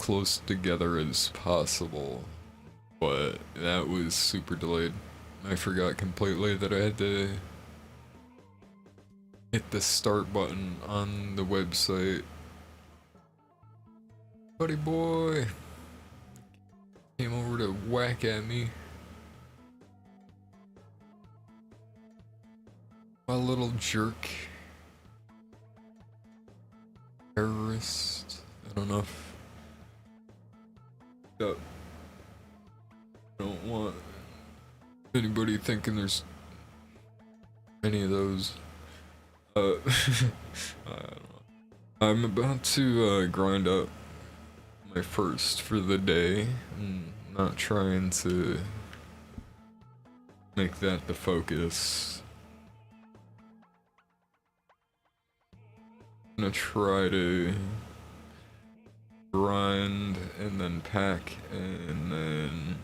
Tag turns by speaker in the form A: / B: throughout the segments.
A: close together as possible, but that was super delayed. I forgot completely that I had to hit the start button on the website. Buddy boy came over to whack at me. My little jerk. Terrorist. I don't know if... I don't want anybody thinking there's any of those. I don't know. I'm about to grind up my first for the day. I'm not trying to make that the focus. I'm gonna try to grind and then pack and then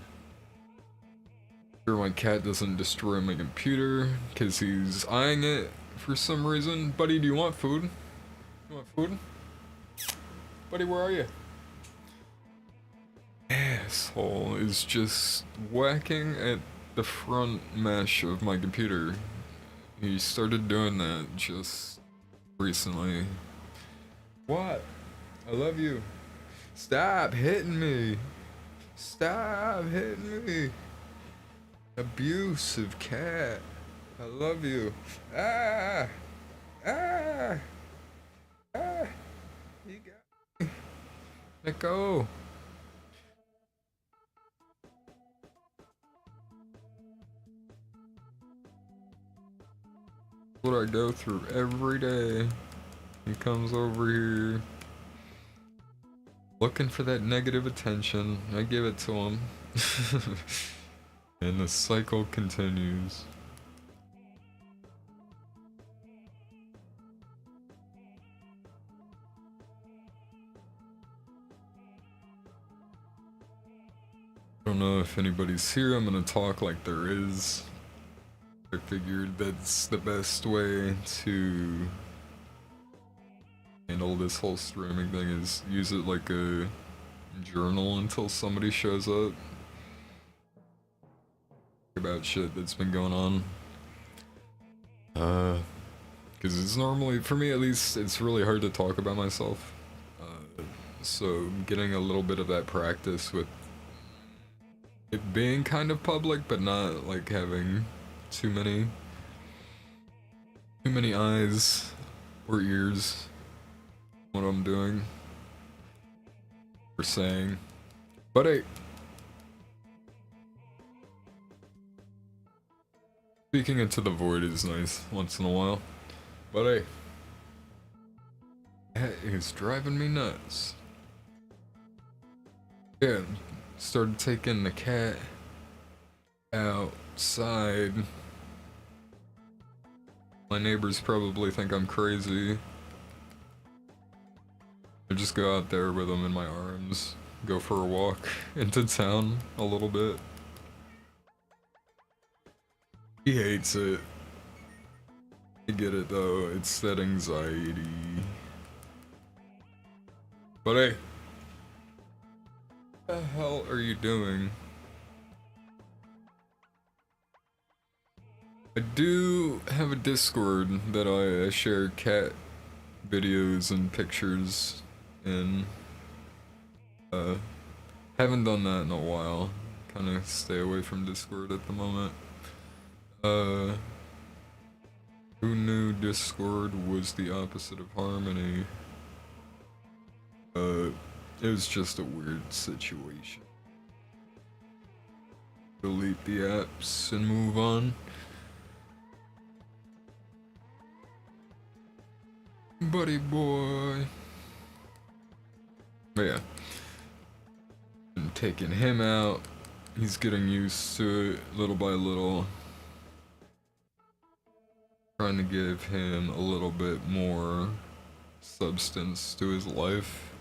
A: sure my cat doesn't destroy my computer because he's eyeing it for some reason. Buddy, do you want food? You want food? Buddy, where are you? Asshole is just whacking at the front mesh of my computer. He started doing that just recently. What? I love you. Stop hitting me. Stop hitting me. Abusive cat. I love you. Ah! Ah! Ah! You got me. Let go. What I go through every day. He comes over here looking for that negative attention. I give it to him. And the cycle continues. I don't know if anybody's here. I'm gonna talk like there is. I figured that's the best way to handle this whole streaming thing, is use it like a journal until somebody shows up about shit that's been going on. Because it's normally, for me at least, it's really hard to talk about myself. So getting a little bit of that practice with it being kind of public, but not like having too many eyes or ears on what I'm doing or saying. But hey, speaking into the void is nice once in a while. But hey, that is driving me nuts. Yeah, started taking the cat outside. My neighbors probably think I'm crazy. I just go out there with him in my arms, go for a walk into town a little bit. He hates it. I get it though, it's that anxiety. But hey, what the hell are you doing? I do have a Discord that I share cat videos and pictures in. Haven't done that in a while. Kinda stay away from Discord at the moment. Who knew Discord was the opposite of harmony? It was just a weird situation. Delete the apps and move on. Buddy boy. But yeah. Been taking him out. He's getting used to it little by little. Trying to give him a little bit more substance to his life.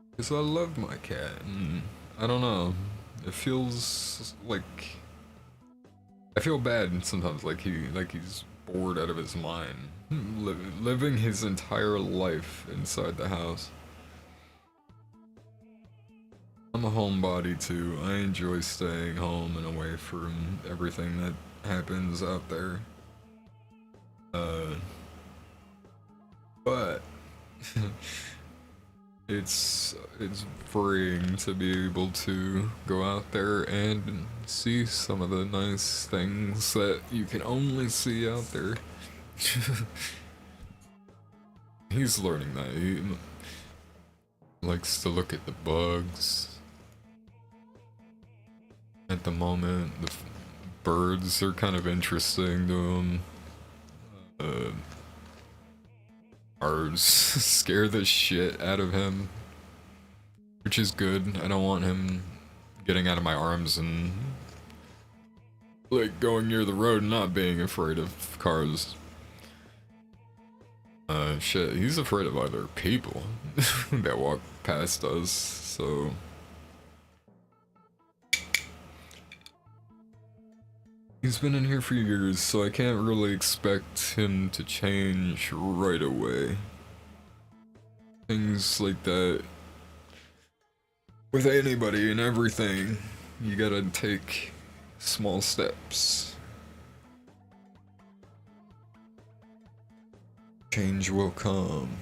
A: Because I love my cat, and I don't know, it feels like, I feel bad sometimes, like he's bored out of his mind, living his entire life inside the house. I'm a homebody too. I enjoy staying home and away from everything that happens out there. Uh, but it's freeing to be able to go out there and see some of the nice things that you can only see out there. He's learning that. He likes to look at the bugs. At the moment, the birds are kind of interesting to him. Are scare the shit out of him, which is good. I don't want him getting out of my arms and like going near the road and not being afraid of cars. Shit, he's afraid of other people that walk past us, so... He's been in here for years, so I can't really expect him to change right away. Things like that. With anybody and everything, you gotta take small steps. Change will come.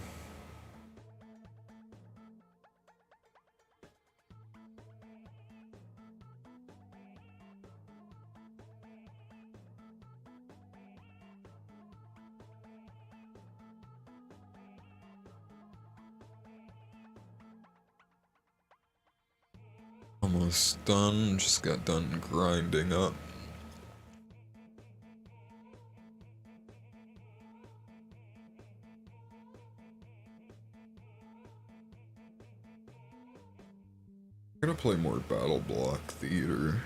A: Almost done, just got done grinding up. I'm gonna play more Battle Block Theater.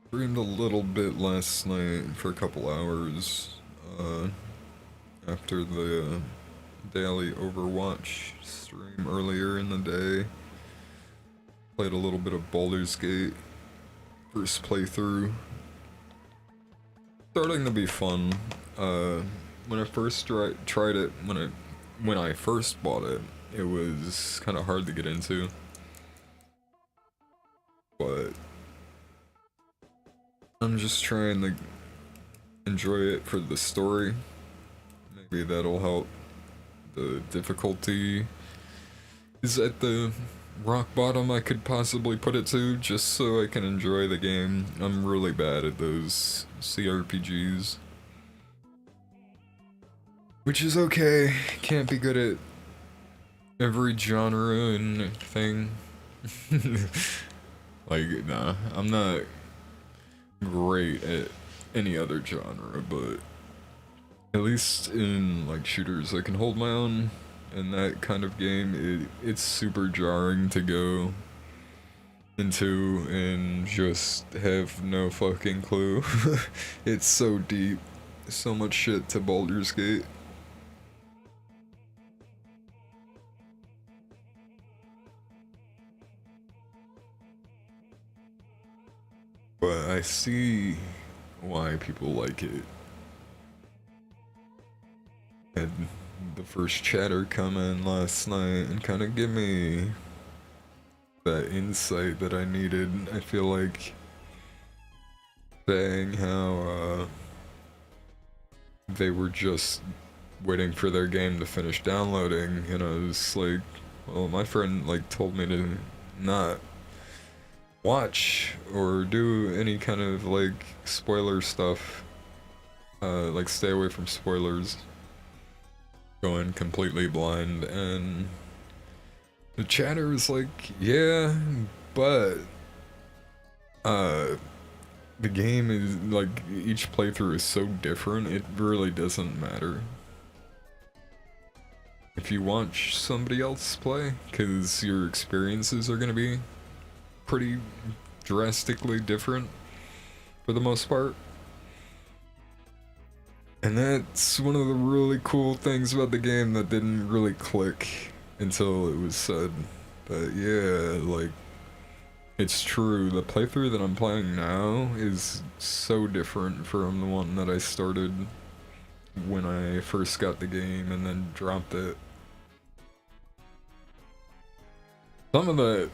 A: Streamed a little bit last night for a couple hours, after the daily Overwatch stream earlier in the day. Played a little bit of Baldur's Gate. First playthrough. Starting to be fun. When I first tried it, when I first bought it, it was kind of hard to get into. But I'm just trying to enjoy it for the story. Maybe that'll help. The difficulty is at the rock bottom I could possibly put it to, just so I can enjoy the game. I'm really bad at those CRPGs. Which is okay. Can't be good at every genre and thing. Like, nah, I'm not great at any other genre, but at least in like shooters I can hold my own. In that kind of game, it's super jarring to go into and just have no fucking clue. It's so deep. So much shit to Baldur's Gate. But I see why people like it. Had the first chatter come in last night and kind of give me that insight that I needed. I feel like saying how they were just waiting for their game to finish downloading, and I was like, well, my friend like told me to not watch or do any kind of like spoiler stuff, like stay away from spoilers, going completely blind. And the chatter was like, yeah, but the game is like, each playthrough is so different, it really doesn't matter if you watch somebody else play, because your experiences are gonna be pretty drastically different for the most part. And that's one of the really cool things about the game that didn't really click until it was said. But yeah, like, it's true. The playthrough that I'm playing now is so different from the one that I started when I first got the game and then dropped it. Some of the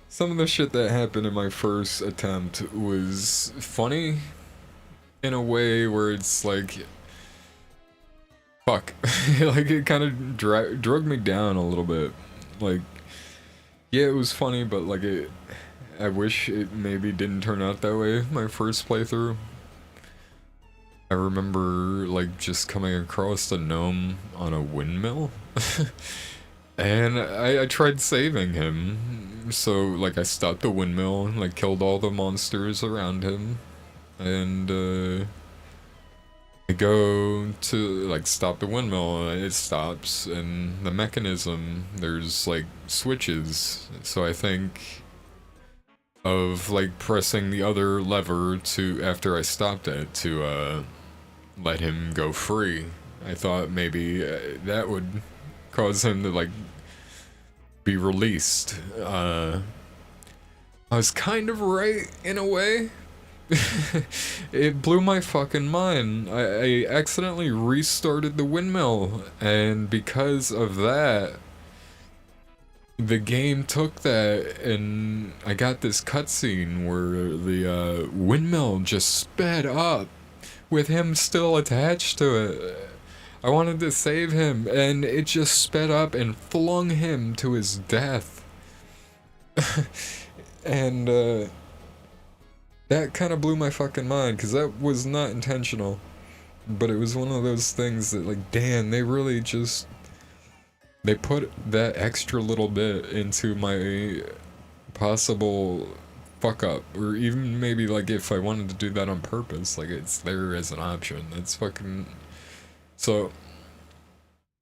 A: some of the shit that happened in my first attempt was funny in a way where it's like, fuck, like it kind of drug me down a little bit. Like, yeah, it was funny, but like I wish it maybe didn't turn out that way. My first playthrough, I remember like just coming across a gnome on a windmill. And I tried saving him, so like I stopped the windmill, like killed all the monsters around him, and I go to like stop the windmill, it stops, and the mechanism, there's like switches, so I think of like pressing the other lever to, after I stopped it, to let him go free. I thought maybe that would cause him to like be released. I was kind of right in a way. It blew my fucking mind. I accidentally restarted the windmill, and because of that, the game took that, and I got this cutscene where the windmill just sped up with him still attached to it. I wanted to save him, and it just sped up and flung him to his death. And that kind of blew my fucking mind, because that was not intentional. But it was one of those things that, like, damn, they really just... They put that extra little bit into my possible fuck up. Or even maybe, like, if I wanted to do that on purpose, like, it's there as an option. It's fucking... So,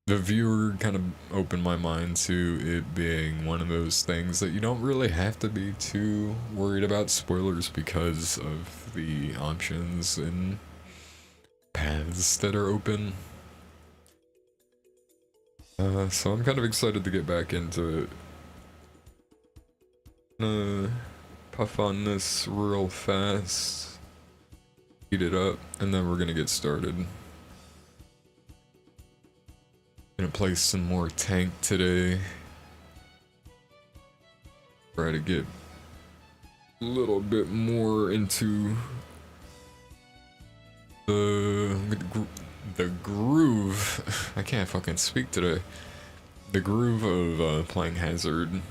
A: the viewer kind of opened my mind to it being one of those things that you don't really have to be too worried about spoilers because of the options and paths that are open. So I'm kind of excited to get back into it. Puff on this real fast, heat it up, and then we're gonna get started. Gonna play some more tank today. Try to get a little bit more into the groove. I can't fucking speak today. The groove of playing Hazard.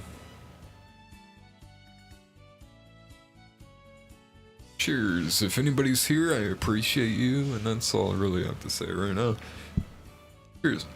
A: Cheers. If anybody's here, I appreciate you, and that's all I really have to say right now. Cheers.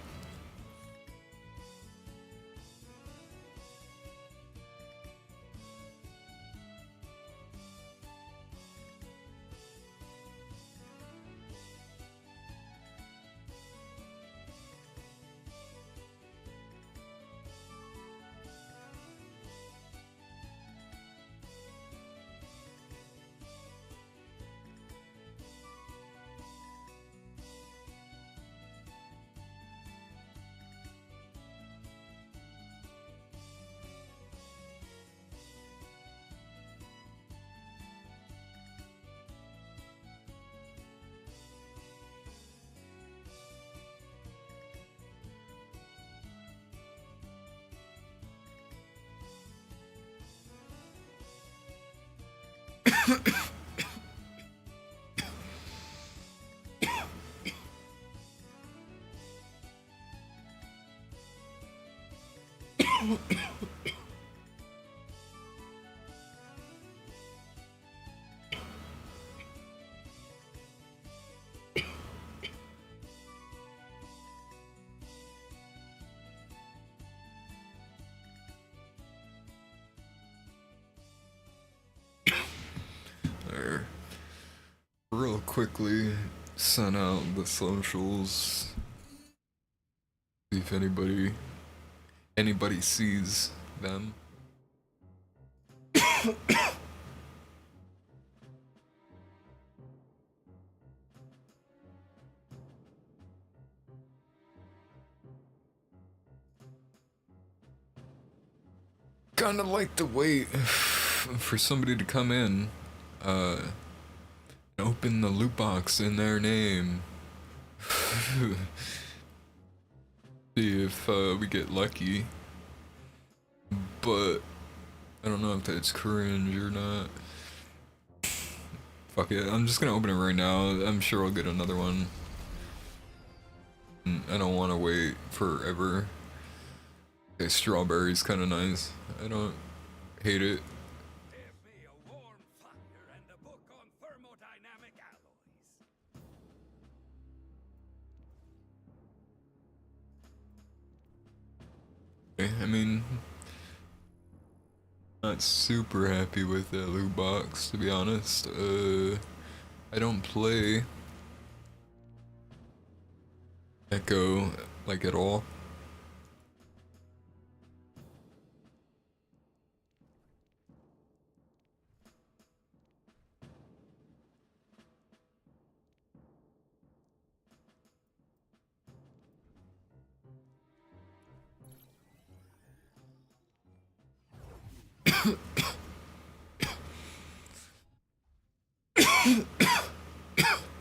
A: There. Real quickly, send out the socials. See if anybody sees them. Kinda like to wait for somebody to come in, open the loot box in their name. See if we get lucky. but I don't know if that's cringe or not. Fuck it, I'm just gonna open it right now. I'm sure I'll get another one. I don't want to wait forever. Okay, strawberry's kind of nice. I don't hate it. I mean, not super happy with that loot box, to be honest. I don't play Echo, like, at all.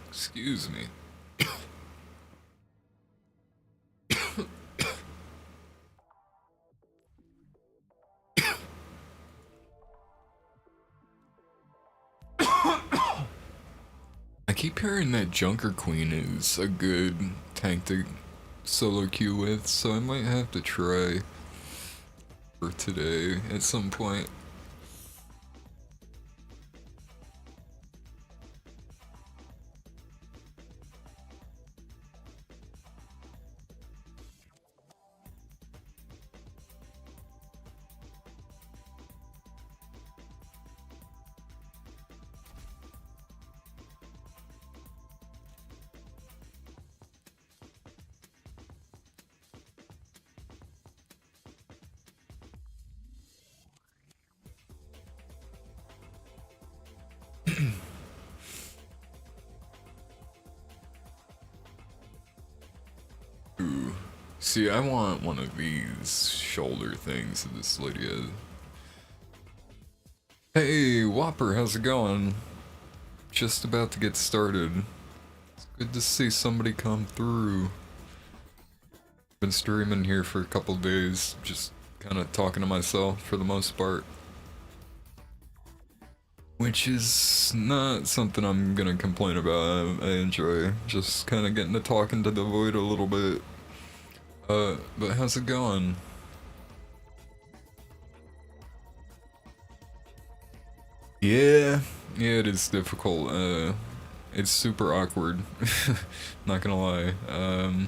A: Excuse me. I keep hearing that Junker Queen is a good tank to solo queue with, so I might have to try for today at some point. Ooh. See, I want one of these shoulder things that this lady has. Hey, Whopper, how's it going? Just about to get started. It's good to see somebody come through. Been streaming here for a couple days, just kind of talking to myself for the most part. Which is not something I'm gonna complain about. I enjoy just kind of getting to talk into the void a little bit. But how's it going? Yeah, it is difficult. It's super awkward. Not gonna lie.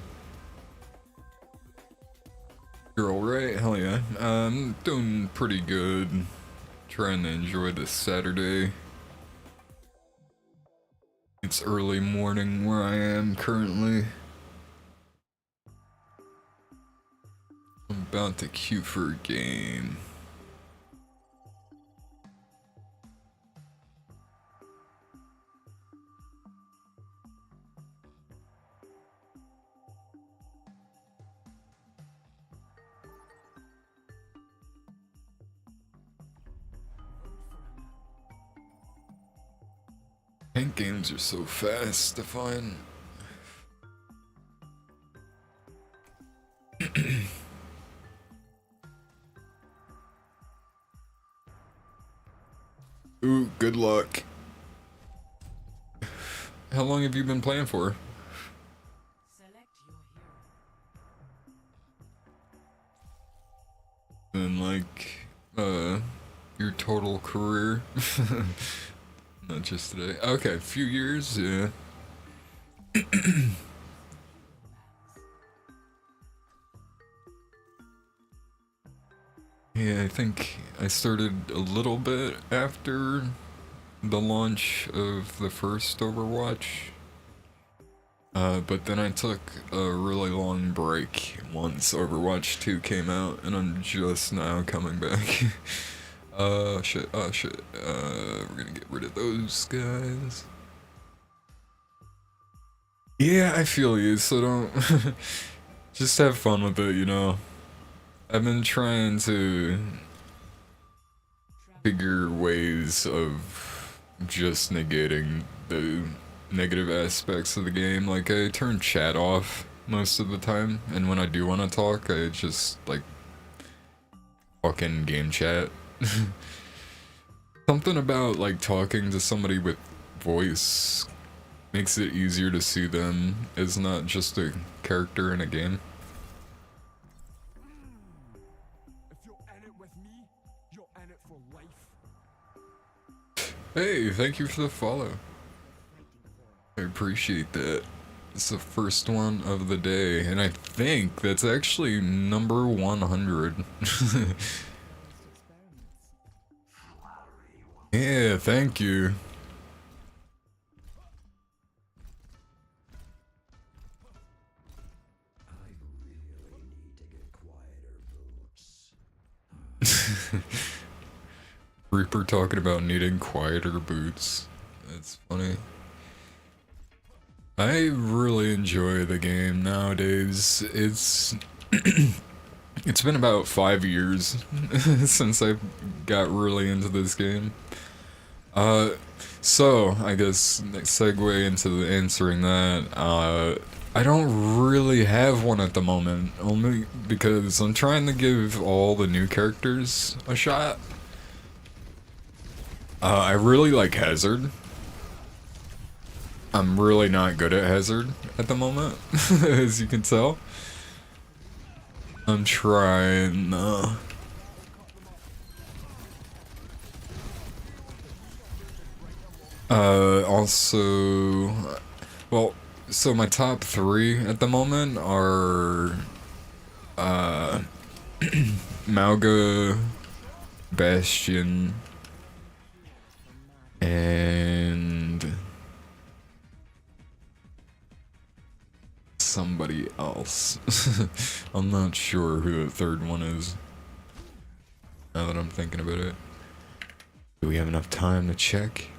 A: You're alright? Hell yeah. I'm doing pretty good. Trying to enjoy this Saturday. It's early morning where I am currently. I'm about to queue for a game. Tank games are so fast to find. Ooh, good luck. How long have you been playing for? And like, your total career? Not just today. Okay, a few years, yeah. Yeah, I think I started a little bit after the launch of the first Overwatch. But then I took a really long break once Overwatch 2 came out, and I'm just now coming back. Shit, shit. We're gonna get rid of those guys. Yeah, I feel you, so don't... just have fun with it, you know? I've been trying to figure ways of just negating the negative aspects of the game. Like, I turn chat off most of the time, and when I do want to talk, I just, like, fucking game chat. Something about like talking to somebody with voice makes it easier to see them as not just a character in a game.
B: If you're in it with me, you're in it for life.
A: Hey, thank you for the follow. I appreciate that. It's the first one of the day, and I think that's actually number 100. Yeah, thank you.
B: I really need to get quieter boots.
A: Reaper talking about needing quieter boots. That's funny. I really enjoy the game nowadays. It's it's been about 5 years since I got really into this game. So I guess next segue into the answering that, I don't really have one at the moment, only because I'm trying to give all the new characters a shot. I really like Hazard. I'm really not good at Hazard at the moment, as you can tell. I'm trying, also, well, so my top 3 at the moment are, Mauga, Bastion, and somebody else. I'm not sure who the third one is, now that I'm thinking about it. Do we have enough time to check?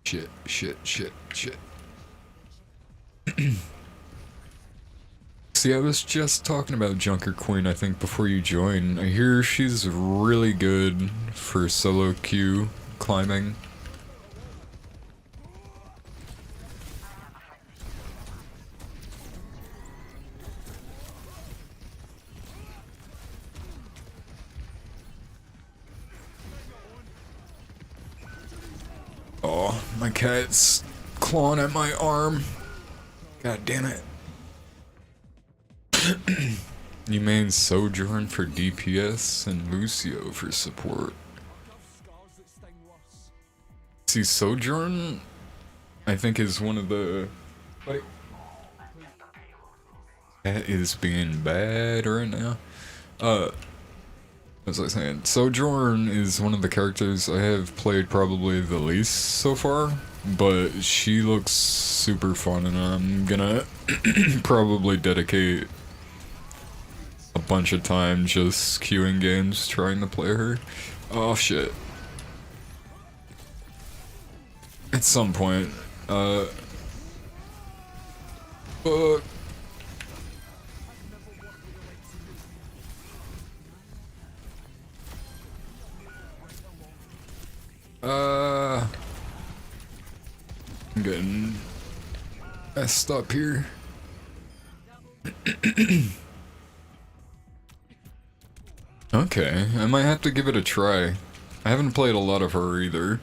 A: Shit. See, I was just talking about Junker Queen, I think, before you joined. I hear she's really good for solo queue climbing. Oh, my cat's clawing at my arm. God damn it. You main Sojourn for DPS and Lucio for support. See, Sojourn, I think, is one of the... Wait. That is being bad right now. What was I saying? Sojourn is one of the characters I have played probably the least so far, but she looks super fun, and I'm gonna probably dedicate a bunch of time just queuing games trying to play her. Oh shit. At some point, fuck. I'm getting messed up here. Okay, I might have to give it a try. I haven't played a lot of her either,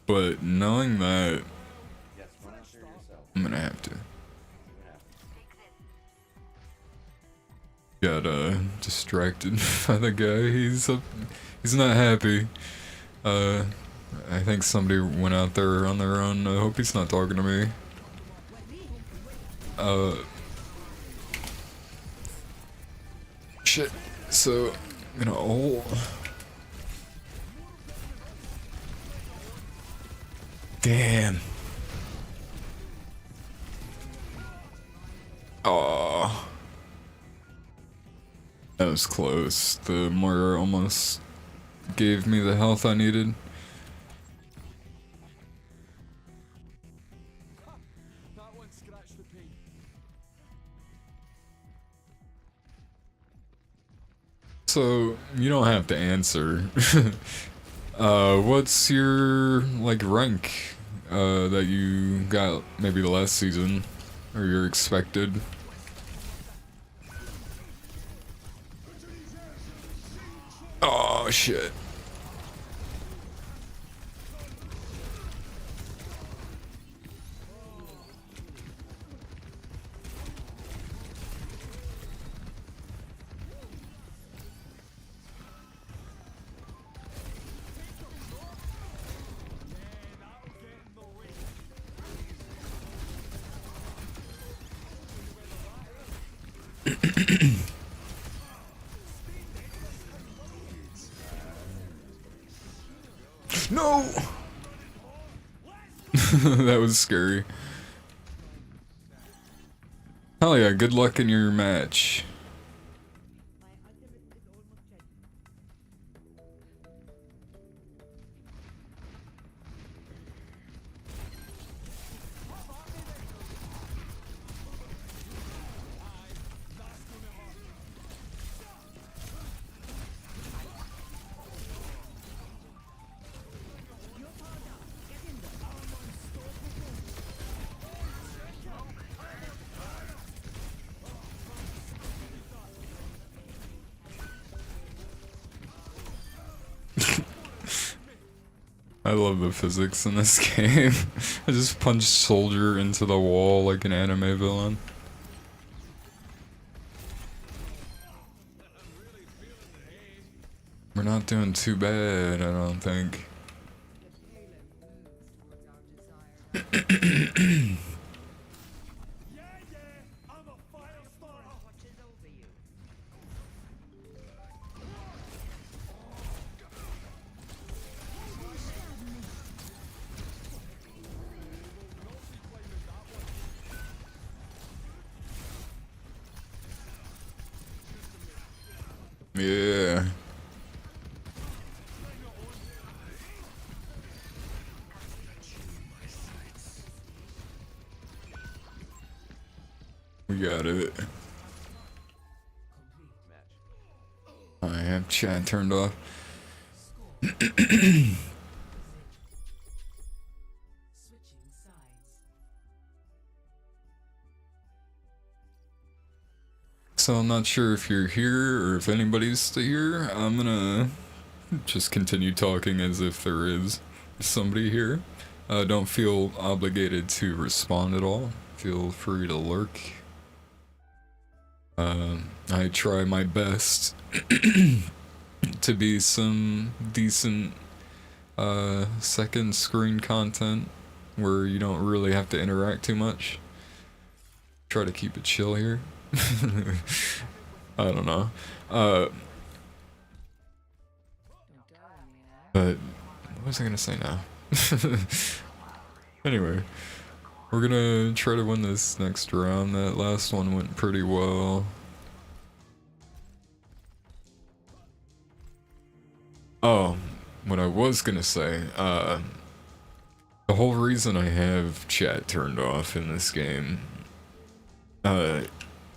A: but knowing that, I'm gonna have to. Got distracted by the guy. He's not happy. I think somebody went out there on their own. I hope he's not talking to me. Shit. So, I'm gonna ult. Damn. Aw. That was close. The Moira almost gave me the health I needed. So, you don't have to answer. What's your, like, rank, that you got maybe the last season, or your expected? shit. No! That was scary. Hell yeah, good luck in your match. I love the physics in this game. I just punched Soldier into the wall like an anime villain. We're not doing too bad, I don't think. Yeah. We got it. I have chat turned off. So I'm not sure if you're here or if anybody's here. I'm gonna just continue talking as if there is somebody here. Don't feel obligated to respond at all. Feel free to lurk. I try my best to be some decent second screen content where you don't really have to interact too much. Try to keep it chill here. I don't know. But what was I gonna say now? Anyway, we're gonna try to win this next round. That last one went pretty well. Oh, what I was gonna say, the whole reason I have chat turned off in this game,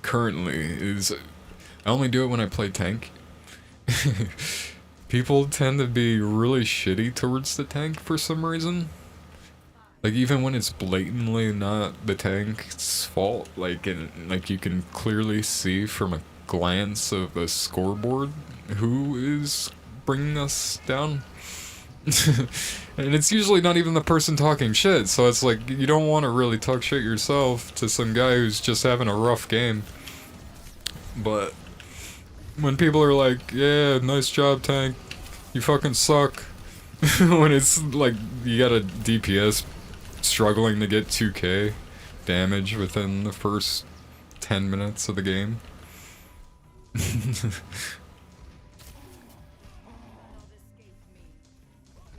A: currently is I only do it when I play tank. People tend to be really shitty towards the tank for some reason. Like even when it's blatantly not the tank's fault, like you can clearly see from a glance of a scoreboard who is bringing us down. And it's usually not even the person talking shit, so it's like you don't want to really talk shit yourself to some guy who's just having a rough game. But when people are like, yeah, nice job tank, you fucking suck, when it's like you got a DPS struggling to get 2k damage within the first 10 minutes of the game.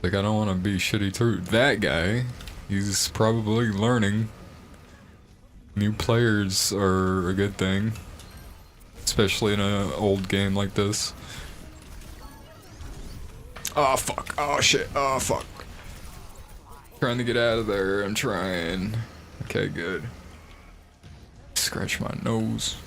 A: Like, I don't want to be shitty to that guy. He's probably learning. New players are a good thing, especially in an old game like this. Oh fuck, oh shit, oh fuck. Trying to get out of there, I'm trying. Okay, good. Scratch my nose.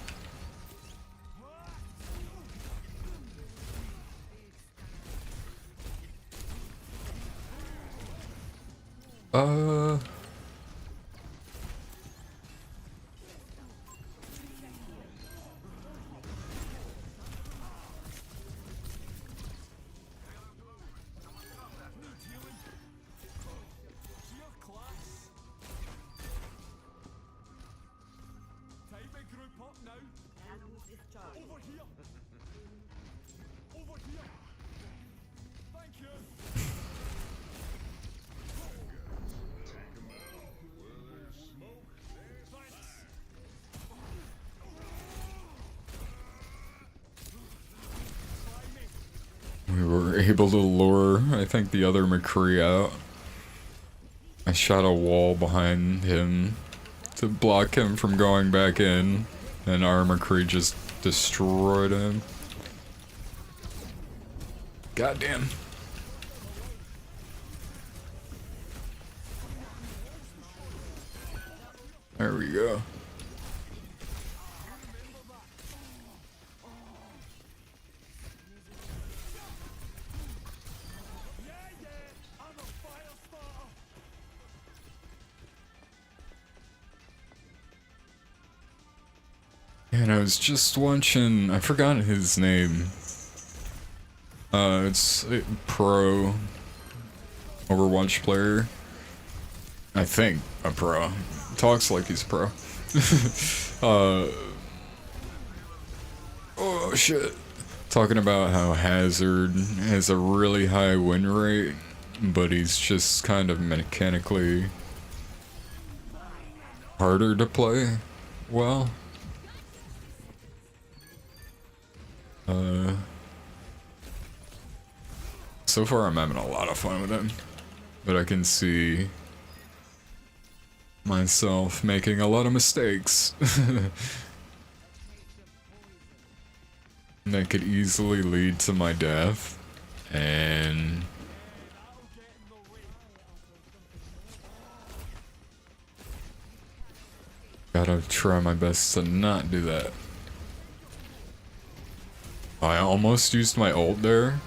B: group up now. Over here. Over here. Thank you. Thanks.
A: We were able to lure, I think, the other McCree out. I shot a wall behind him to block him from going back in, and our McCree just destroyed him. Goddamn. There we go. And I was just watching, I forgot his name. It's a pro Overwatch player. I think a pro. Talks like he's a pro. Oh shit. Talking about how Hazard has a really high win rate, but he's just kind of mechanically harder to play well. So far I'm having a lot of fun with him, but I can see myself making a lot of mistakes that could easily lead to my death, and gotta try my best to not do that. I almost used my ult there.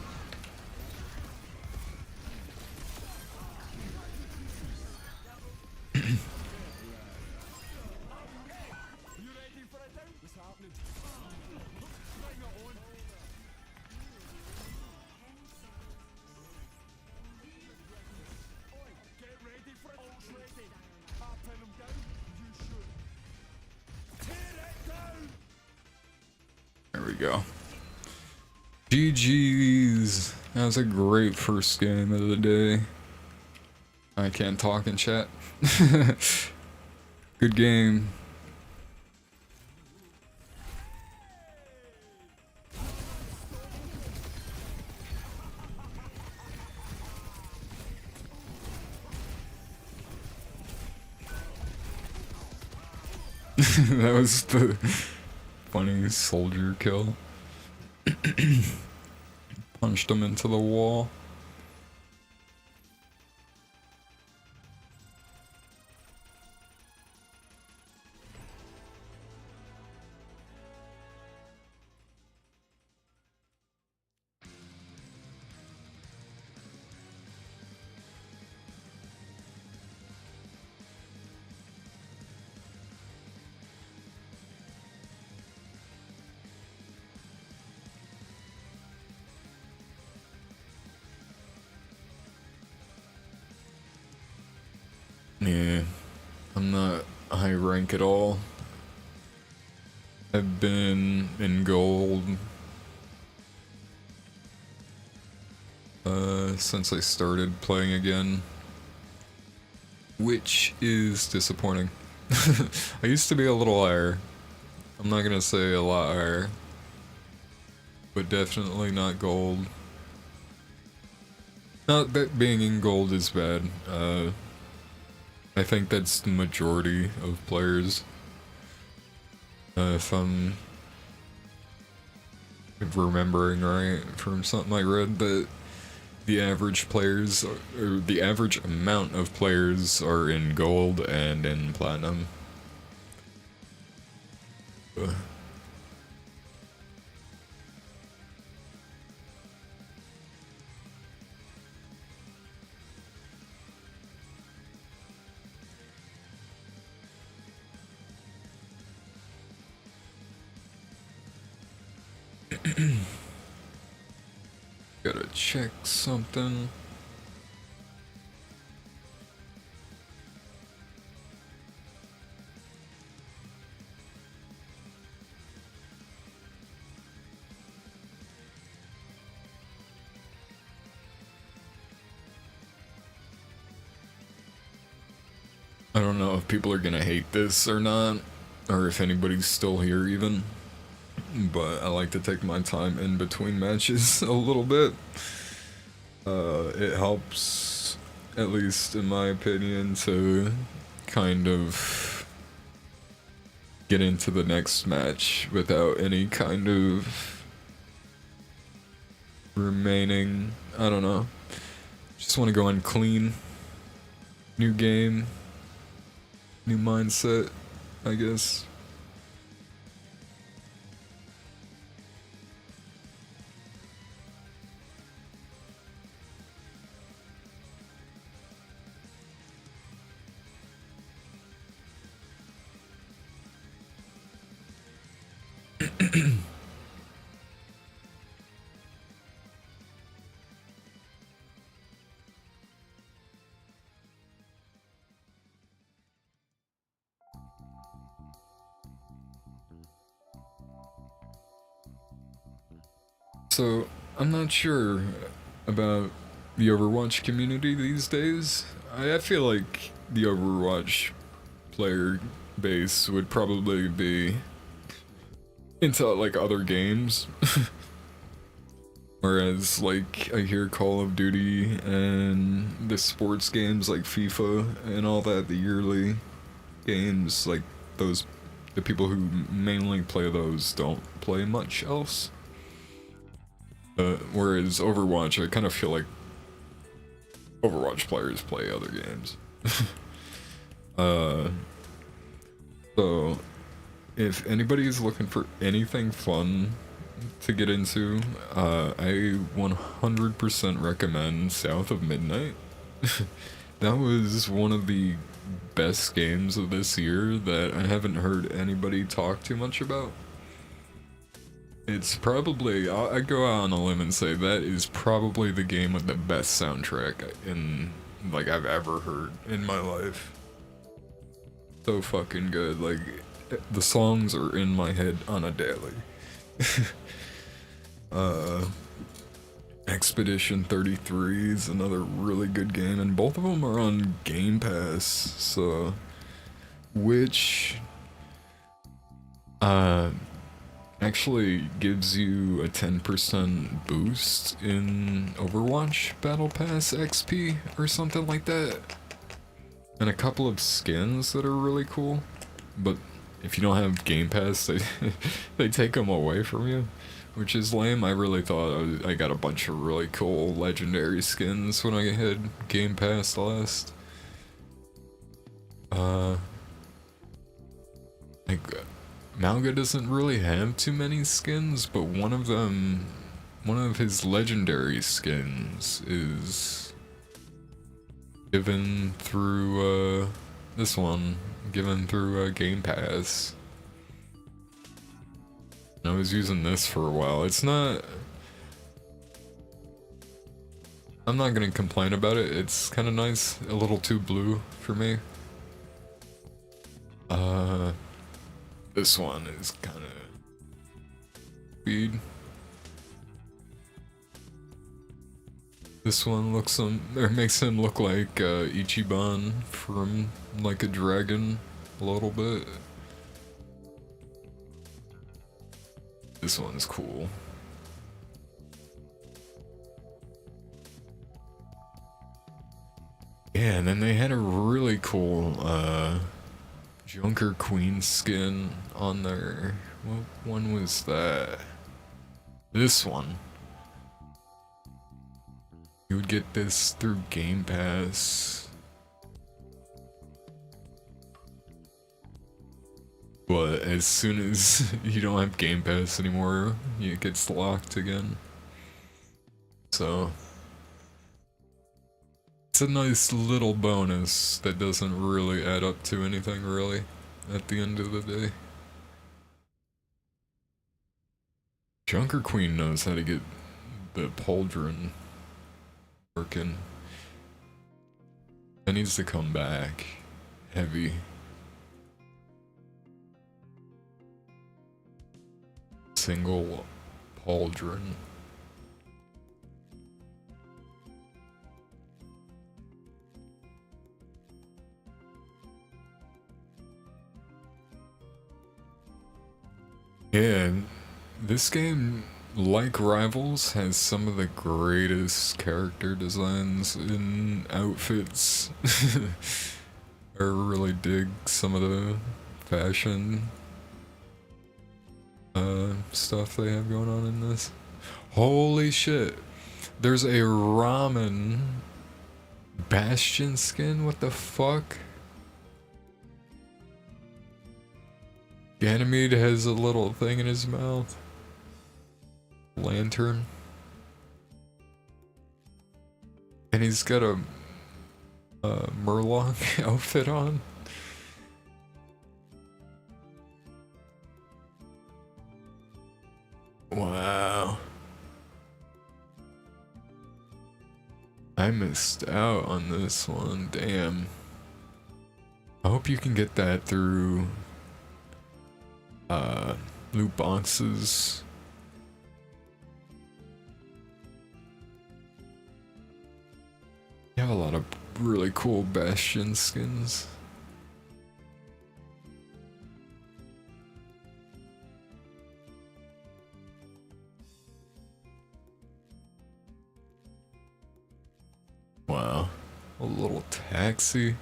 A: There we go. GG's. That was a great first game of the day. I can't talk in chat. Good game. That was the funny soldier kill. Punched him into the wall. Yeah, I'm not high rank at all. I've been in gold since I started playing again, which is disappointing. I used to be a little higher. I'm not gonna say a lot higher, but definitely not gold. Not that being in gold is bad. I think that's the majority of players. If I'm remembering right from something I read, that the average players, or the average amount of players, are in gold and in platinum. Gotta check something. I don't know if people are gonna hate this or not, or if anybody's still here even, but I like to take my time in between matches a little bit. It helps, at least in my opinion, to kind of get into the next match without any kind of remaining, I don't know, just want to go in clean. New game, new mindset, I guess. So, I'm not sure about the Overwatch community these days. I feel like the Overwatch player base would probably be into like other games. Whereas like I hear Call of Duty and the sports games like FIFA and all that, the yearly games, like those, the people who mainly play those don't play much else. Whereas Overwatch, I kind of feel like Overwatch players play other games. uh, so if anybody is looking for anything fun to get into, I 100% recommend South of Midnight. That was one of the best games of this year that I haven't heard anybody talk too much about. It's probably, I go out on a limb and say that is probably the game with the best soundtrack in, like, I've ever heard in my life. So fucking good, like, the songs are in my head on a daily. Expedition 33 is another really good game, and both of them are on Game Pass, so, which, actually gives you a 10% boost in Overwatch Battle Pass XP or something like that. And a couple of skins that are really cool. But if you don't have Game Pass, they take them away from you, which is lame. I really thought I got a bunch of really cool legendary skins when I had Game Pass last. Like, Malga doesn't really have too many skins, but one of his legendary skins is given through, this one, given through Game Pass. And I was using this for a while. It's not, I'm not gonna complain about it. It's kind of nice, a little too blue for me. This one is kind of speed. This one looks or makes him look like Ichiban from like a dragon a little bit. This one's cool. Yeah, and then they had a really cool Junker Queen skin on there. What one was that? This one. You would get this through Game Pass. But as soon as you don't have Game Pass anymore, it gets locked again. So it's a nice little bonus that doesn't really add up to anything really at the end of the day. Junker Queen knows how to get the pauldron working. That needs to come back heavy. Single pauldron. Yeah, this game, like Rivals, has some of the greatest character designs in outfits. I really dig some of the fashion stuff they have going on in this. Holy shit! There's a ramen Bastion skin? What the fuck? Ganymede has a little thing in his mouth. Lantern. And he's got a Murloc outfit on. Wow. I missed out on this one, damn. I hope you can get that through loot boxes. You have a lot of really cool Bastion skins. Wow. A little taxi.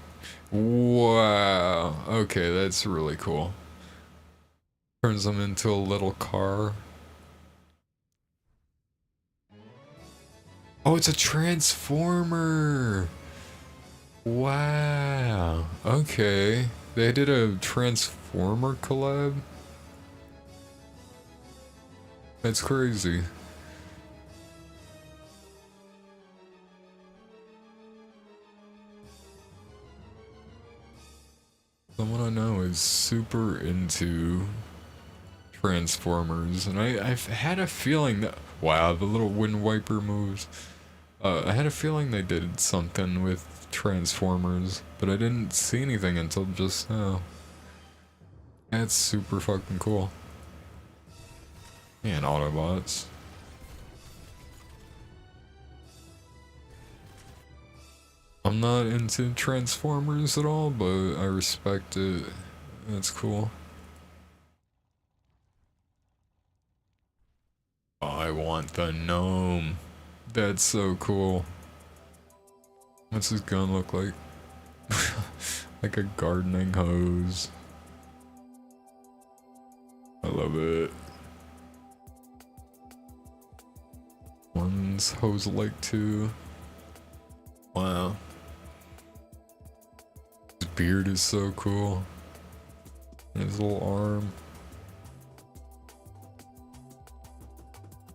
A: Wow. Okay, that's really cool. Turns them into a little car. Oh, it's a transformer. Wow. Okay. They did a transformer collab. That's crazy. Someone I know is super into Transformers, and I've had a feeling that, wow, the little wind wiper moves. I had a feeling they did something with Transformers, but I didn't see anything until just now. That's super fucking cool. And Autobots. I'm not into Transformers at all, but I respect it. That's cool. Oh, I want the gnome. That's so cool. What's his gun look like? Like a gardening hose. I love it. One's hose like too. Wow. His beard is so cool. And his little arm.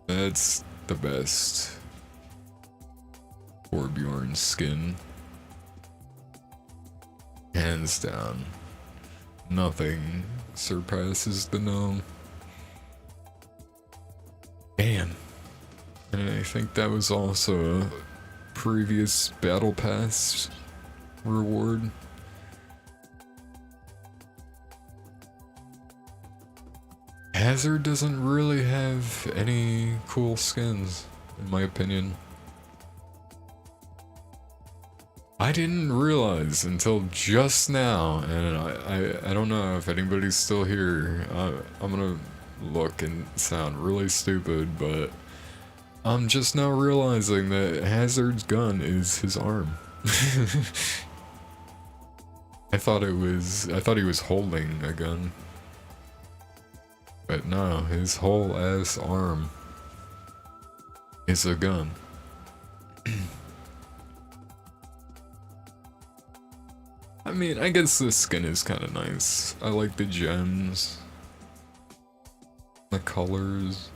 A: That's the best. Torbjorn skin. Hands down. Nothing surpasses the gnome. Damn. And I think that was also a previous battle pass reward. Hazard doesn't really have any cool skins, in my opinion. I didn't realize until just now, and I don't know if anybody's still here. I'm gonna look and sound really stupid, but I'm just now realizing that Hazard's gun is his arm. I thought he was holding a gun. But no, his whole ass arm is a gun. I mean, I guess this skin is kind of nice. I like the gems. The colors.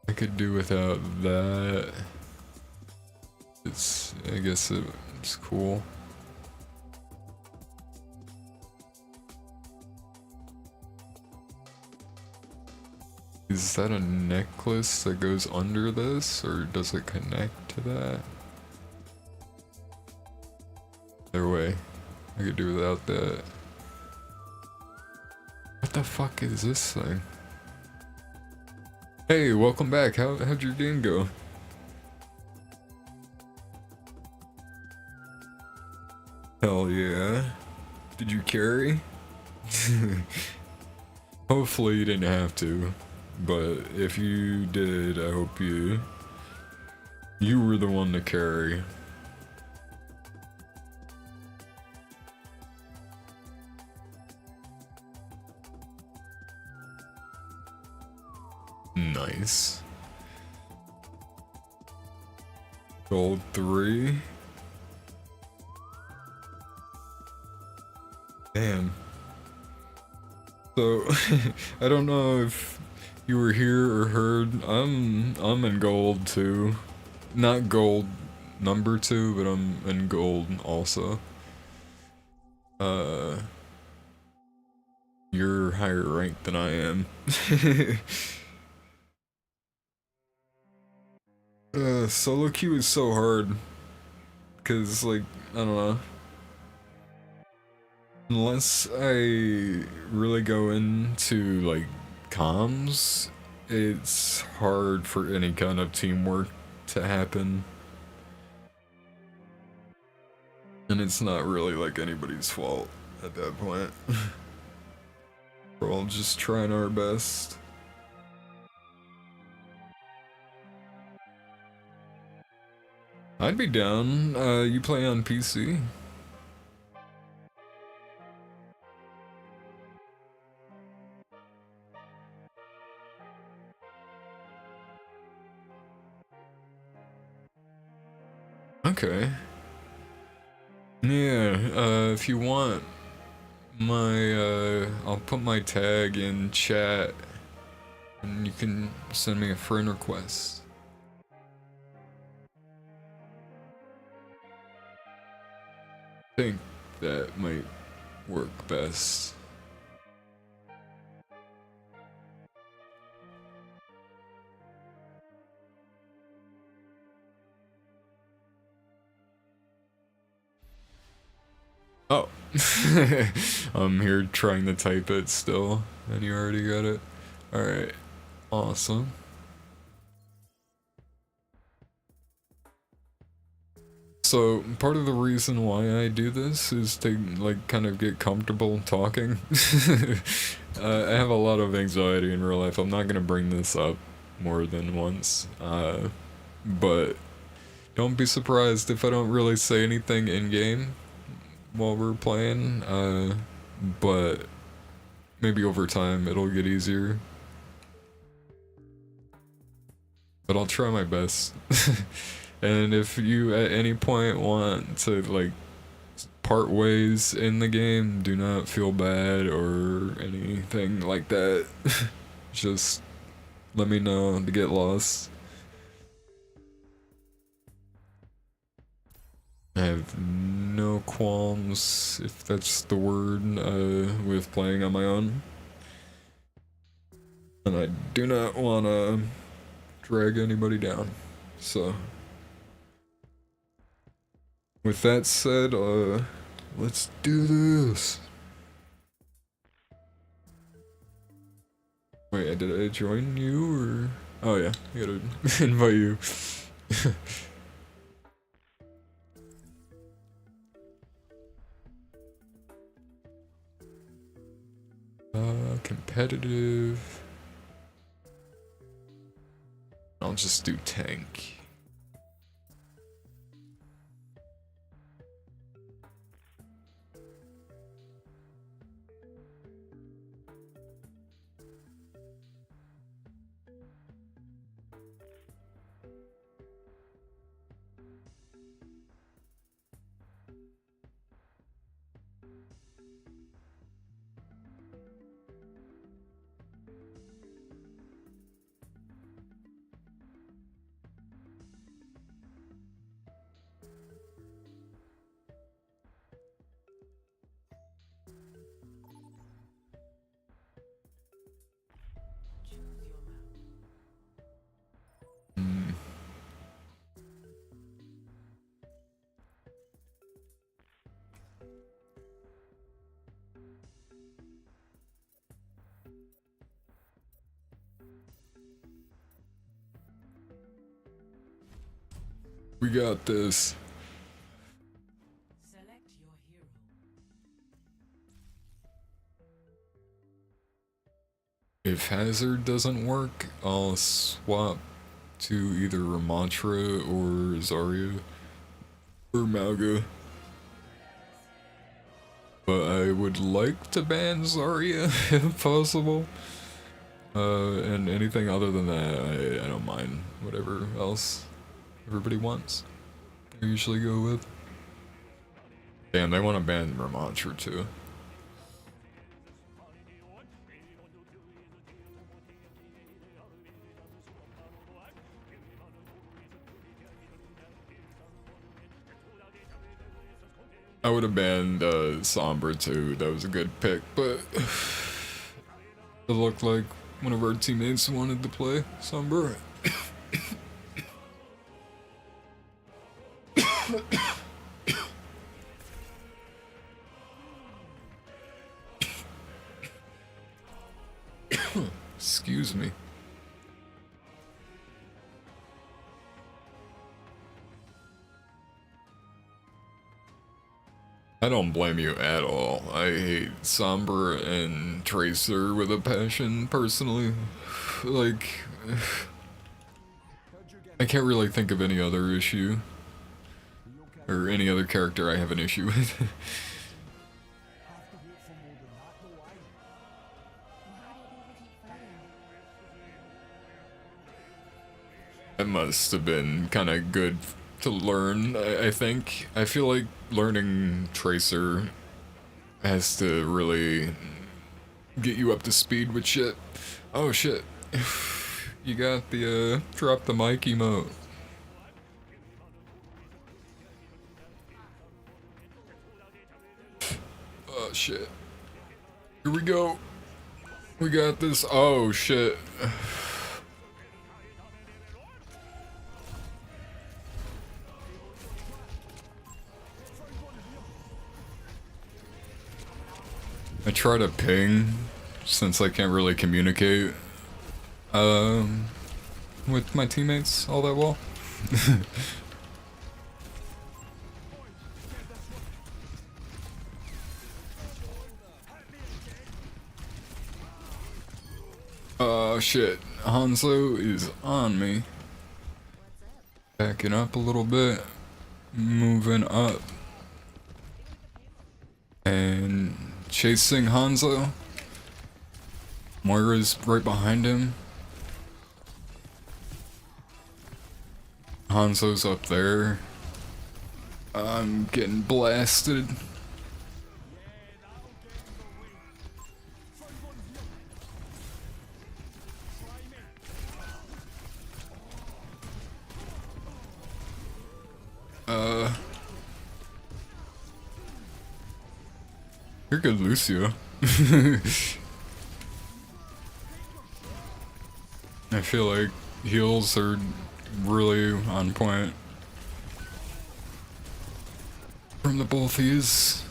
A: I could do without that. I guess it's cool. Is that a necklace that goes under this, or does it connect to that? Either way, I could do without that. What the fuck is this thing? Hey, welcome back. How'd your game go? Hell yeah. Did you carry? Hopefully you didn't have to, but if you did, I hope you were the one to carry. Nice. Gold 3. Damn. So I don't know if you were here or heard. I'm in gold too. Not gold number 2, but I'm in gold also. You're higher ranked than I am. Solo queue is so hard. Cause like, I don't know. Unless I really go into like comms, it's hard for any kind of teamwork to happen. And it's not really like anybody's fault at that point. We're all just trying our best. I'd be down. You play on PC? Okay. Yeah, if you want my, I'll put my tag in chat and you can send me a friend request. I think that might work best. Oh, I'm here trying to type it still, and you already got it. Alright, awesome. So, part of the reason why I do this is to, like, kind of get comfortable talking. I have a lot of anxiety in real life. I'm not gonna bring this up more than once, but don't be surprised if I don't really say anything in-game while we're playing, but maybe over time it'll get easier. But I'll try my best. And if you at any point want to like part ways in the game, do not feel bad or anything like that. Just let me know to get lost. I have no qualms, if that's the word, with playing on my own. And I do not want to drag anybody down, so... With that said, let's do this. Wait, did I join you, or... Oh yeah, I gotta invite you. Competitive. I'll just do tank. We got this.
C: Select your hero.
A: If Hazard doesn't work, I'll swap to either Ramantra or Zarya or Mauga. But I would like to ban Zarya if possible. And anything other than that, I don't mind. Whatever else everybody wants, I usually go with. Damn, they want to ban Ramantra too. I would have banned Sombra too. That was a good pick, but it looked like one of our teammates wanted to play Sombra. Excuse me. I don't blame you at all. I hate Sombra and Tracer with a passion, personally. Like, I can't really think of any other issue. Or any other character I have an issue with. That must have been kind of good to learn, I think. I feel like learning Tracer has to really get you up to speed with shit. Oh shit. You got the drop the mic emote. Oh shit. Here we go. We got this. Oh shit. I try to ping, since I can't really communicate with my teammates all that well. Oh shit, Hanzo is on me. Backing up a little bit, moving up, and chasing Hanzo. Moira's right behind him. Hanzo's up there. I'm getting blasted. You're good, Lucio. I feel like heals are really on point from the both of yous.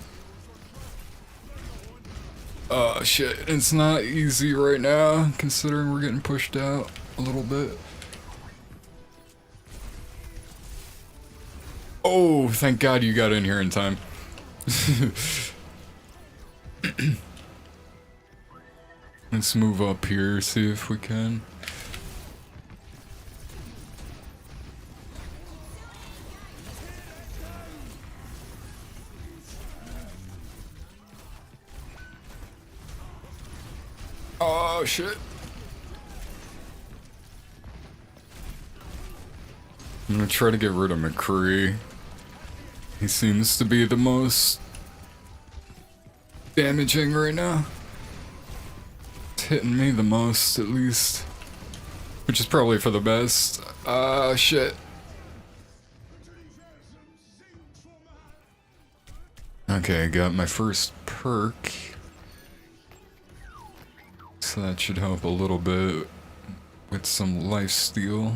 A: Oh shit, it's not easy right now, considering we're getting pushed out a little bit. Oh, thank God you got in here in time. Let's move up here, see if we can. Oh shit. I'm gonna try to get rid of McCree. He seems to be the most damaging right now. It's hitting me the most, at least. Which is probably for the best. Ah, shit. Okay, got my first perk. So that should help a little bit with some lifesteal.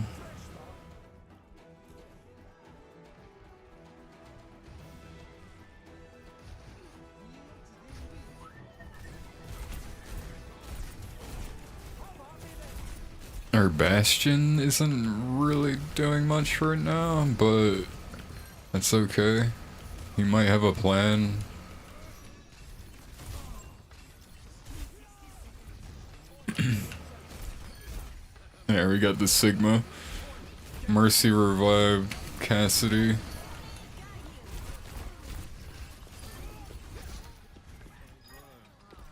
A: Our Bastion isn't really doing much right now, but that's okay. He might have a plan. Yeah, we got the Sigma. Mercy revived Cassidy.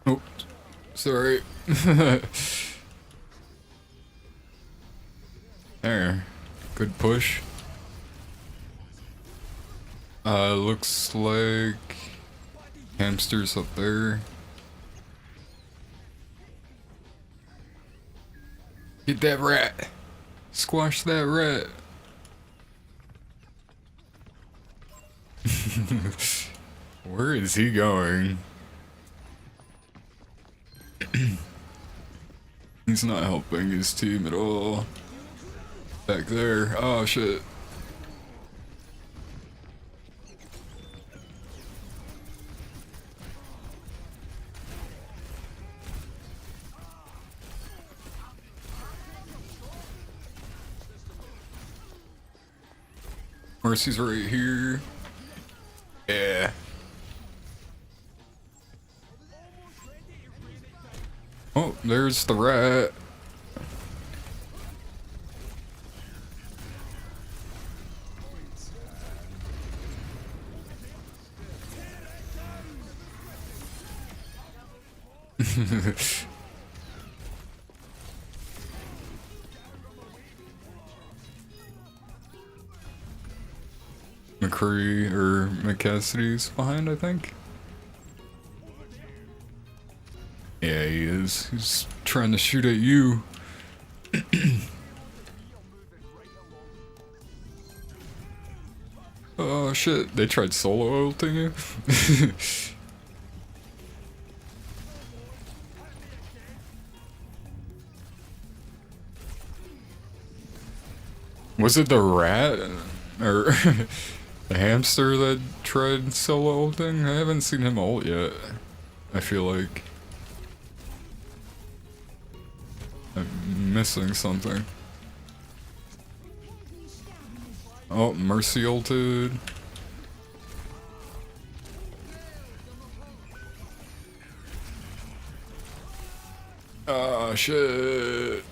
A: Oh, sorry. There. Good push. Looks like hamsters up there. Get that rat. Squash that rat. Where is he going? He's not helping his team at all. Back there. Oh shit. Mercy's right here. Yeah. Oh, there's the rat. McCree or McCassidy's behind, I think. Yeah, he is. He's trying to shoot at you. Oh shit, they tried solo ulting you? Was it the rat? Or the hamster that tried solo ulting? I haven't seen him ult yet. I feel like I'm missing something. Oh, Mercy ulted. Oh shit.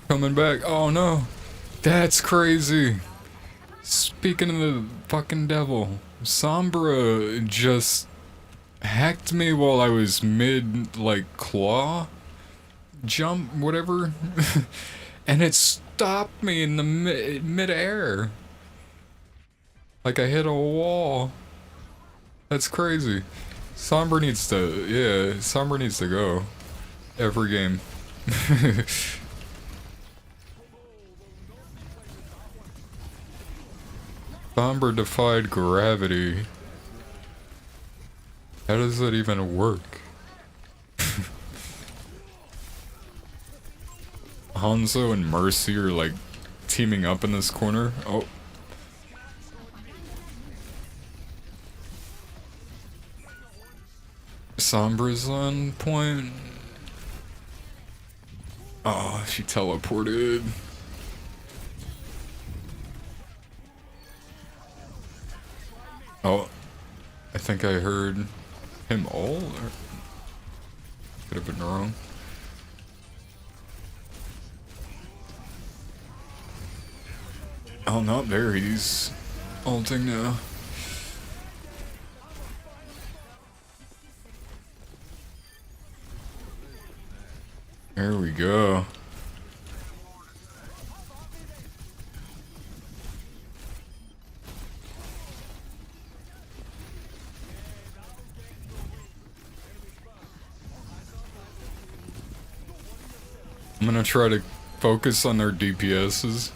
A: Coming back. Oh no. That's crazy. Speaking of the fucking devil, Sombra just hacked me while I was mid, like, claw jump, whatever. And it stopped me in the mid-air. Like I hit a wall. That's crazy. Sombra needs to, yeah, Sombra needs to go. Every game. Sombra defied gravity. How does that even work? Hanzo and Mercy are like teaming up in this corner. Oh. Sombra's on point. Oh, she teleported. Oh, I think I heard him all, or could have been wrong. Oh, not there, he's ulting now. There we go. I'm gonna try to focus on their DPSs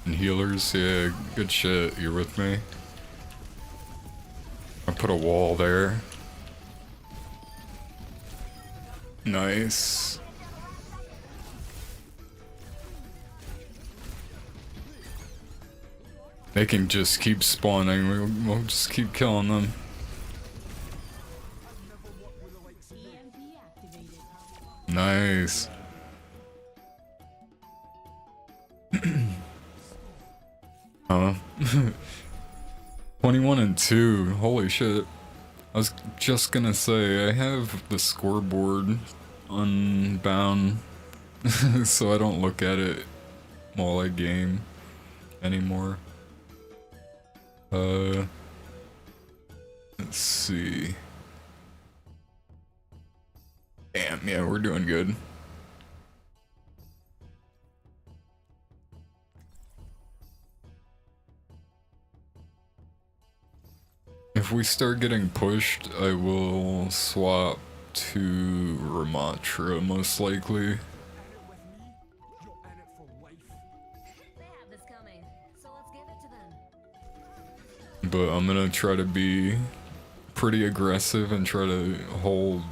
A: and healers. Yeah, good shit. You're with me. I put a wall there. Nice. They can just keep spawning. We'll just keep killing them. Nice. Huh? 21 and 2. Holy shit. I was just gonna say, I have the scoreboard unbound so I don't look at it while I game anymore. Let's see. Damn, yeah, we're doing good. If we start getting pushed, I will swap to Ramatra, most likely.
B: In it with me, you're in it for life.
C: They have this coming, so let's give it to them.
A: But I'm gonna try to be pretty aggressive and try to hold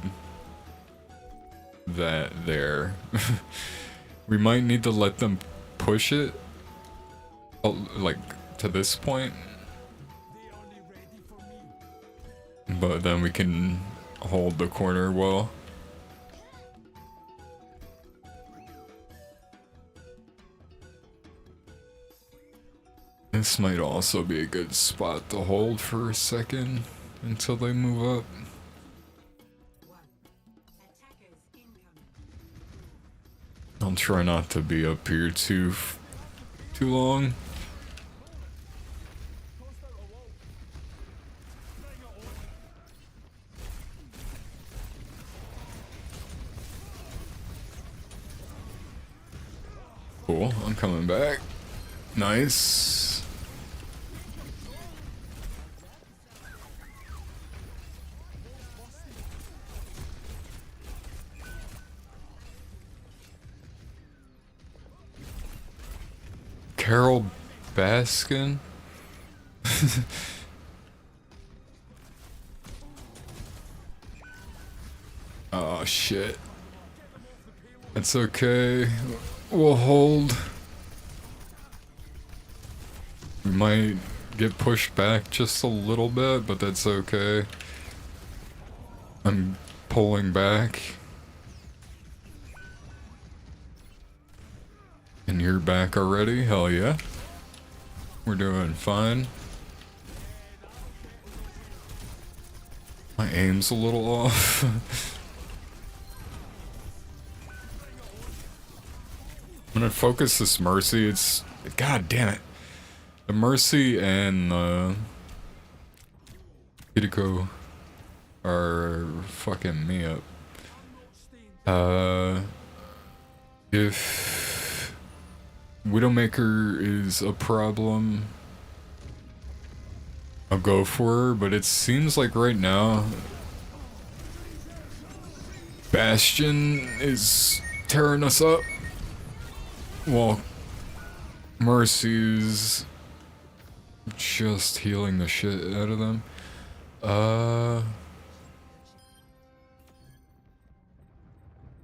A: that there. We might need to let them push it, like, to this point.
B: They only ready for me.
A: But then we can hold the corner well. This might also be a good spot to hold for a second until they move up. I'll try not to be up here too long. Cool, I'm coming back. Nice. Carol Baskin? Oh shit. It's okay. We'll hold. We might get pushed back just a little bit, but that's okay. I'm pulling back. And you're back already? Hell yeah. We're doing fine. My aim's a little off. I'm gonna focus this Mercy. It's... God damn it. The Mercy and Kiriko are fucking me up. If Widowmaker is a problem, I'll go for her, but it seems like right now Bastion is tearing us up. Well, Mercy's just healing the shit out of them.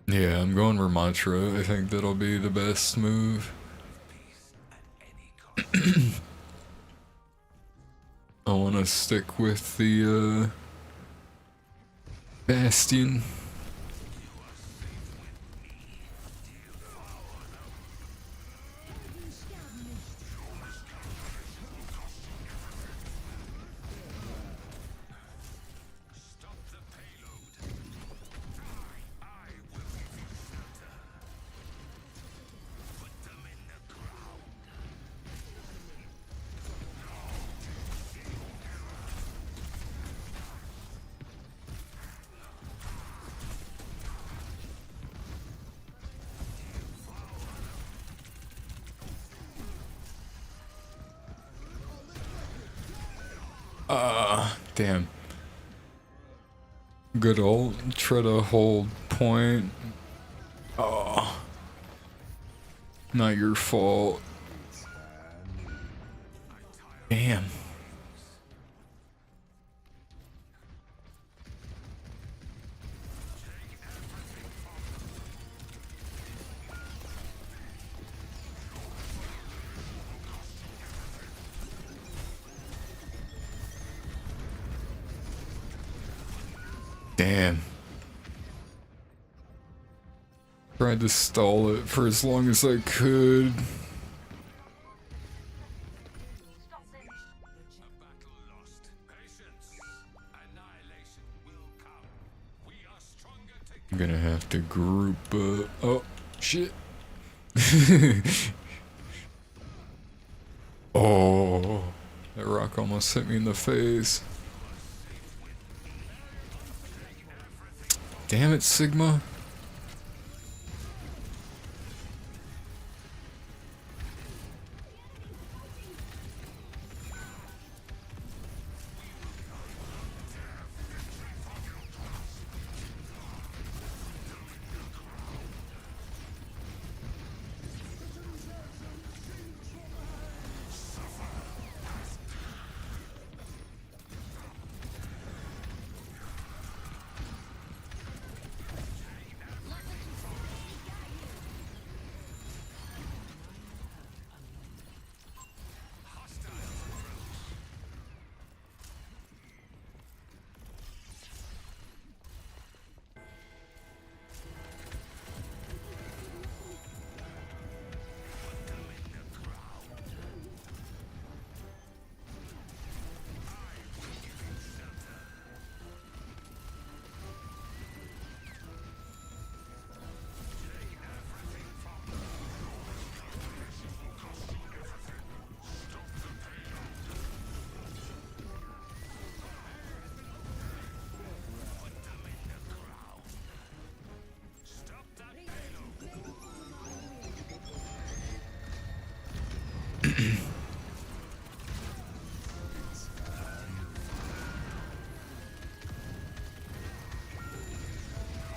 A: Yeah, I'm going Ramatra. I think that'll be the best move. I want to stick with the Bastion. Damn. Good old try to hold point. Oh. Not your fault. Damn. Damn. Tried to stall it for as long as I could. I'm gonna have to group up. Oh, shit. Oh, that rock almost hit me in the face. Damn it, Sigma.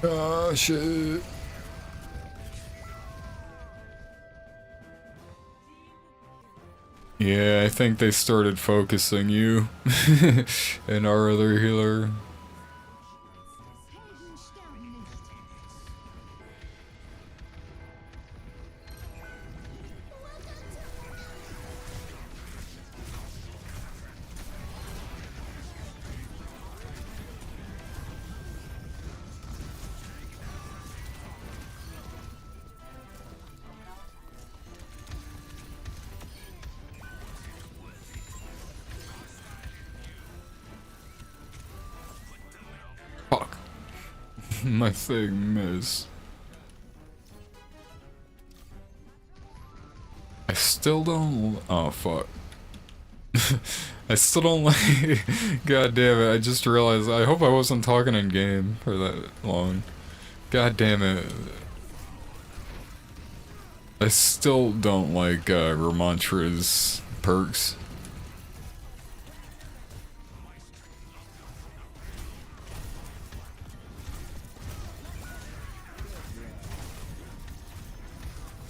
A: Ah, shit. Yeah, I think they started focusing you and our other healer. Fuck. My thing missed. I still don't. Oh, fuck. I still don't like. God damn it, I just realized. I hope I wasn't talking in game for that long. God damn it. I still don't like Ramantra's perks.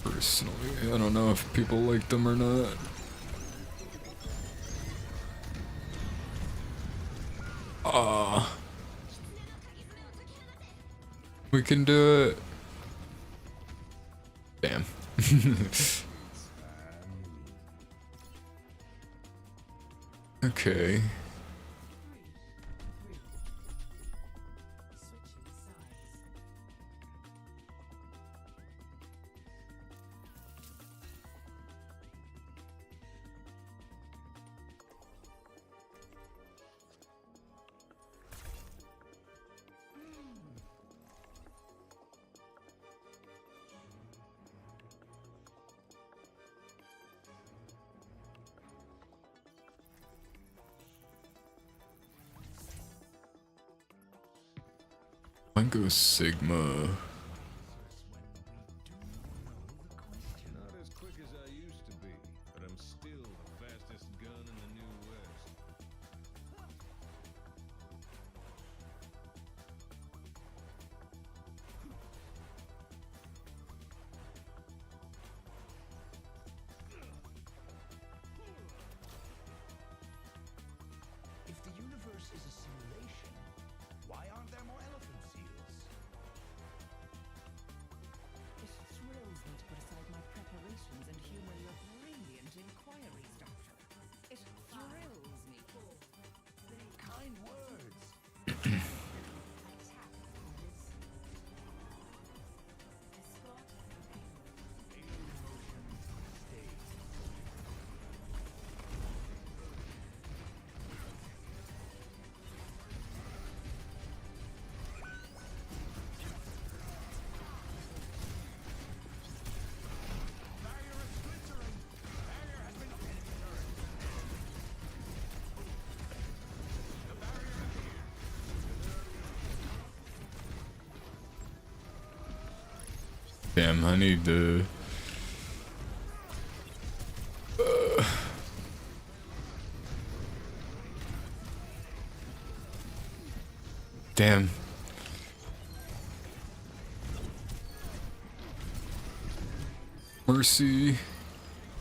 A: Personally, I don't know if people like them or not. We can do it. Damn. Okay. Mine goes Sigma.
D: Not as quick as I used to be, but I'm still the fastest gun in the New West.
E: If the universe is a simulation, why aren't there more elephant seals?
F: It thrills me to put aside my preparations and humor your brilliant inquiries, Doctor. It thrills me.
E: Kind words.
A: Damn, I need to... Damn. Mercy.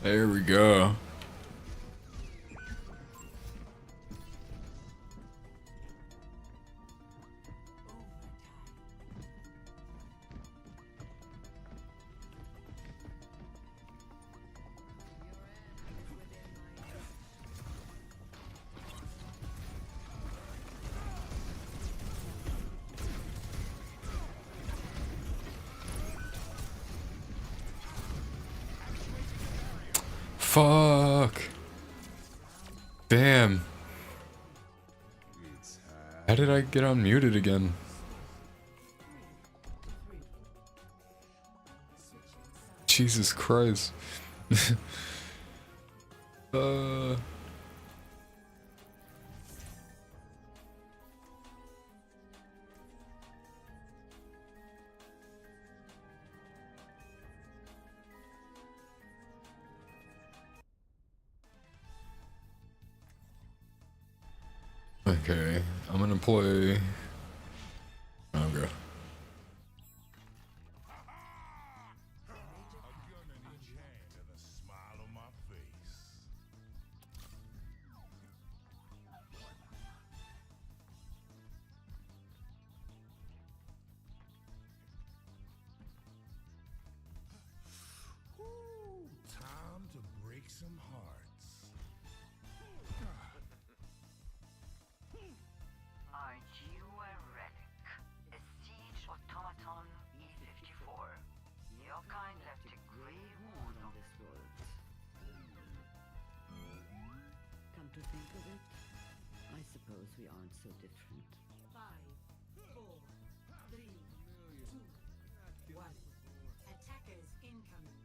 A: There we go. Fuck. Damn. How did I get unmuted again? Jesus Christ. Okay, I'm gonna play. Okay.
D: A gun in each hand and a smile on my face. Ooh, time to break some hearts.
G: Aren't you a relic? A siege automaton E54. Your kind left a grave wound on this world.
F: Come to think of it, I suppose we aren't so different.
H: 5, 4, 3, 2, 1. Attackers incoming.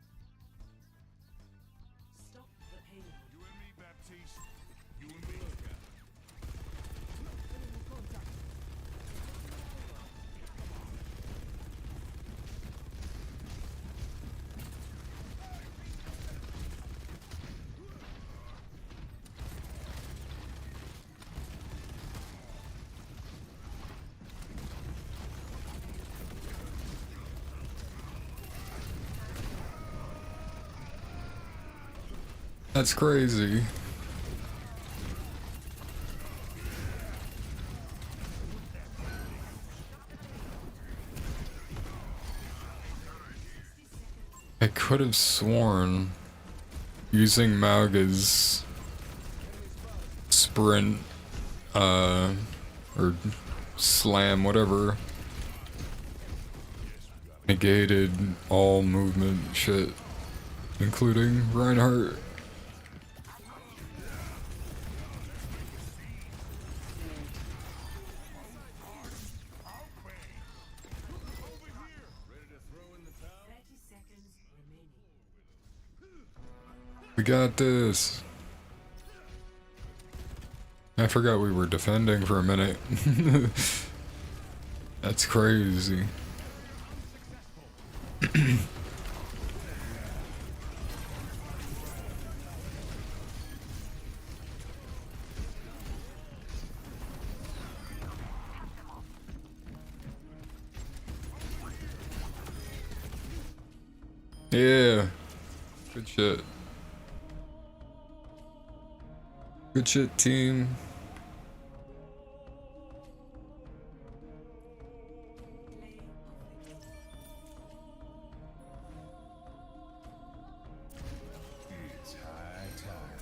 H: Stop the payload.
D: You and me, Baptiste. You and me.
A: That's crazy. I could have sworn using Mauga's sprint, or slam, whatever, negated all movement shit, including Reinhardt. We got this. I forgot we were defending for a minute. That's crazy. Yeah. Good shit. Good shit, team.
D: It's high time.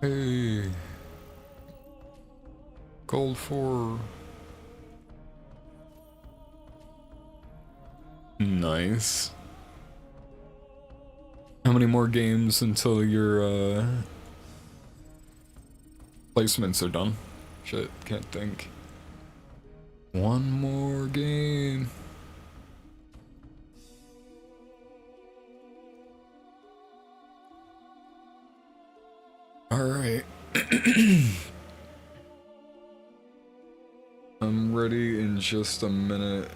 A: Hey. Gold 4. Nice. How many more games until your placements are done? Shit, can't think. One more game. Alright. I'm ready in just a minute.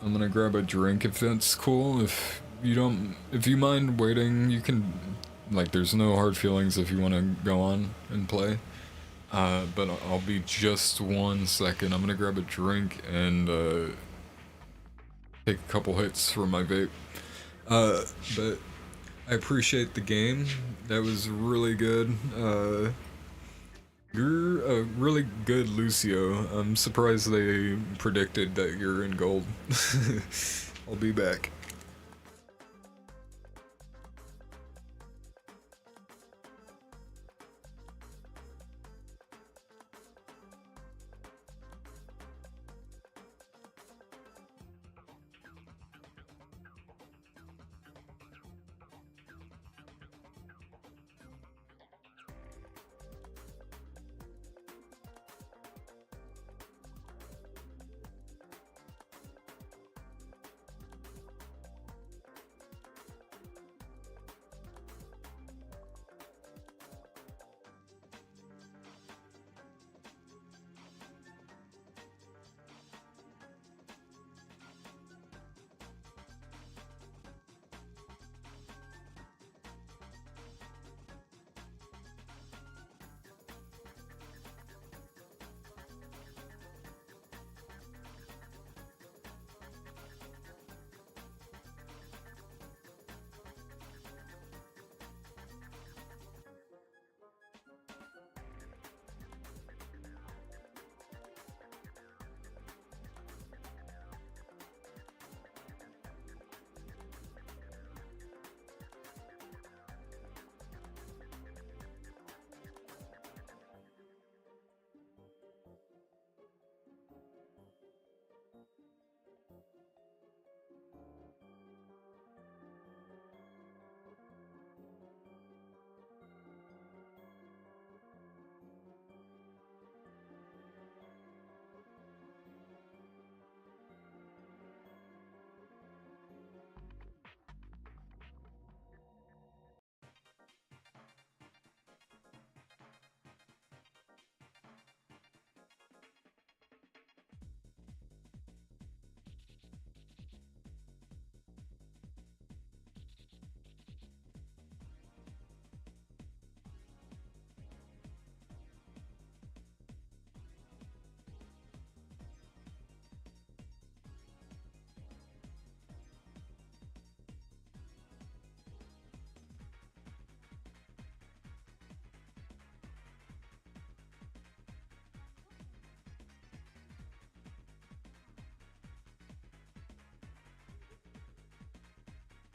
A: I'm gonna grab a drink if that's cool. If you mind waiting, you can, like, there's no hard feelings if you want to go on and play. But I'll be just 1 second. I'm gonna grab a drink and, take a couple hits from my vape. But I appreciate the game. That was really good. You're a really good Lucio. I'm surprised they predicted that you're in gold. I'll be back.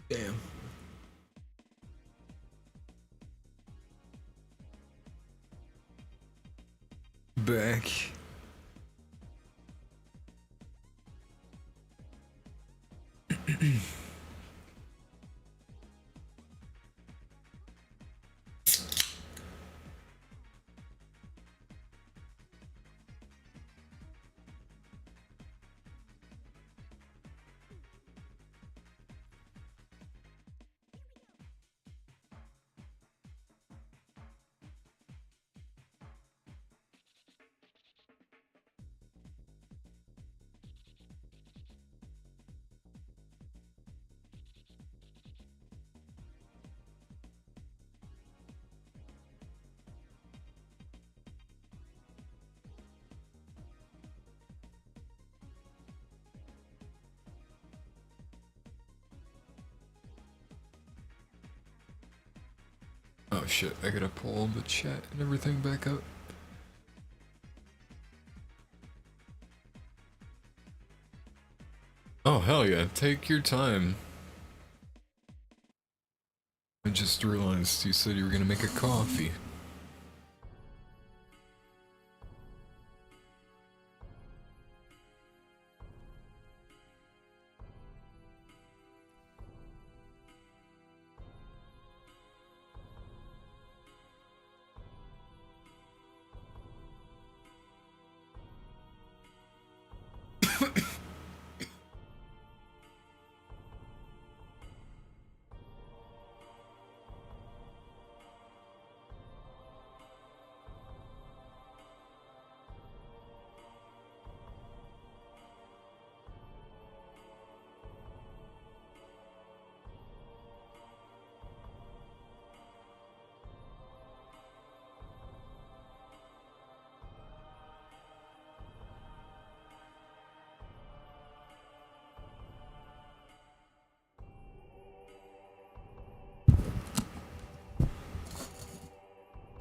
A: Damn. Back. Oh shit, I gotta pull the chat and everything back up. Oh hell yeah, take your time. I just realized you said you were gonna make a coffee.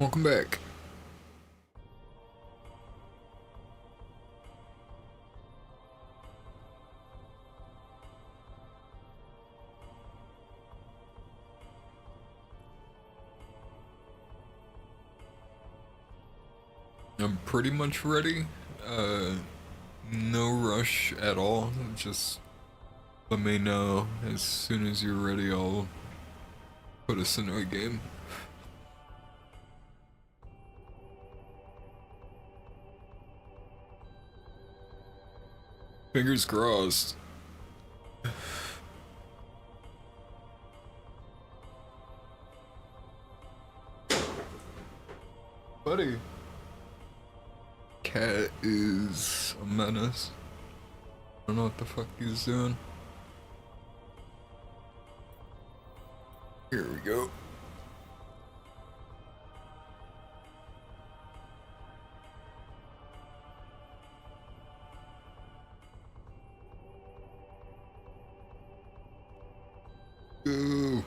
A: Welcome back. I'm pretty much ready. No rush at all. Just let me know as soon as you're ready. I'll put us into a game. Fingers crossed. Buddy. Cat is a menace. I don't know what the fuck he's doing. Here we go. Go.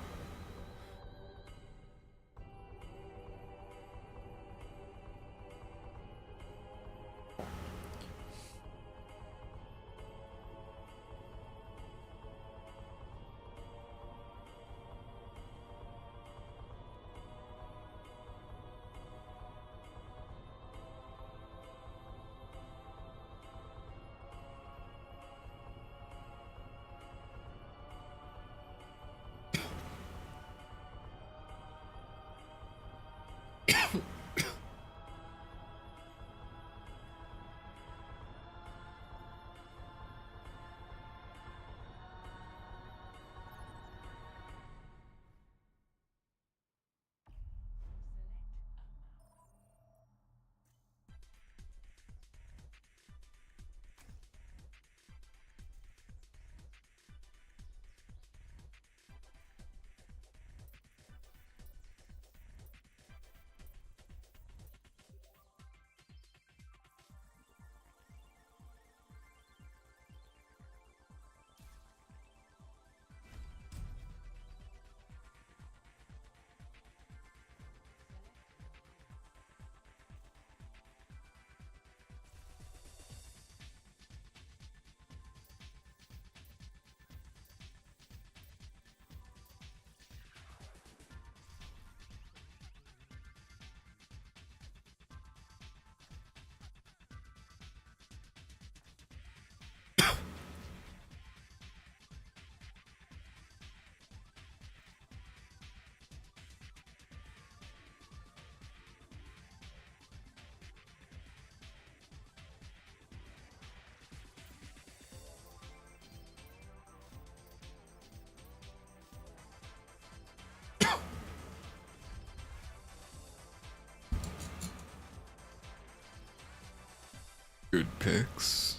A: Good picks.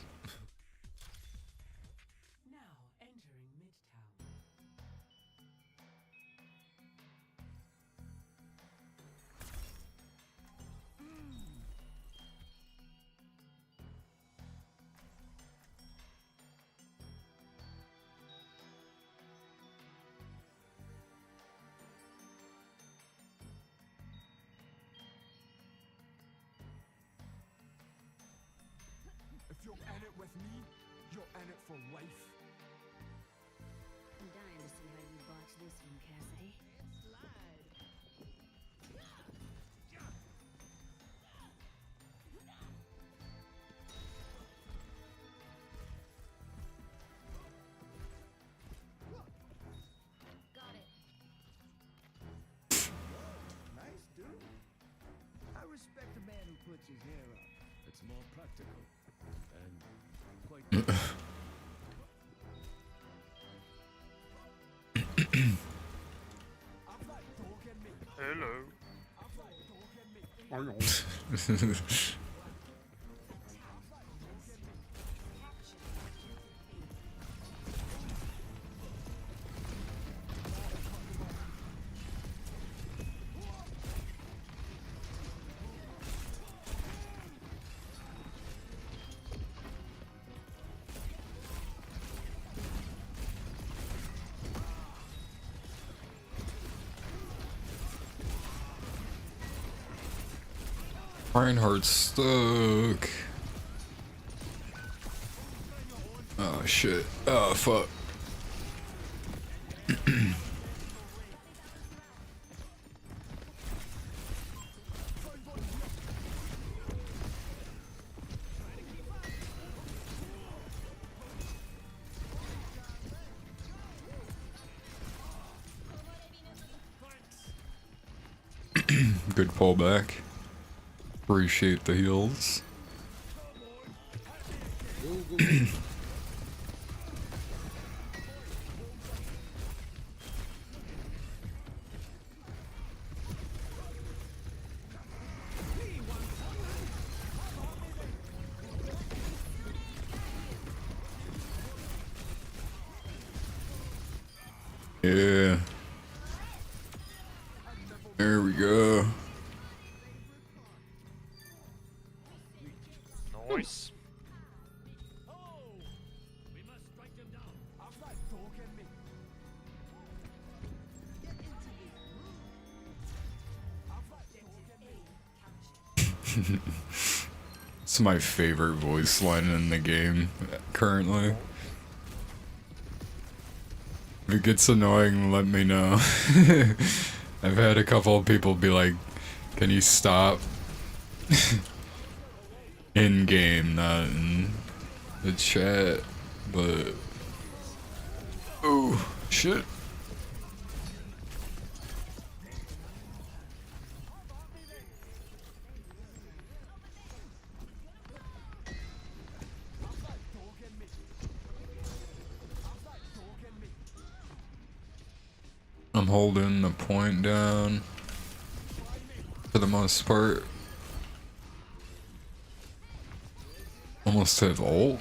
H: Now entering Midtown.
B: If you're in it with me, you're in it for life.
C: I'm dying to see how you botch this one, Cassidy. Got it.
E: Nice dude. I respect a man who puts his hair up.
D: It's more practical and quite.
B: I've that dog in me.
A: Hello.
B: I've that dog in me.
A: Reinhardt's stuck. Oh shit. Oh fuck. Good pullback. Appreciate the heals. Yeah. There we go.
I: Nice.
A: It's my favorite voice line in the game currently. If it gets annoying, let me know. I've had a couple of people be like, can you stop? In game, not in the chat, but oh shit. I'm holding the point down for the most part. Almost have ult.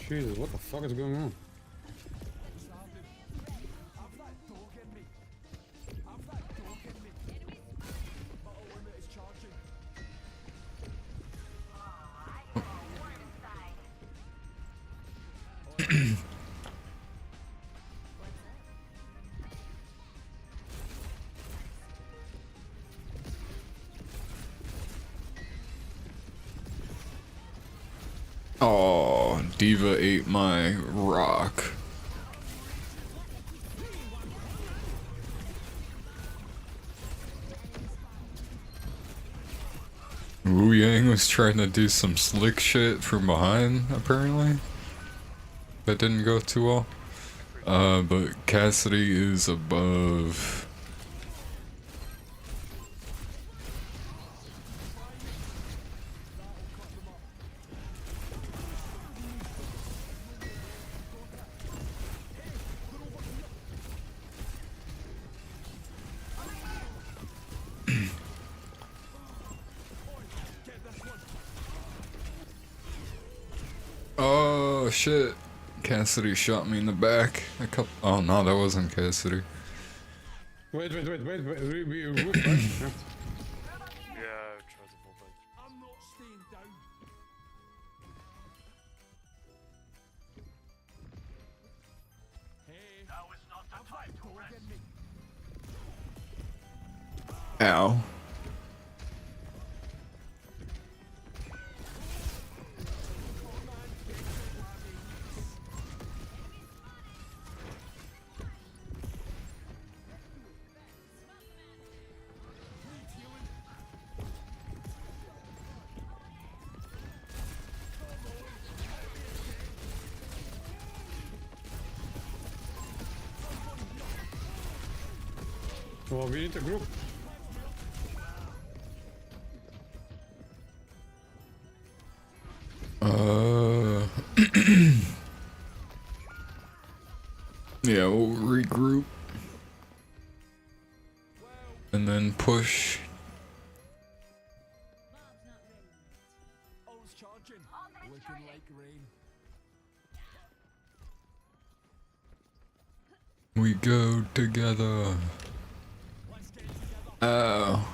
J: Jesus, what the fuck is going on?
A: Oh, Diva ate my rock. Wu Yang was trying to do some slick shit from behind, apparently. That didn't go too well. But Cassidy is above. Oh shit. Cassidy shot me in the back. Oh no, that wasn't Cassidy.
J: Wait, we right?
I: Yeah, try to pull back.
B: I'm not staying down. Hey, now is not the time to rest.
A: Ow.
J: Well, we need a group.
A: Yeah, we'll regroup. And then push.
B: I was charging. Looking
A: We go together. Oh.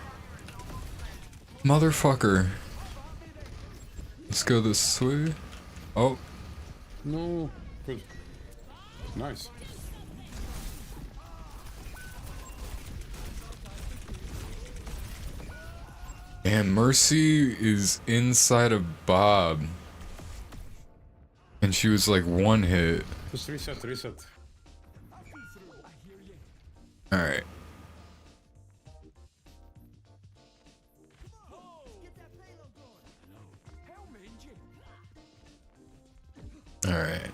A: Motherfucker. Let's go this way. Oh.
J: No. Good. Nice.
A: And Mercy is inside of Bob. And she was like one hit.
J: Just reset.
A: Alright. Alright.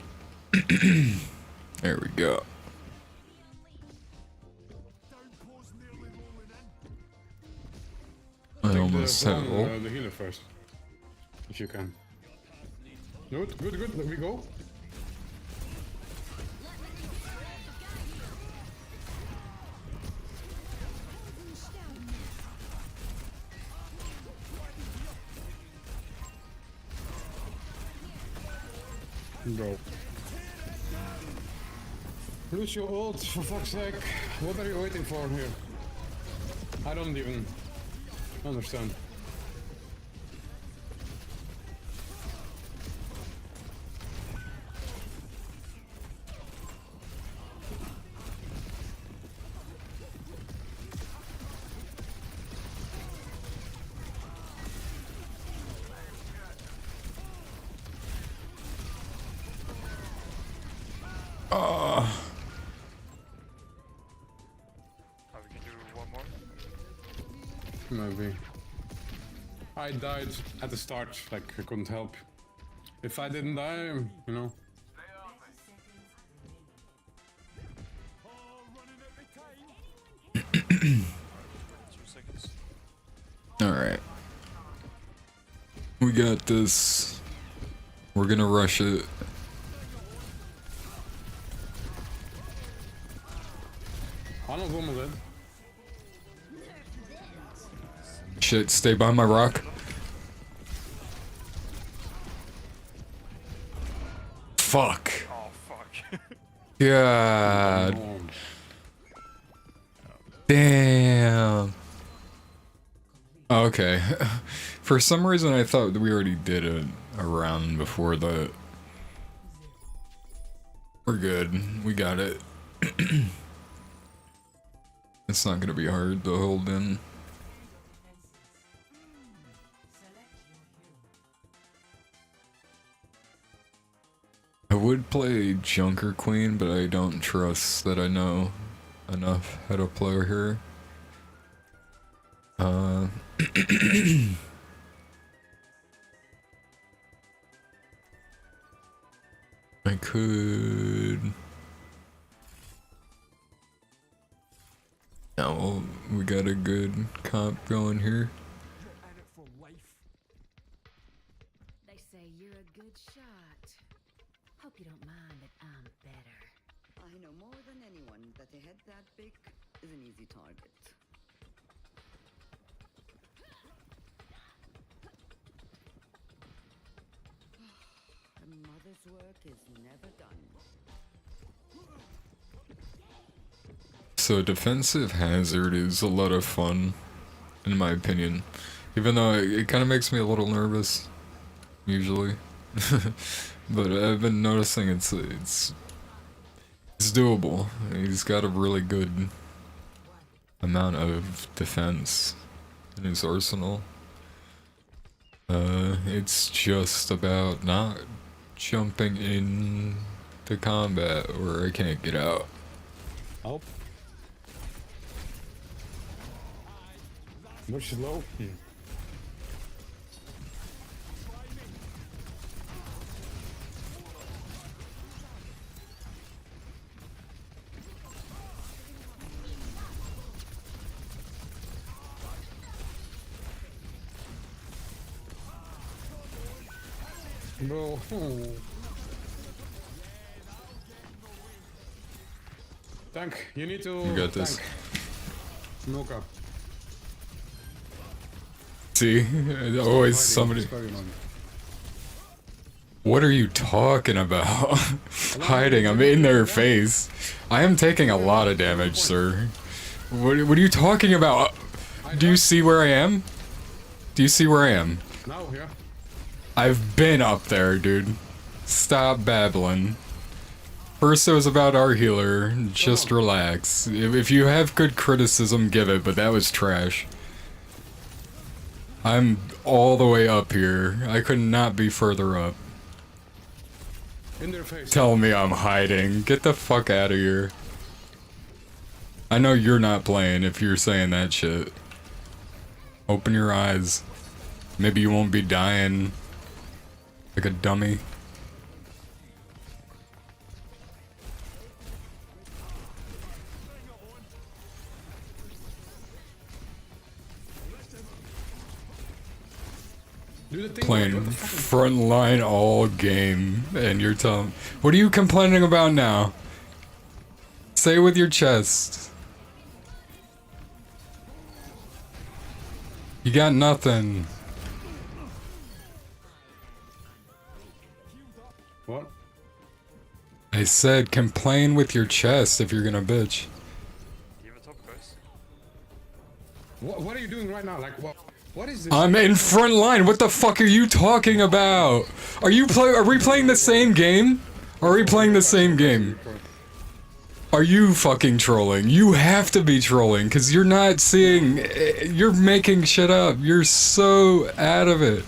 A: There we go. I almost have
J: the healer first. If you can. Good. Let me go. Bro. Lose your ult, for fuck's sake. What are you waiting for here? I don't even understand.
I: We can do one more.
J: Maybe. I died at the start, like I couldn't help. If I didn't die, you know.
I: Two seconds.
A: Alright. We got this. We're gonna rush it.
J: I'm not woman dead.
A: Shit, stay by my rock. Fuck.
I: Oh fuck.
A: God. Damn. Okay. For some reason I thought that we already did a round before that. We're good. We got it. It's not gonna be hard to hold in. I would play Junker Queen, but I don't trust that I know enough how to play her. I could. Yeah, well, we got a good comp going here.
B: You're in it for life.
C: They say you're a good shot. Hope you don't mind that I'm better.
G: I know more than anyone that a head that big is an easy target. A mother's work is never done.
A: So defensive hazard is a lot of fun, in my opinion. Even though it kind of makes me a little nervous, usually. But I've been noticing it's doable. He's got a really good amount of defense in his arsenal. It's just about not jumping into combat or I can't get out.
J: Oh. Much low. Bro. Tank, you need to.
A: You got this.
J: No cap.
A: See, always somebody. What are you talking about? Hiding, I'm in their face. I am taking a lot of damage, sir. What are you talking about? Do you see where I am? Do you see where I am?
J: No, yeah.
A: I've been up there, dude. Stop babbling. First it was about our healer. Just relax. If you have good criticism, give it, but that was trash. I'm all the way up here. I could not be further up.
J: In their face.
A: Tell me I'm hiding. Get the fuck out of here. I know you're not playing if you're saying that shit. Open your eyes. Maybe you won't be dying like a dummy. Playing front line all game, and you're telling. What are you complaining about now? Say it with your chest. You got nothing.
J: What?
A: I said complain with your chest if you're gonna bitch.
I: Give it up, guys.
J: What are you doing right now? Like, what is this?
A: I'm in front line. What the fuck are you talking about? Are we playing the same game? Are we playing the same game? Are you fucking trolling? You have to be trolling because you're not seeing. You're making shit up. You're so out of it.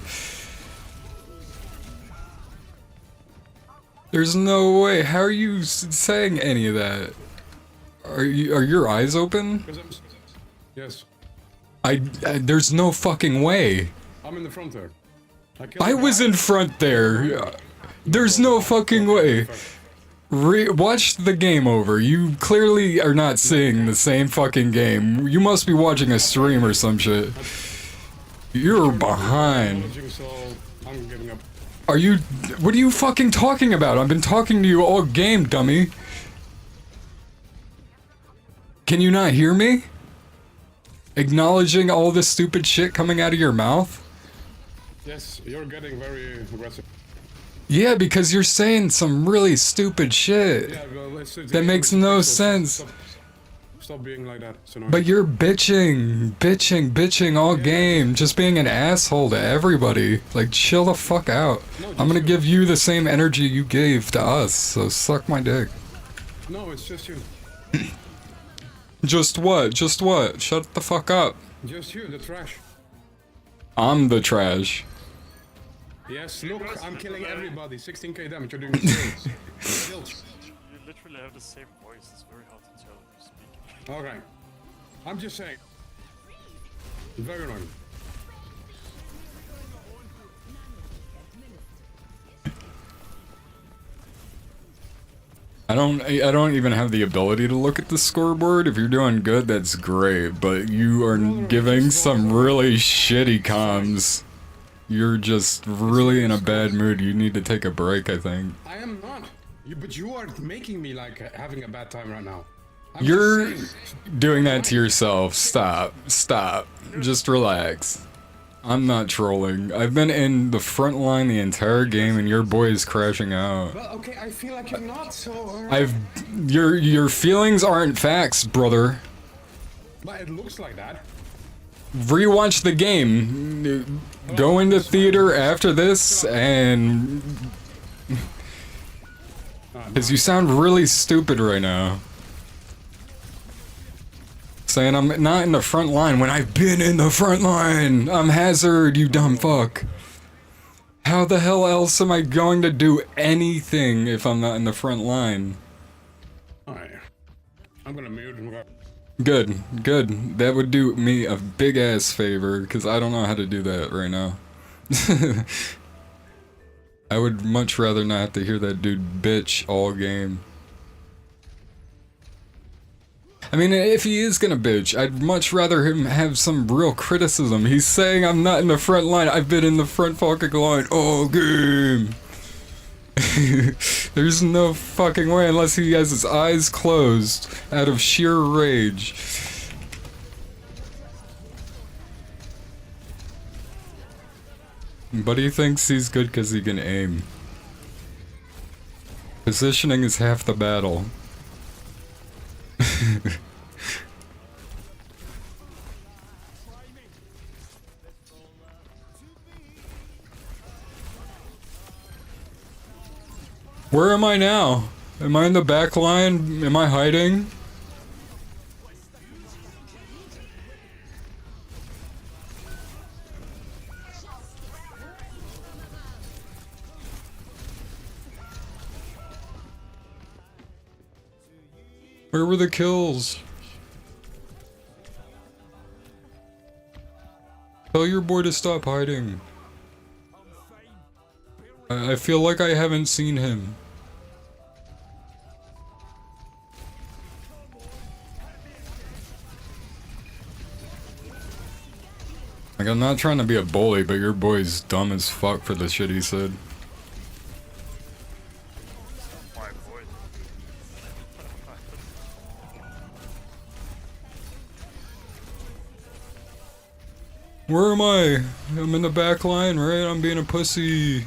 A: There's no way. How are you saying any of that? Are your eyes open?
J: Yes.
A: There's no fucking way.
J: I'm in the front there.
A: I was in front there. There's no fucking way. Watch the game over. You clearly are not seeing the same fucking game. You must be watching a stream or some shit. You're behind.
J: I'm giving up.
A: Are you? What are you fucking talking about? I've been talking to you all game, dummy. Can you not hear me? Acknowledging all this stupid shit coming out of your mouth?
J: Yes, you're getting very aggressive.
A: Yeah, because you're saying some really stupid shit.
J: Yeah, well,
A: that makes no sense.
J: Stop being like that. It's annoying.
A: But you're bitching all game, just being an asshole to everybody. Like, chill the fuck out.
J: No,
A: I'm gonna give you the same energy you gave to us, so suck my dick.
J: No, it's just you.
A: Just what? Just what? Shut the fuck up.
J: Just you, the trash.
A: I'm the trash.
J: Yes, look, I'm killing everybody. 16k damage, you're doing kills. Kills.
I: You literally have the same voice, it's very hard to tell if you're speaking.
J: Alright. I'm just saying. Very annoying.
A: I don't even have the ability to look at the scoreboard. If you're doing good, that's great, but you are giving some really shitty comms. You're just really in a bad mood. You need to take a break, I think.
J: I am not. But you are making me like having a bad time right now.
A: You're doing that to yourself. Stop. Stop. Just relax. I'm not trolling. I've been in the front line the entire game and your boy is crashing out.
J: Well, okay, I feel like you're not, so...
A: Your feelings aren't facts, brother.
J: But it looks like that.
A: Rewatch the game. Go into theater after this and... Because you sound really stupid right now. Saying I'm not in the front line when I've been in the front line. I'm Hazard, you dumb fuck. How the hell else am I going to do anything if I'm not in the front line?
J: Alright. I'm gonna mute him.
A: Good, good. That would do me a big ass favor, because I don't know how to do that right now. I would much rather not have to hear that dude bitch all game. I mean, if he is gonna bitch, I'd much rather him have some real criticism. He's saying I'm not in the front line. I've been in the front fucking line all game. There's no fucking way unless he has his eyes closed out of sheer rage. But he thinks he's good because he can aim. Positioning is half the battle. Where am I now? Am I in the back line? Am I hiding? Where were the kills? Tell your boy to stop hiding. I feel like I haven't seen him. Like, I'm not trying to be a bully, but your boy's dumb as fuck for the shit he said.
I: My boy.
A: Where am I? I'm in the back line, right? I'm being a pussy.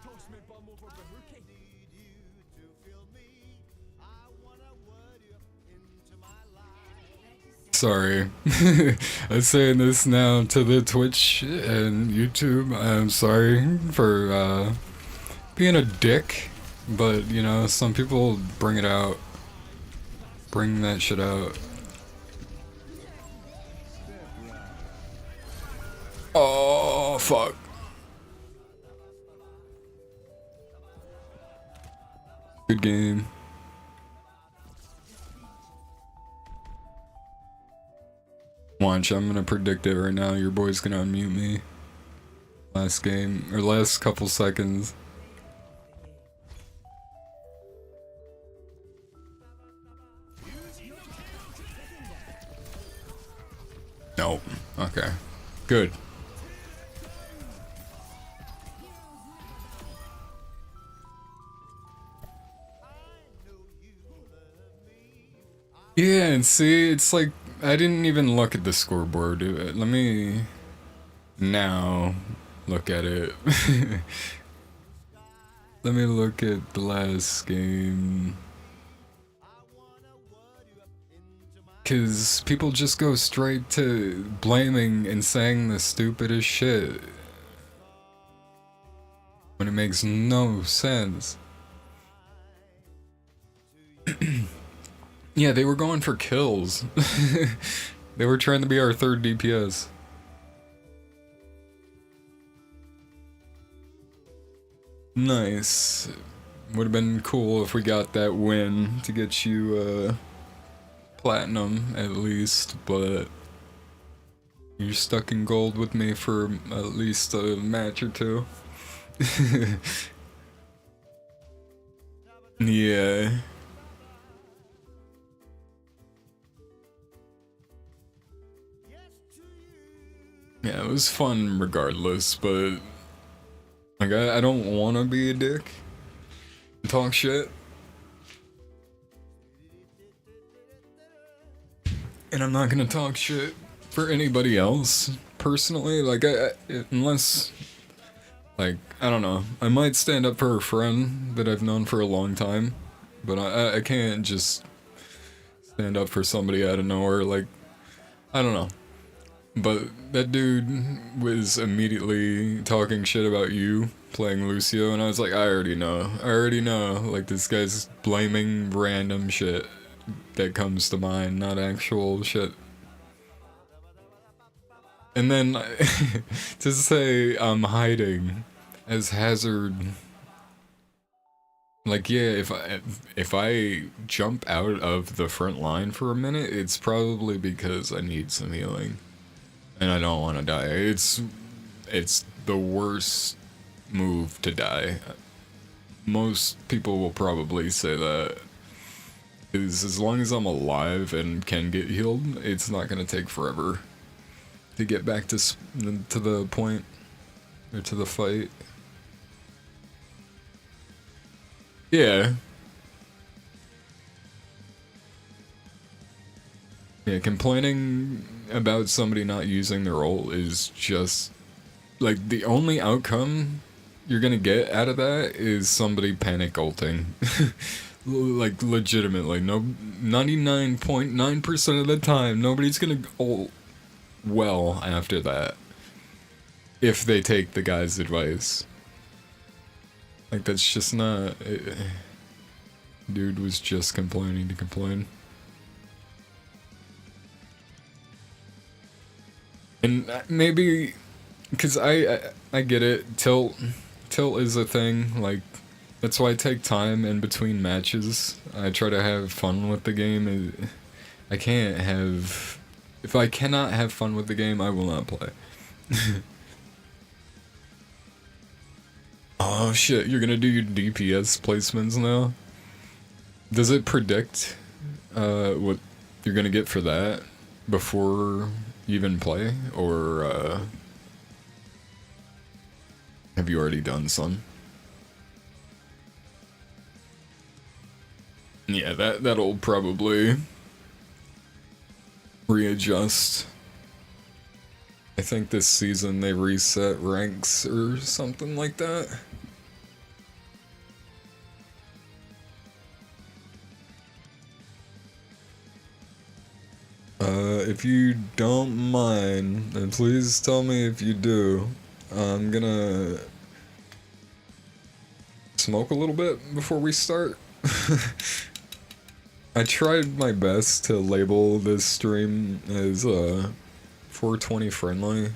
B: Toss me bum over the hookie.
A: Sorry. I'm saying this now to the Twitch and YouTube. I'm sorry for being a dick, but you know, some people bring it out. Bring that shit out. Oh, fuck. Good game. Watch, I'm gonna predict it right now. Your boy's gonna unmute me. Last game, or last couple seconds. Nope. Okay. Good. Yeah, and see, it's like, I didn't even look at the scoreboard. Let me now look at it. Let me look at the last game. Because people just go straight to blaming and saying the stupidest shit when it makes no sense. Yeah, they were going for kills. They were trying to be our third DPS. Nice. Would have been cool if we got that win to get you platinum at least, but you're stuck in gold with me for at least a match or two. Yeah. Yeah, it was fun regardless, but like I don't want to be a dick and talk shit. And I'm not gonna talk shit for anybody else personally, like unless, like, I don't know, I might stand up for a friend that I've known for a long time, but I can't just stand up for somebody out of nowhere, like, I don't know. But that dude was immediately talking shit about you playing Lucio, and I was like, I already know, like, this guy's blaming random shit that comes to mind, not actual shit. And then to say I'm hiding as Hazard, like, yeah, if I jump out of the front line for a minute, it's probably because I need some healing. And I don't want to die. It's the worst move to die. Most people will probably say that. Is as long as I'm alive and can get healed, it's not gonna take forever to get back to the point or to the fight. Yeah. Yeah, complaining about somebody not using their ult is just like the only outcome you're gonna get out of that is somebody panic ulting. Like legitimately, no, 99.9% of the time, nobody's gonna ult well after that if they take the guy's advice. Like that's just not. Dude was just complaining to complain. And maybe, because I get it, tilt is a thing, like, that's why I take time in between matches. I try to have fun with the game. I can't have, if I cannot have fun with the game, I will not play. Oh shit, you're gonna do your DPS placements now? Does it predict what you're gonna get for that before you even play? Or have you already done some? Yeah, that'll probably readjust. I think this season they reset ranks or something like that. If you don't mind, and please tell me if you do, I'm gonna smoke a little bit before we start. I tried my best to label this stream as 420 friendly.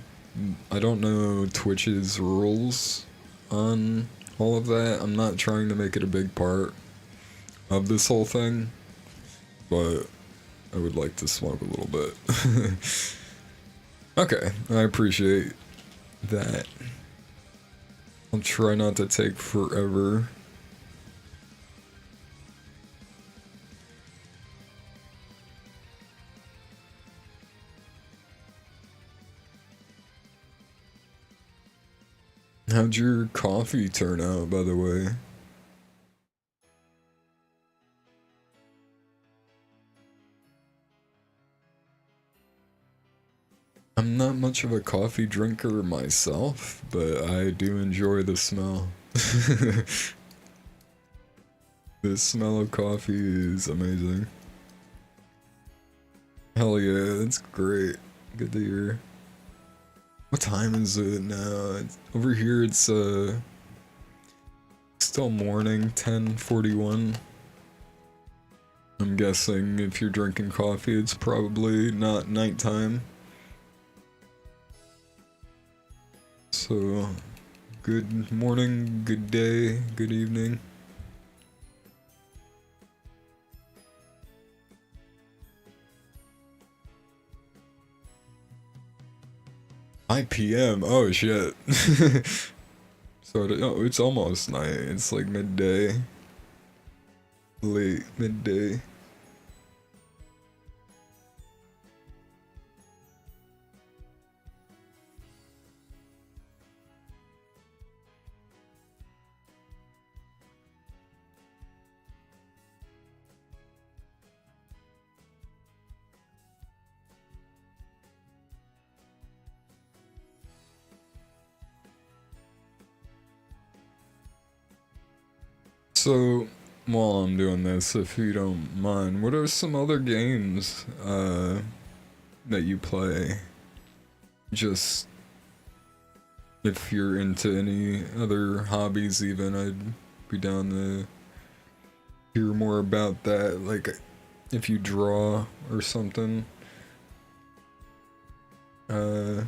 A: I don't know Twitch's rules on all of that. I'm not trying to make it a big part of this whole thing, but I would like to smoke a little bit. Okay, I appreciate that. I'll try not to take forever. How'd your coffee turn out, by the way? I'm not much of a coffee drinker myself, but I do enjoy the smell. The smell of coffee is amazing. Hell yeah, that's great. Good to hear. What time is it now? Over here it's still morning, 10:41. I'm guessing if you're drinking coffee it's probably not nighttime. So, good morning, good day, good evening. PM. Oh shit. So it's almost night. It's like midday. Late midday. So, while I'm doing this, if you don't mind, what are some other games that you play? Just if you're into any other hobbies even, I'd be down to hear more about that, like if you draw or something. I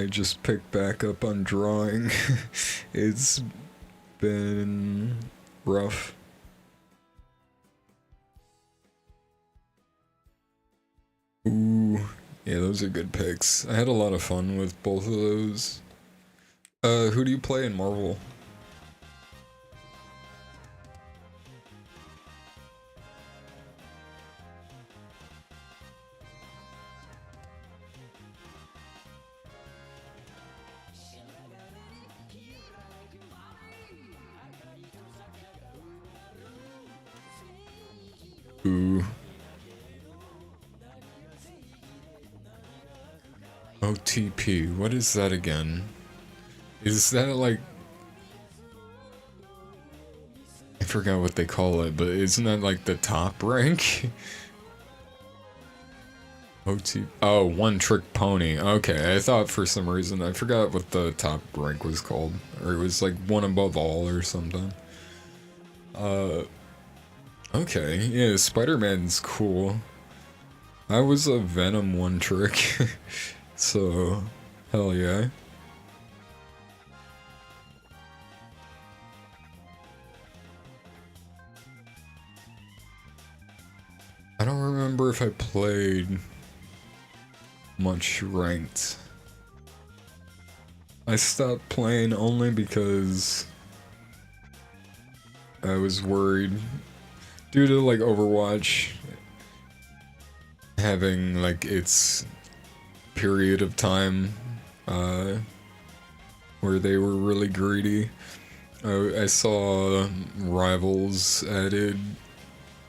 A: just picked back up on drawing. It's been rough. Ooh, yeah, those are good picks. I had a lot of fun with both of those. Who do you play in Marvel? Ooh. OTP, what is that again? Is that like... I forgot what they call it, but isn't that like the top rank? Oh, one trick pony. Okay, I thought for some reason, I forgot what the top rank was called. Or it was like one above all or something. Okay, yeah, Spider-Man's cool. I was a Venom one trick, so hell yeah. I don't remember if I played much ranked. I stopped playing only because I was worried due to like Overwatch having like its period of time where they were really greedy. I saw Rivals added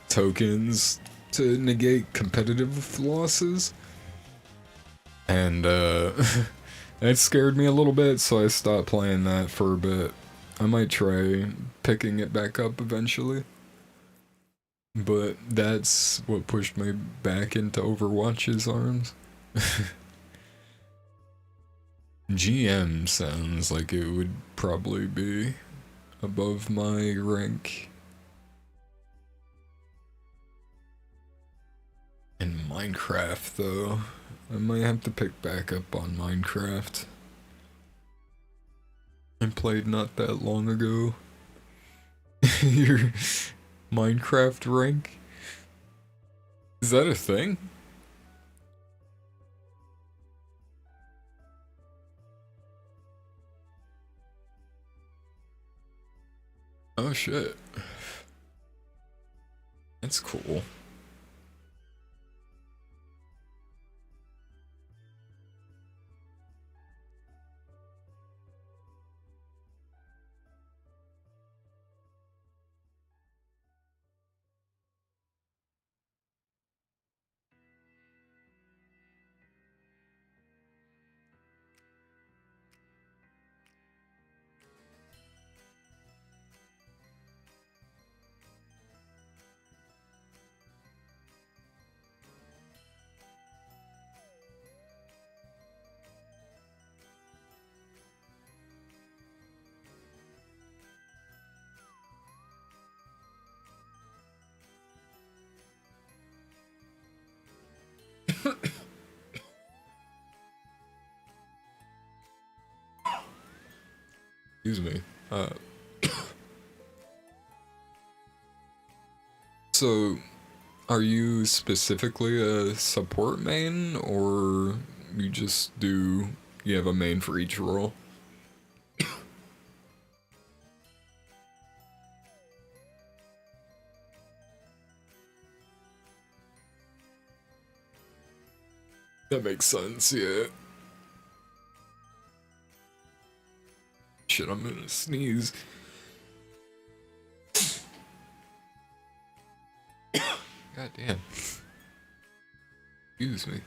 A: tokens to negate competitive losses, and that scared me a little bit, so I stopped playing that for a bit. I might try picking it back up eventually, but that's what pushed me back into Overwatch's arms. GM sounds like it would probably be above my rank. In Minecraft, though, I might have to pick back up on Minecraft. I played not that long ago. Your Minecraft rank? Is that a thing? Oh shit. That's cool. Excuse me. So, are you specifically a support main, or you just do, you have a main for each role? That makes sense, yeah. Shit, I'm gonna sneeze. God damn. Excuse me.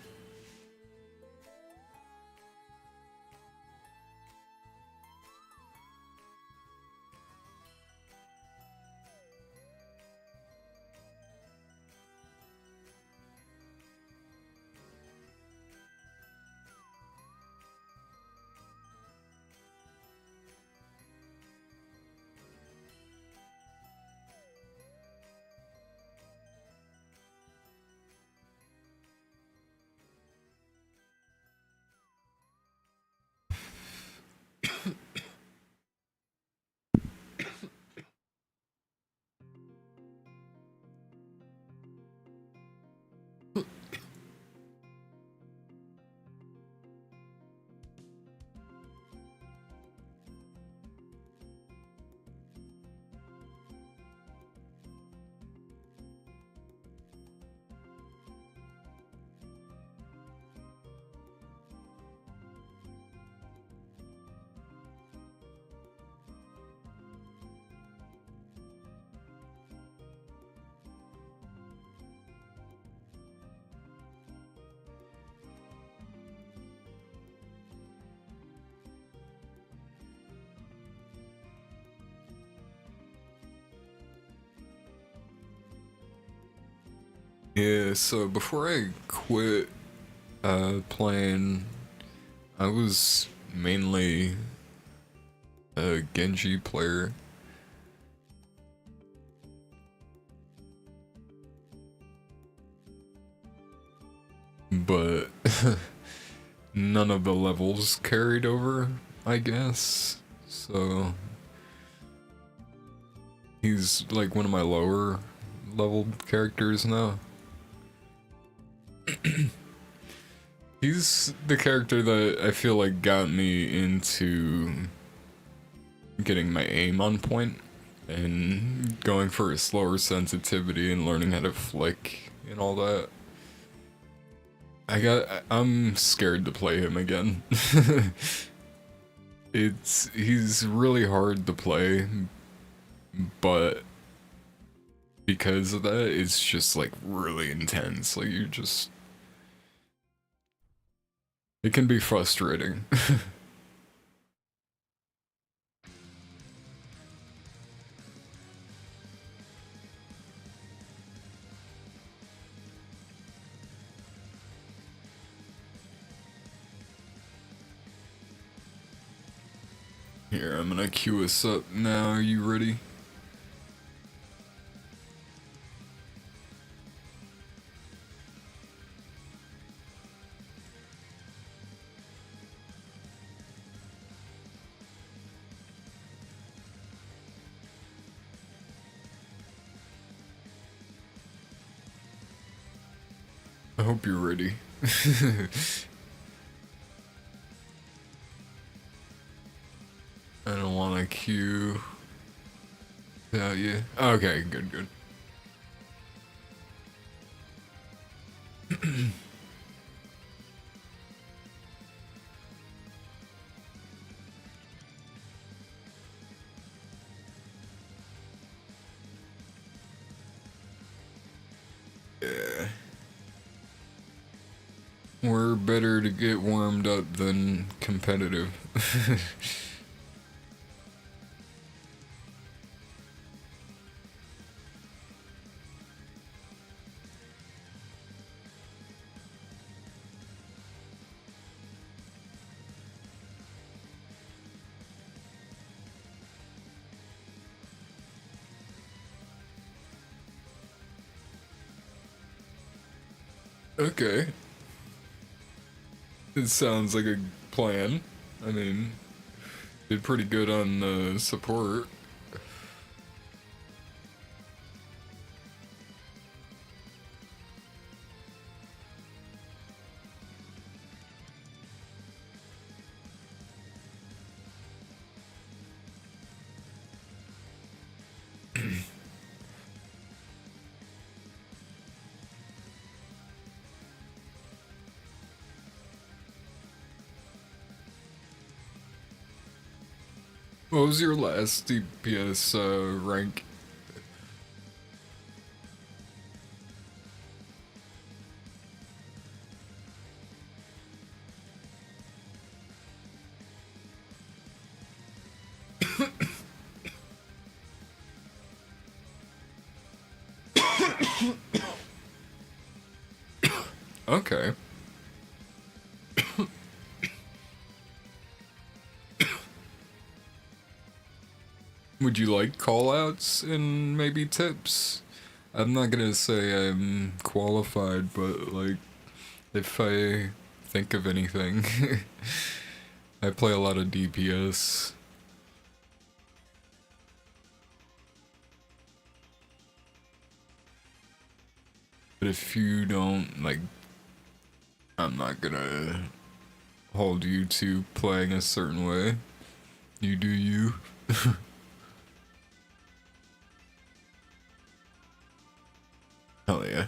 A: Yeah, so before I quit playing, I was mainly a Genji player. But none of the levels carried over, I guess. So he's like one of my lower level characters now. He's the character that I feel like got me into getting my aim on point and going for a slower sensitivity and learning how to flick and all that. I'm scared to play him again. He's really hard to play, but because of that, it's just like really intense. Like it can be frustrating. Here, I'm gonna queue us up now. Are you ready? I hope you're ready. I don't want to queue without you. Okay, good. Yeah. We're better to get warmed up than competitive. Okay. It sounds like a plan. I mean, did pretty good on support. What was your last DPS rank? Okay. Would you like callouts and maybe tips? I'm not gonna say I'm qualified, but like, if I think of anything, I play a lot of DPS. But if you don't, like, I'm not gonna hold you to playing a certain way. You do you. Hell yeah.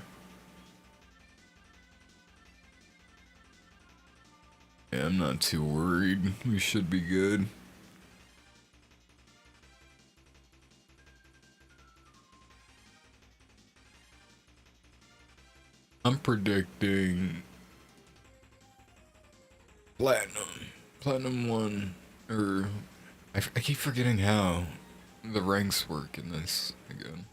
A: Yeah, I'm not too worried. We should be good. I'm predicting Platinum 1, or I keep forgetting how the ranks work in this again.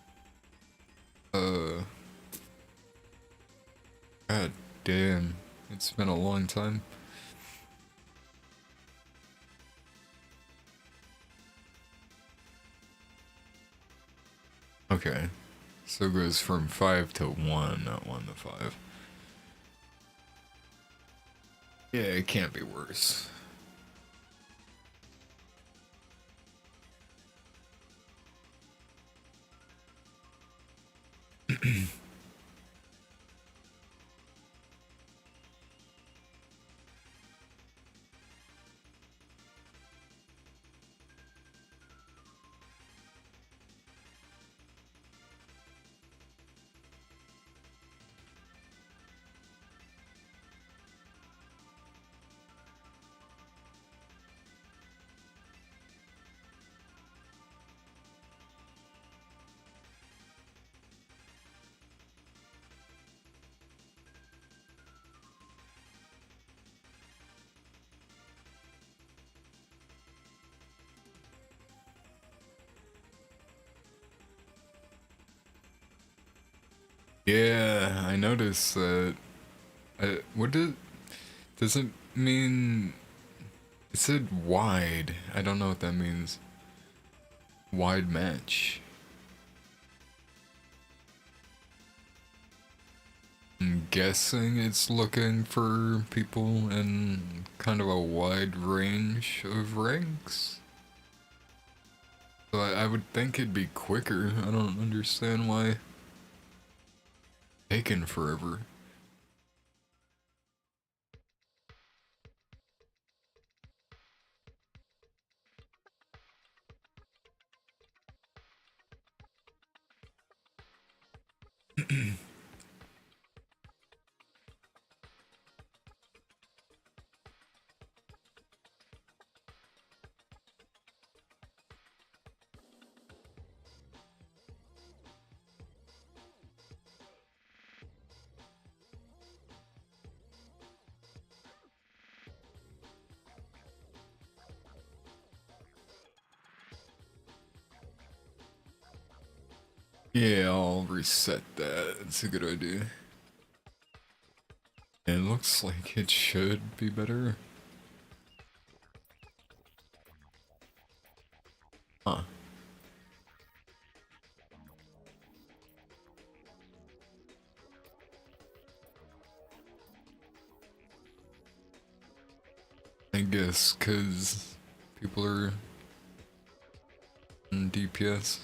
A: God damn, it's been a long time. Okay, so it goes from 5 to 1, not 1 to 5. Yeah, it can't be worse. Yeah, I noticed that. What does it mean? It said wide. I don't know what that means. Wide match. I'm guessing it's looking for people in kind of a wide range of ranks. So I would think it'd be quicker. I don't understand why. Taking forever. Yeah, I'll reset that. It's a good idea. It looks like it should be better. Huh. I guess because people are in DPS.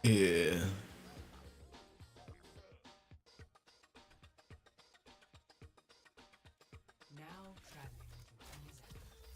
A: Yeah.
H: Now traveling to Pisa.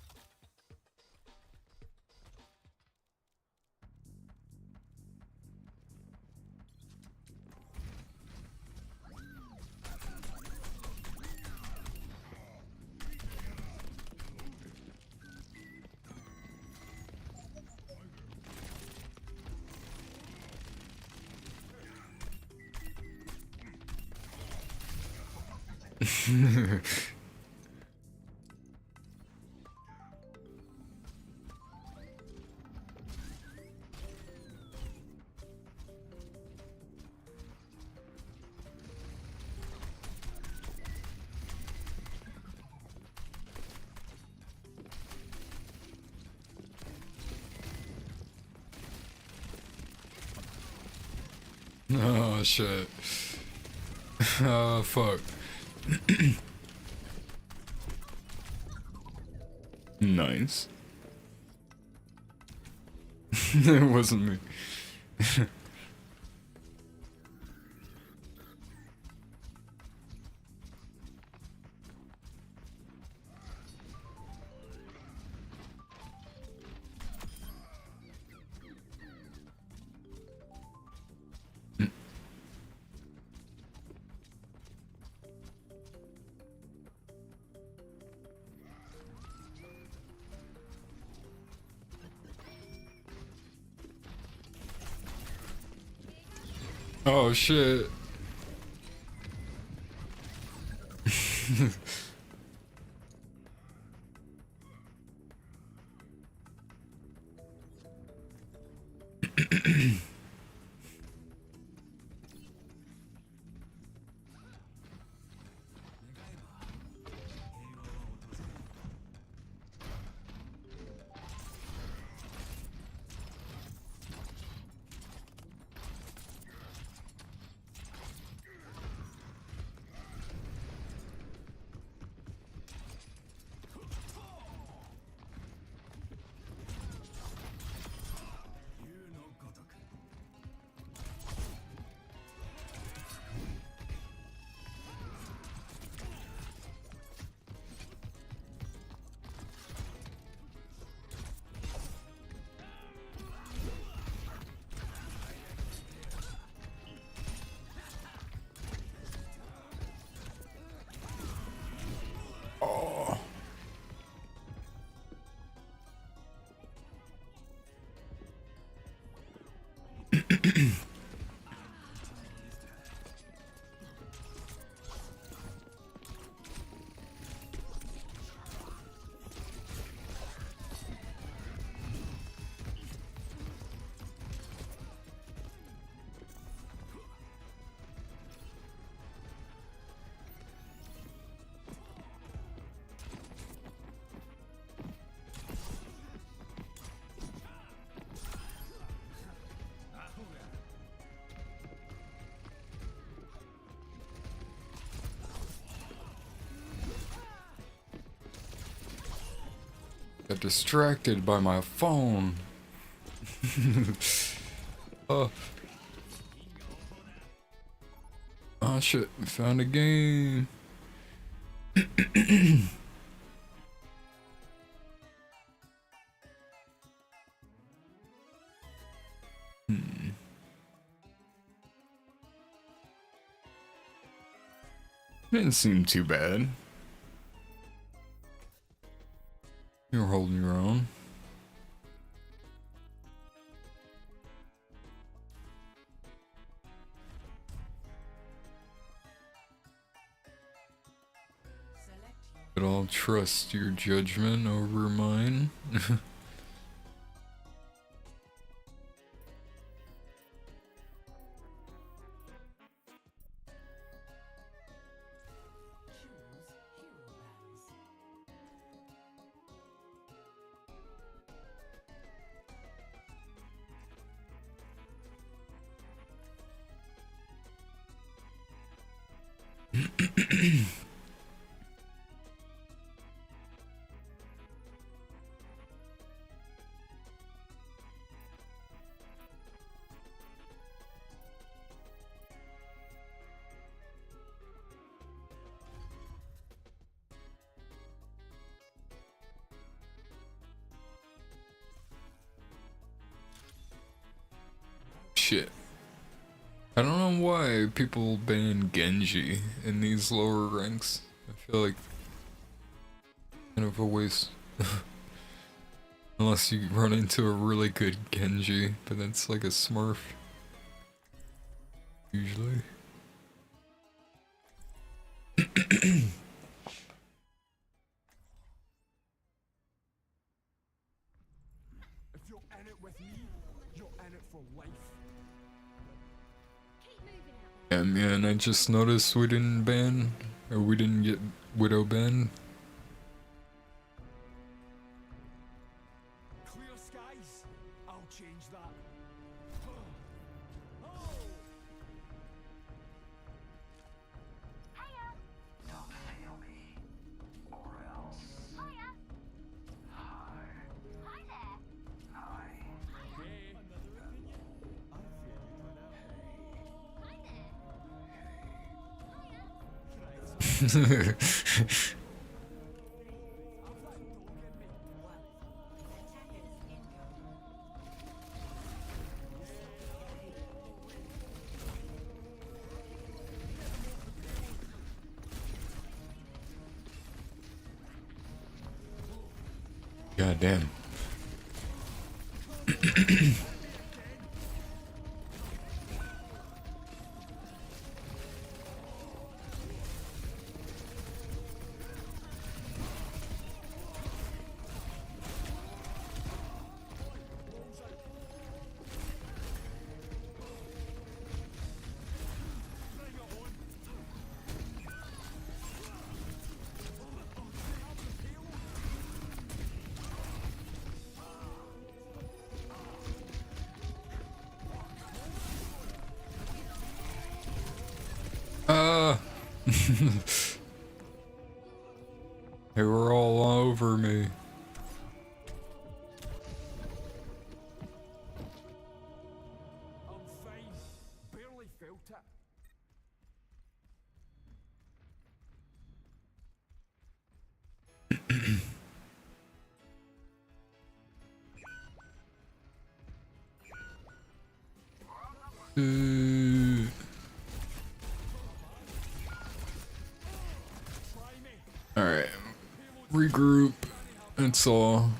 A: Oh shit. Oh fuck. Nice. It wasn't me. Oh shit.
J: Oh.
A: Got distracted by my phone. Oh. Oh shit, found a game. Didn't seem too bad. You're holding your own. But I'll trust your judgment over mine. Shit. I don't know why people ban Genji in these lower ranks. I feel like kind of a waste. Unless you run into a really good Genji, but that's like a smurf. Usually.
B: If you're in it with me, you're in it for life.
A: Yeah, man, I just noticed we didn't ban, or we didn't get Widow banned.
B: Clear skies, I'll change that.
G: Don't fail me, or else. Hiya. Hi. Hi there. Hi.
B: Hey.
A: God damn. They were all over me.
B: I'm fine. Barely felt it.
A: Alright. Regroup. That's all.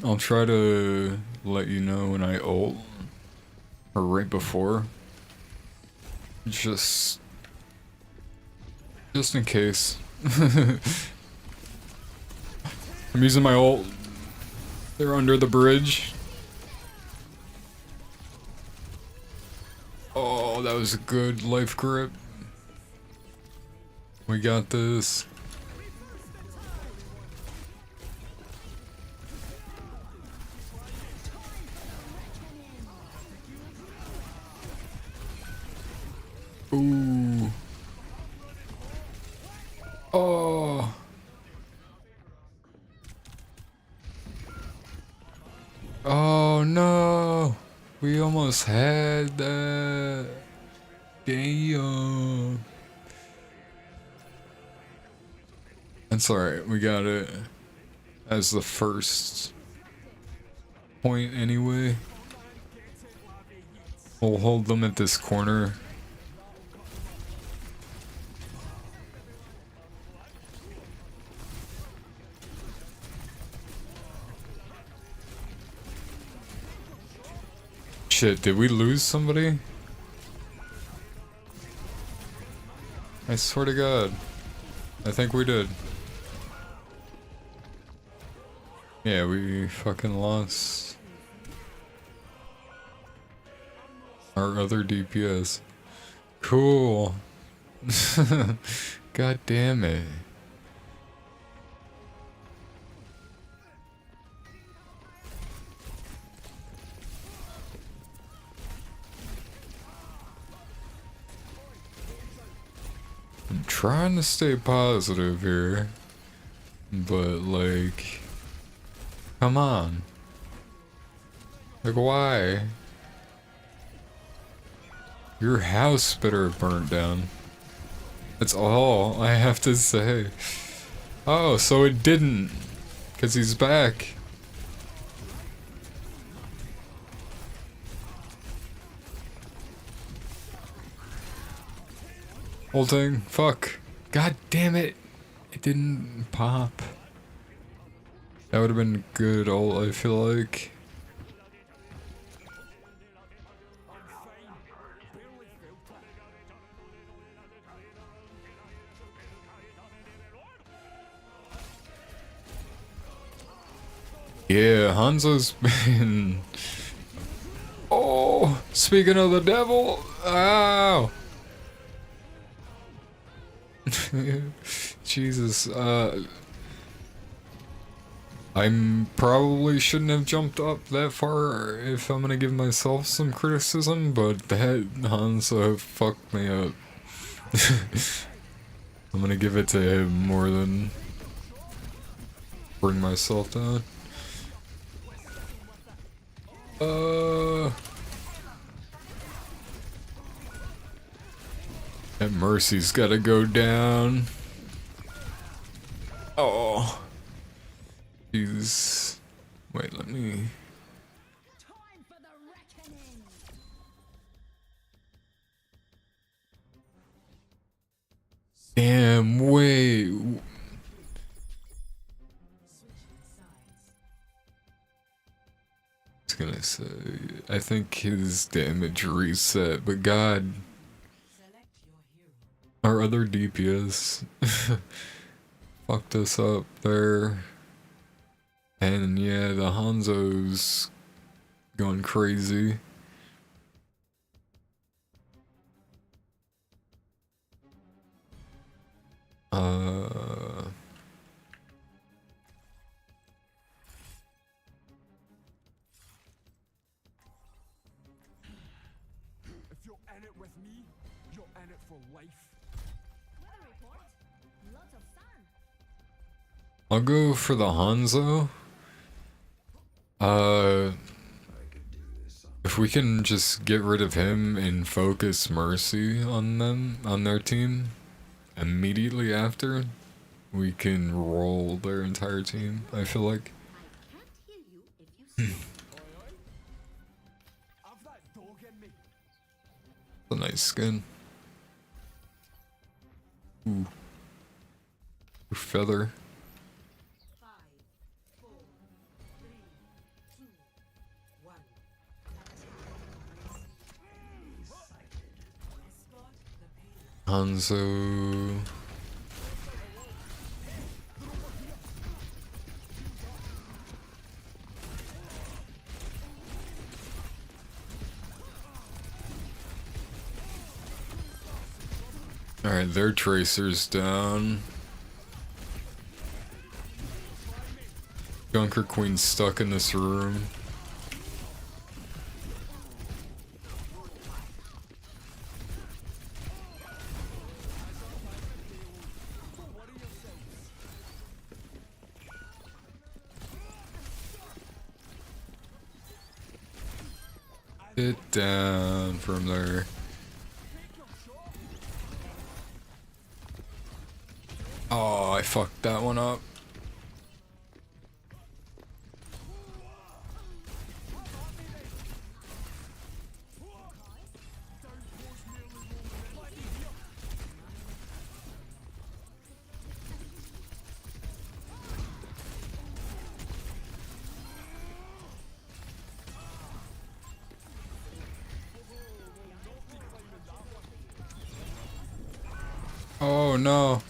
A: I'll try to let you know when I ult, or right before, just in case. I'm using my ult. They're under the bridge. Oh, that was a good life grip. We got this. Ooh. Oh. Oh no. We almost had that. Damn. That's alright. We got it as the first point anyway. We'll hold them at this corner. Shit, did we lose somebody? I swear to God. I think we did. Yeah, we fucking lost our other DPS. Cool. God damn it. I'm trying to stay positive here, but like, come on. Like, why? Your house better have burnt down. That's all I have to say. Oh, so it didn't, because he's back. Ulting. Fuck. God damn it. It didn't pop. That would have been good ult, I feel like. Yeah, Hanzo's been... Oh, speaking of the devil. Ow. Jesus, I'm probably shouldn't have jumped up that far if I'm gonna give myself some criticism, but that Hanzo fucked me up. I'm gonna give it to him more than bring myself down. That Mercy's gotta go down. Oh. He's... Wait, let me...
C: Time for the reckoning.
A: Damn, wait. I was gonna say, I think his damage reset, but god, our other DPS fucked us up there. And yeah, the Hanzo's going crazy.
B: If you're in it with me, you're in it for life.
C: Weather report. Lots of sun.
A: I'll go for the Hanzo. If we can just get rid of him and focus Mercy on them, on their team, immediately after, we can roll their entire team, I feel like.
C: I can't hear you if you
B: Have that dog in me.
A: It's a nice skin. Ooh. Feather.
H: 5, 4, 3, 2, 1. Escort the payload.
A: Hanzo. Alright, their tracer's down. Junker Queen's stuck in this room. Get down from there. Oh, I fucked that one up. Oh no.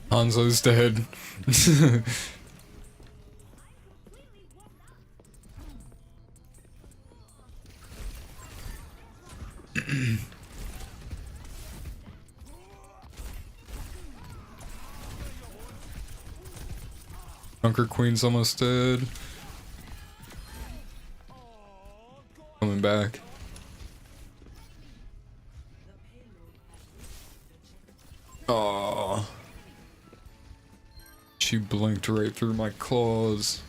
A: Hanzo's dead. Junker Queen's almost dead. Coming back. Oh. She blinked right through my claws.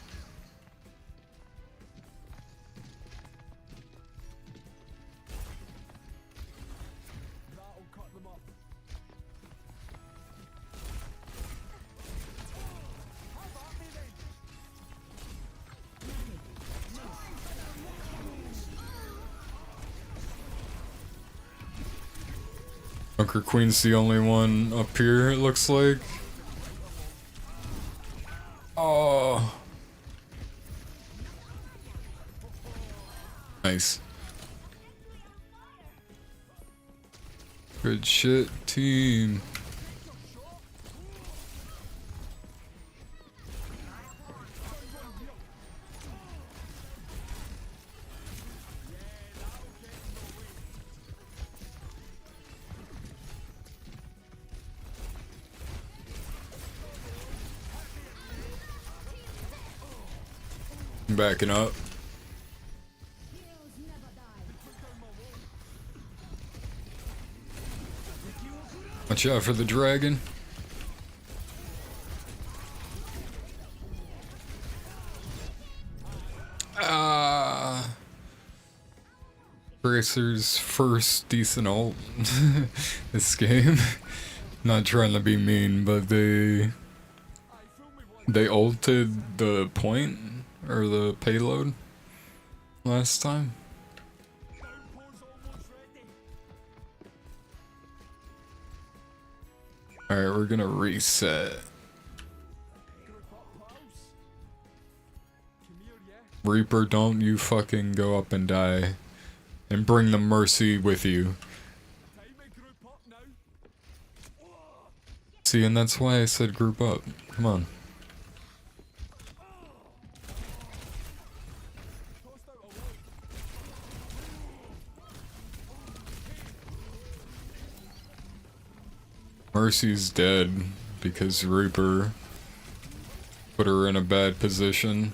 B: That'll cut them up.
A: Junker Queen's the only one up here, it looks like. Oh. Nice. Good shit, team. Backing up.
C: heroes never die.
A: Watch out for the dragon. Ah. Bracer's first decent ult this game. Not trying to be mean, but they ulted the point or the payload last time. Alright, we're gonna reset. Reaper, don't you fucking go up and die. And bring the Mercy with you. See, and that's why I said group up. Come on. Mercy's dead because Reaper put her in a bad position.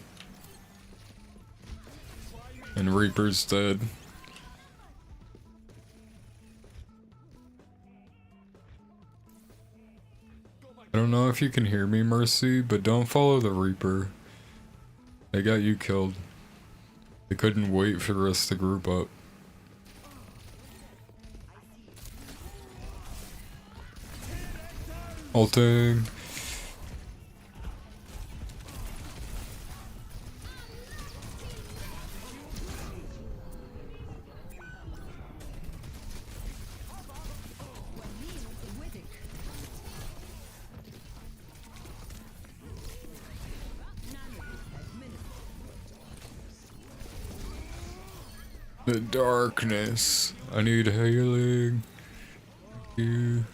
A: And Reaper's dead. I don't know if you can hear me, Mercy, but don't follow the Reaper. They got you killed. They couldn't wait for us to group up. Ulting. The darkness. I need healing. Thank you.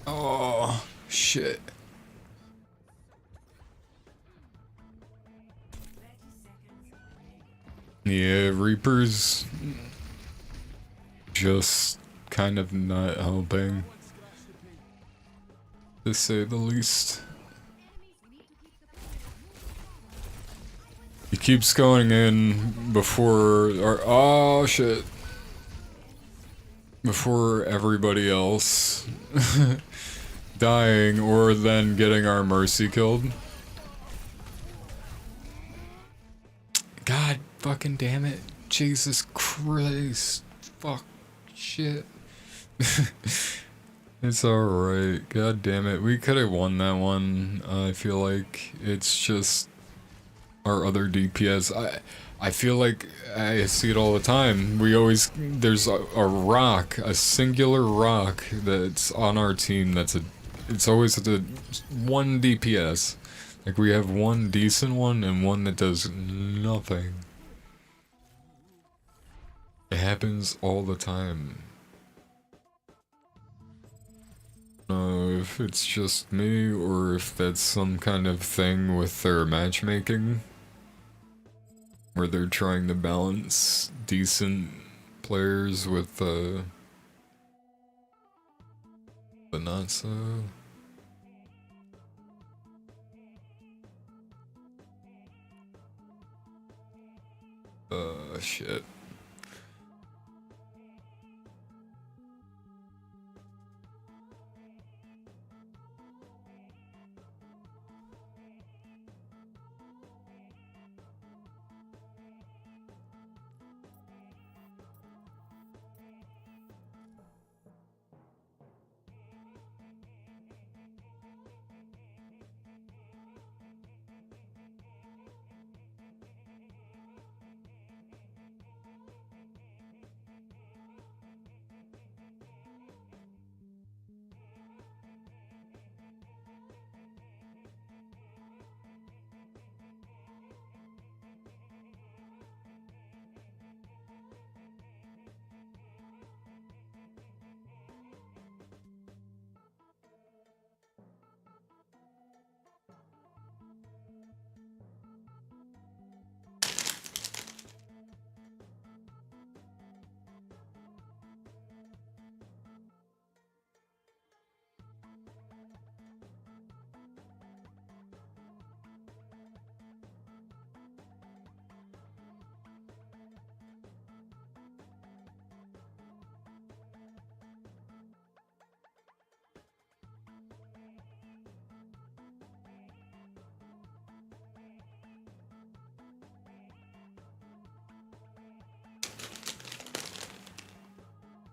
A: Oh, shit. Yeah, Reaper's just kind of not helping, to say the least. He keeps going in before, or oh shit, before everybody else dying or then getting our Mercy killed. God fucking damn it. Jesus Christ. Fuck. Shit. It's alright. God damn it. We could have won that one. I feel like it's just our other DPS. I feel like I see it all the time. We always, there's a rock, a singular rock that's on our team it's always the one DPS. Like we have one decent one and one that does nothing. It happens all the time. I don't know if it's just me or if that's some kind of thing with their matchmaking. Where they're trying to balance decent players with the not so. Shit.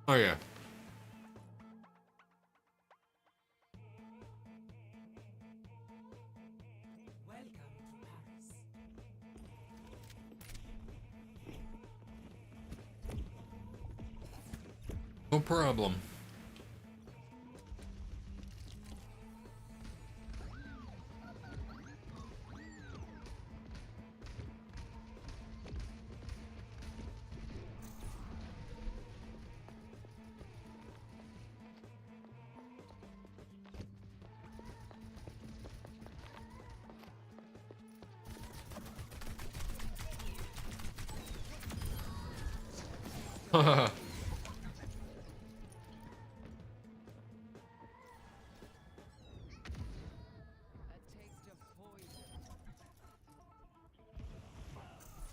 A: Oh yeah.
H: Welcome to Paris.
A: No problem. Haha.
F: A taste of poison. Choose your map.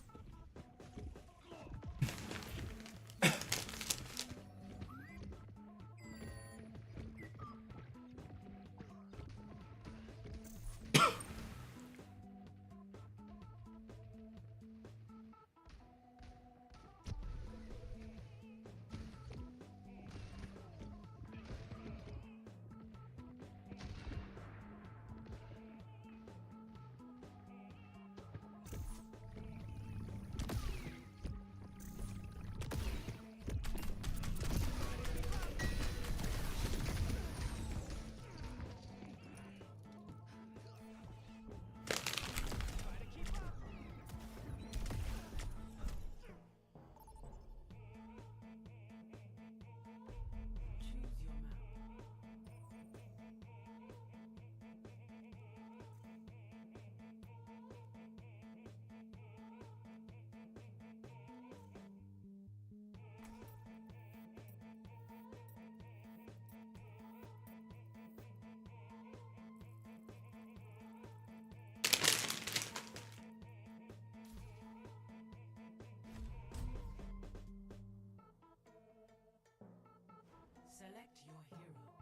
F: Select your hero.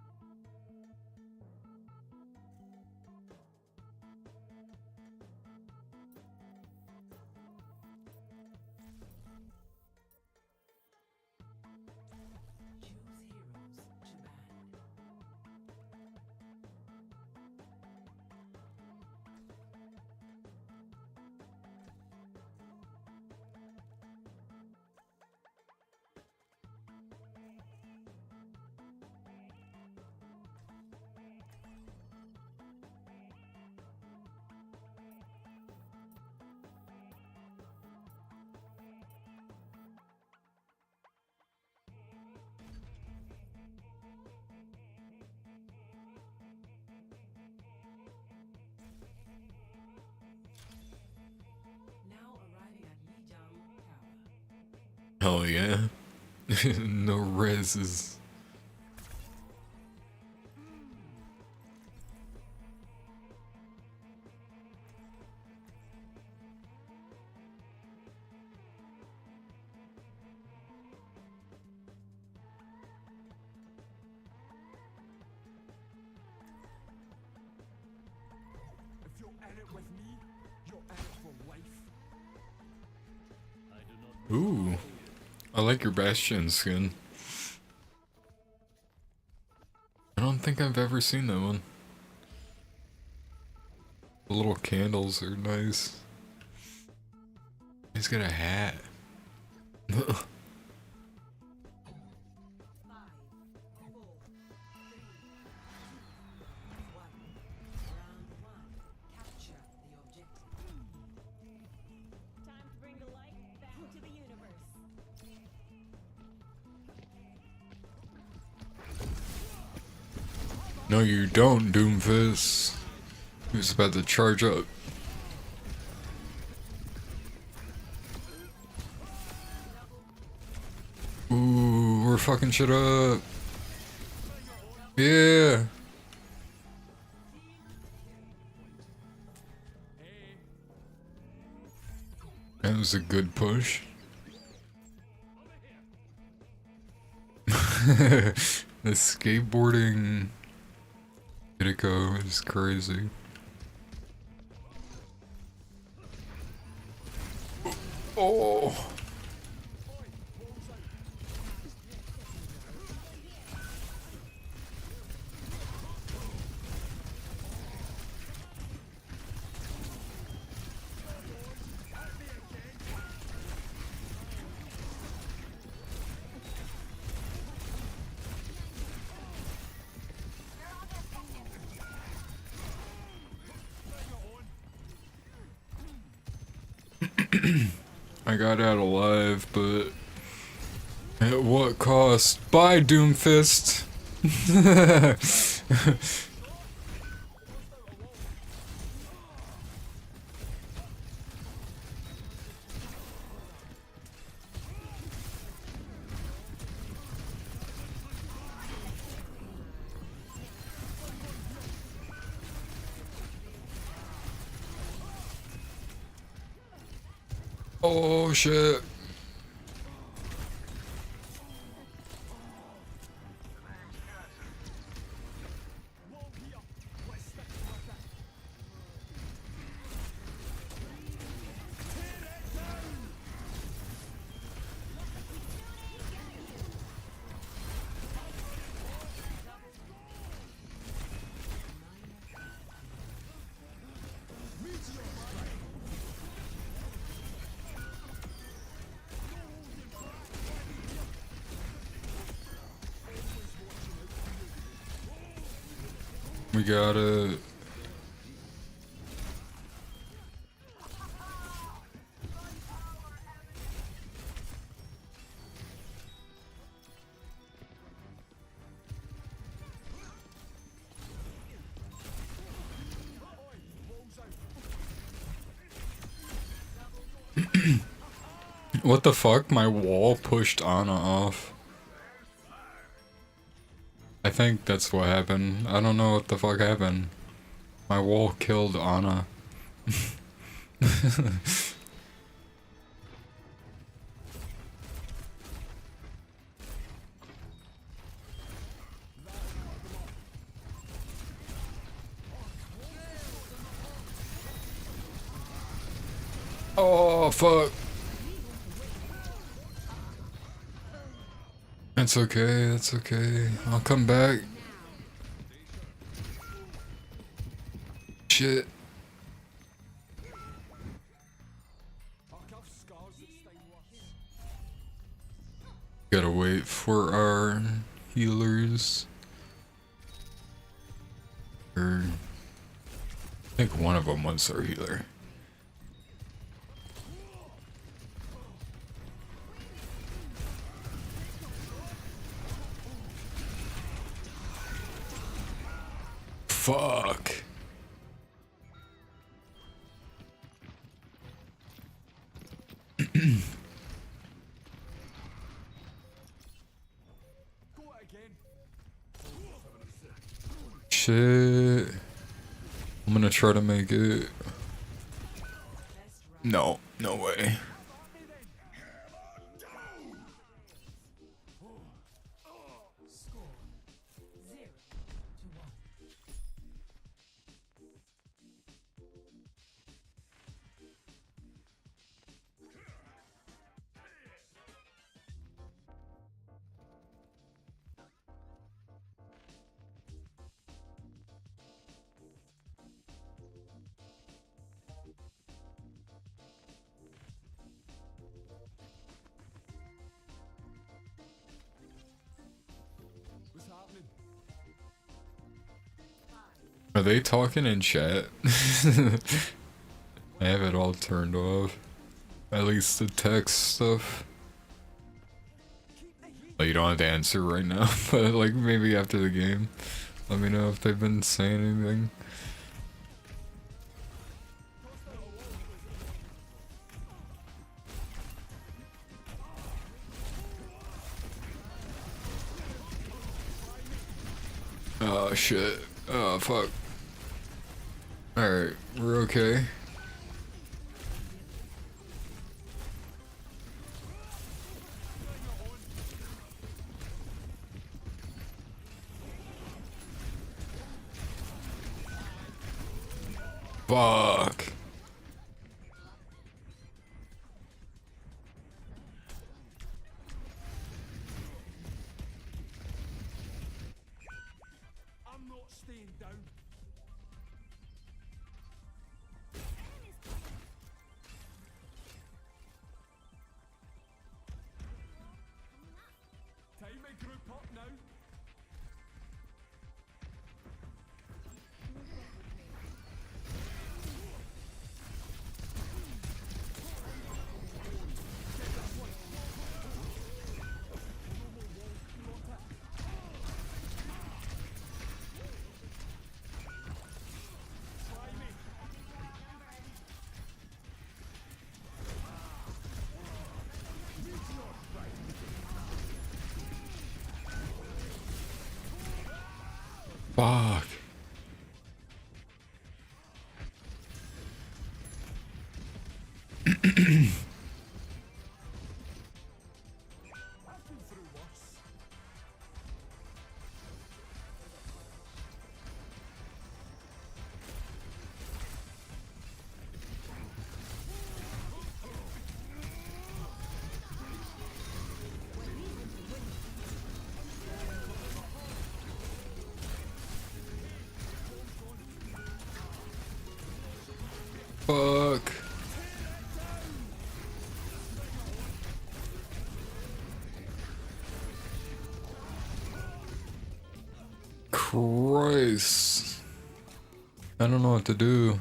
F: Choose heroes to ban. Now arriving at Lijiang Tower.
A: Hell yeah. No reses.
B: If you're in it with me, you're in it for life.
A: Ooh. I like your Bastion skin. I don't think I've ever seen that one. The little candles are nice. He's got a hat.
H: 5, 4, 3, 2, 1. Round 1. Capture the objective.
C: Time to bring the light back to the universe.
A: No, you don't, Doomfist. Who's about to charge up? Ooh, we're fucking shit up. Yeah. That was a good push. The skateboarding video is crazy. Oh. I got out alive, but at what cost? Bye, Doomfist! Oh shit. We got it. What the fuck? My wall pushed Ana off. I think that's what happened. I don't know what the fuck happened. My wall killed Ana. Oh fuck. That's okay, that's okay. I'll come back. Shit. Gotta wait for our healers. Or I think one of them was our healer. Fuck. Shit. I'm gonna try to make it. No, no way. Are they talking in chat? I have it all turned off. At least the text stuff. Like, you don't have to answer right now, but like maybe after the game. Let me know if they've been saying anything. Oh shit. Oh fuck. Alright, we're okay. Fuck.
B: I'm not staying down. Time to group up now.
A: Fuck.
B: I've been through worse.
A: Fuck. Christ. I don't know what to do.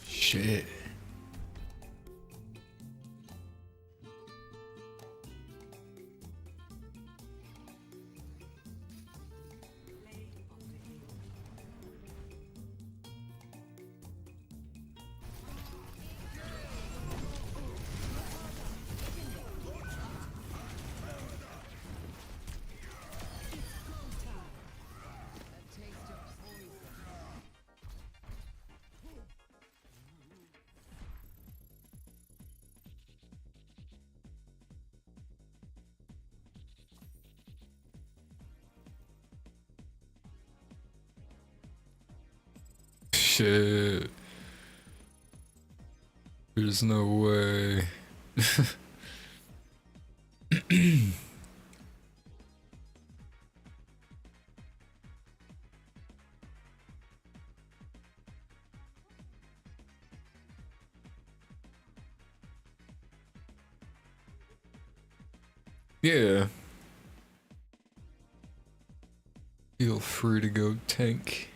A: Shit. Shit. There's no way. Yeah. Feel free to go tank.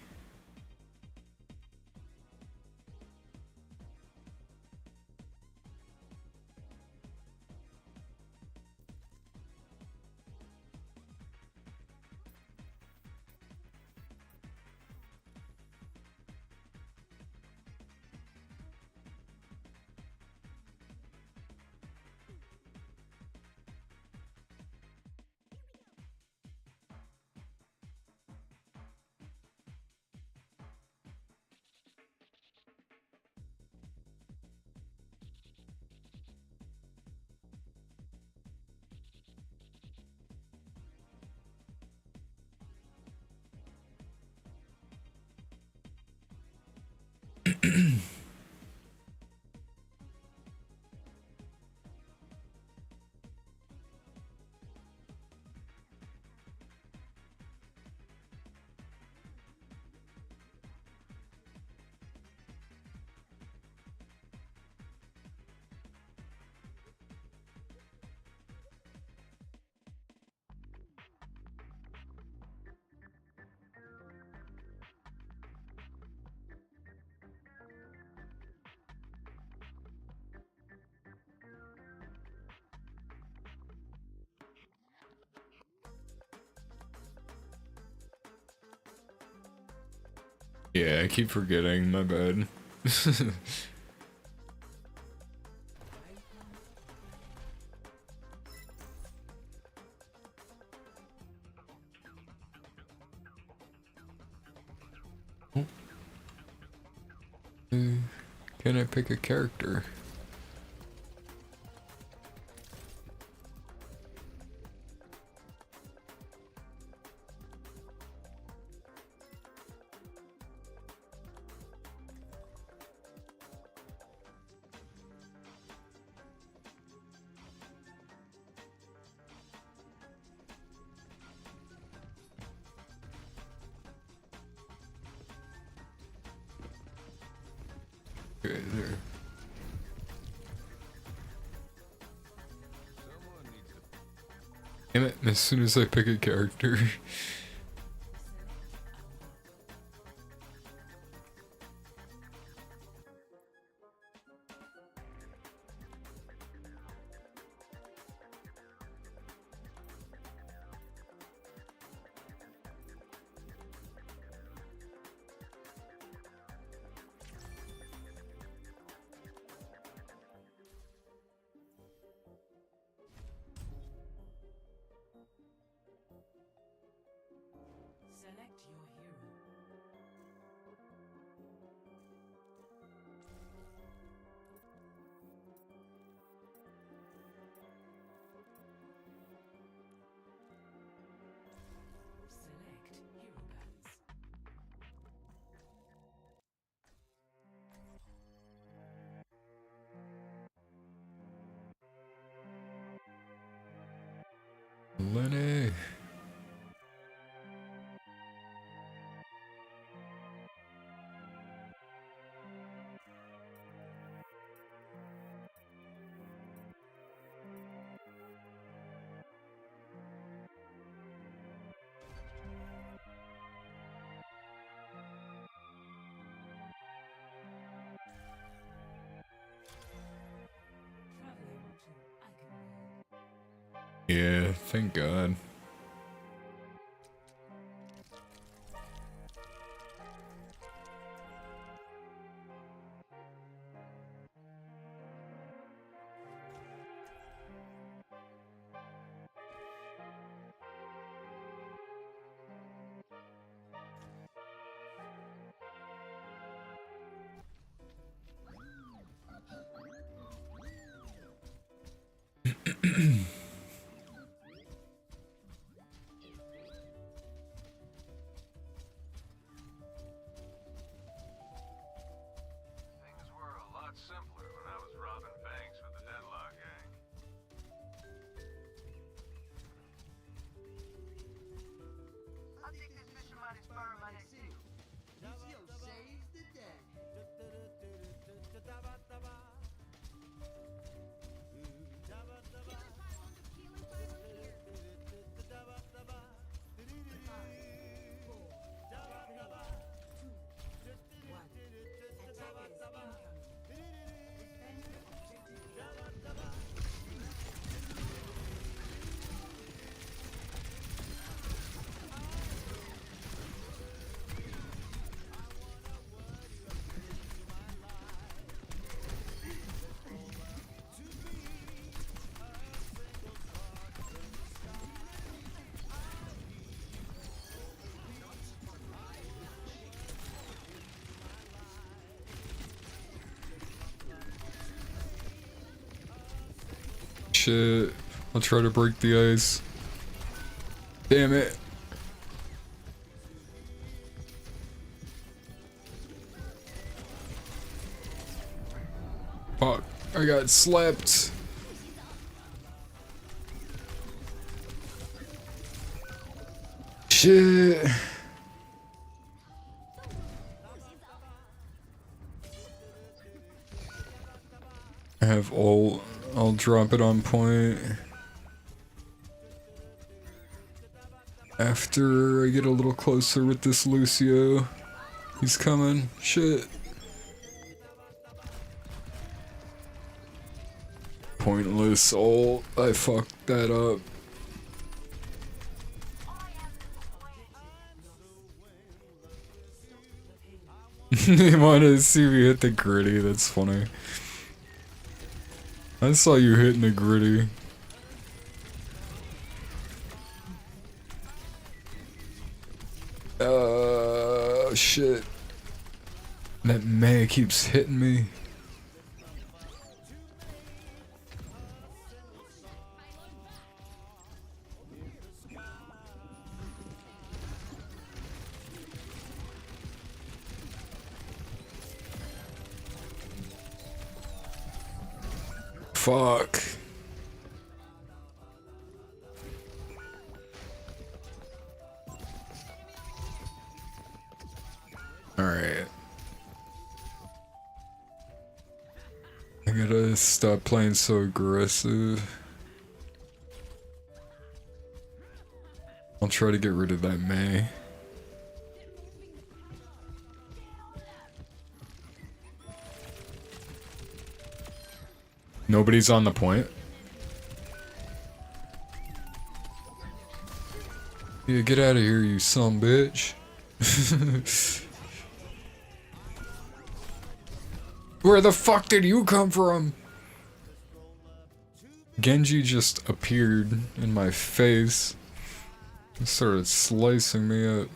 A: Yeah, I keep forgetting, my bad. Can I pick a character? Okay, there. Damn it, as soon as I pick a character.
H: Select your hero. Select hero bands.
A: Lenny.
H: Traveling to Icon.
A: Yeah, thank God.
D: Things were a lot simpler when I was robbing banks with the Deadlock gang.
G: I think this mission might inspire my next seal. DCO saves the day.
A: Shit. I'll try to break the ice. Damn it. Fuck. I got slapped. Shit. I have ult. I'll drop it on point. After I get a little closer with this Lucio. He's coming. Shit. Pointless ult. I fucked that up. You wanted to see me hit the gritty, that's funny. I saw you hitting the gritty. Shit. That May keeps hitting me. Fuck. Alright. I gotta stop playing so aggressive. I'll try to get rid of that May. Nobody's on the point. Yeah, get out of here, you son bitch. Where the fuck did you come from? Genji just appeared in my face and started slicing me up.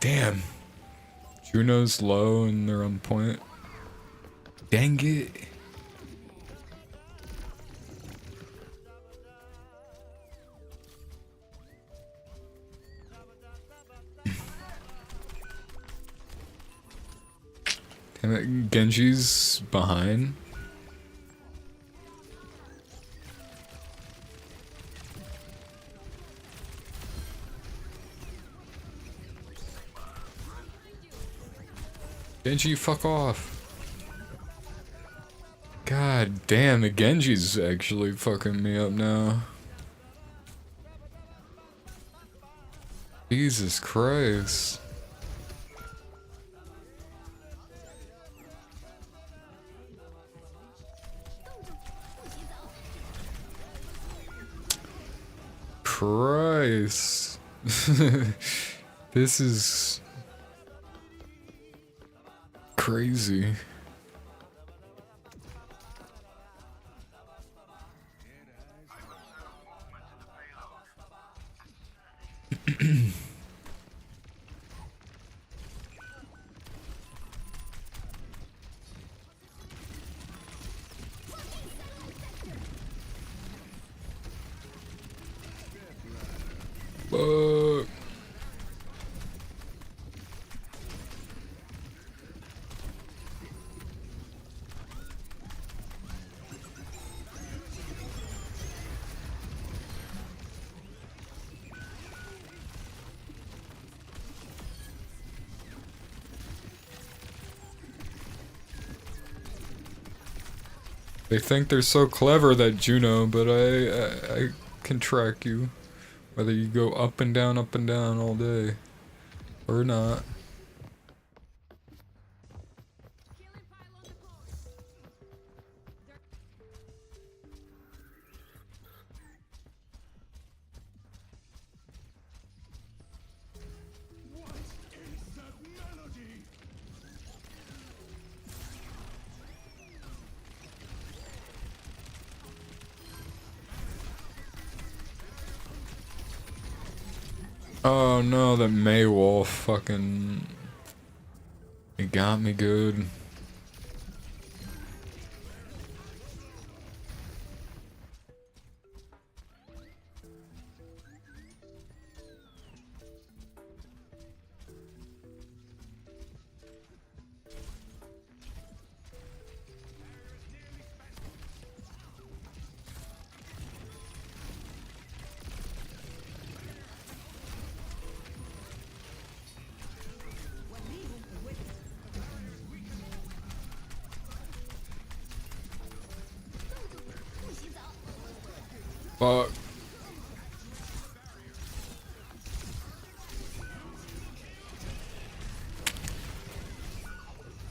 A: Damn. Juno's low and they're on point. Dang it. Damn it, Genji's behind. Genji, fuck off. God damn, the Genji's actually fucking me up now. Jesus Christ. Christ. This is crazy. Fuck. They think they're so clever, that Juno, but I can track you. Whether you go up and down all day. Or not. Oh no, that May Wolf fucking... It got me good. Fuck.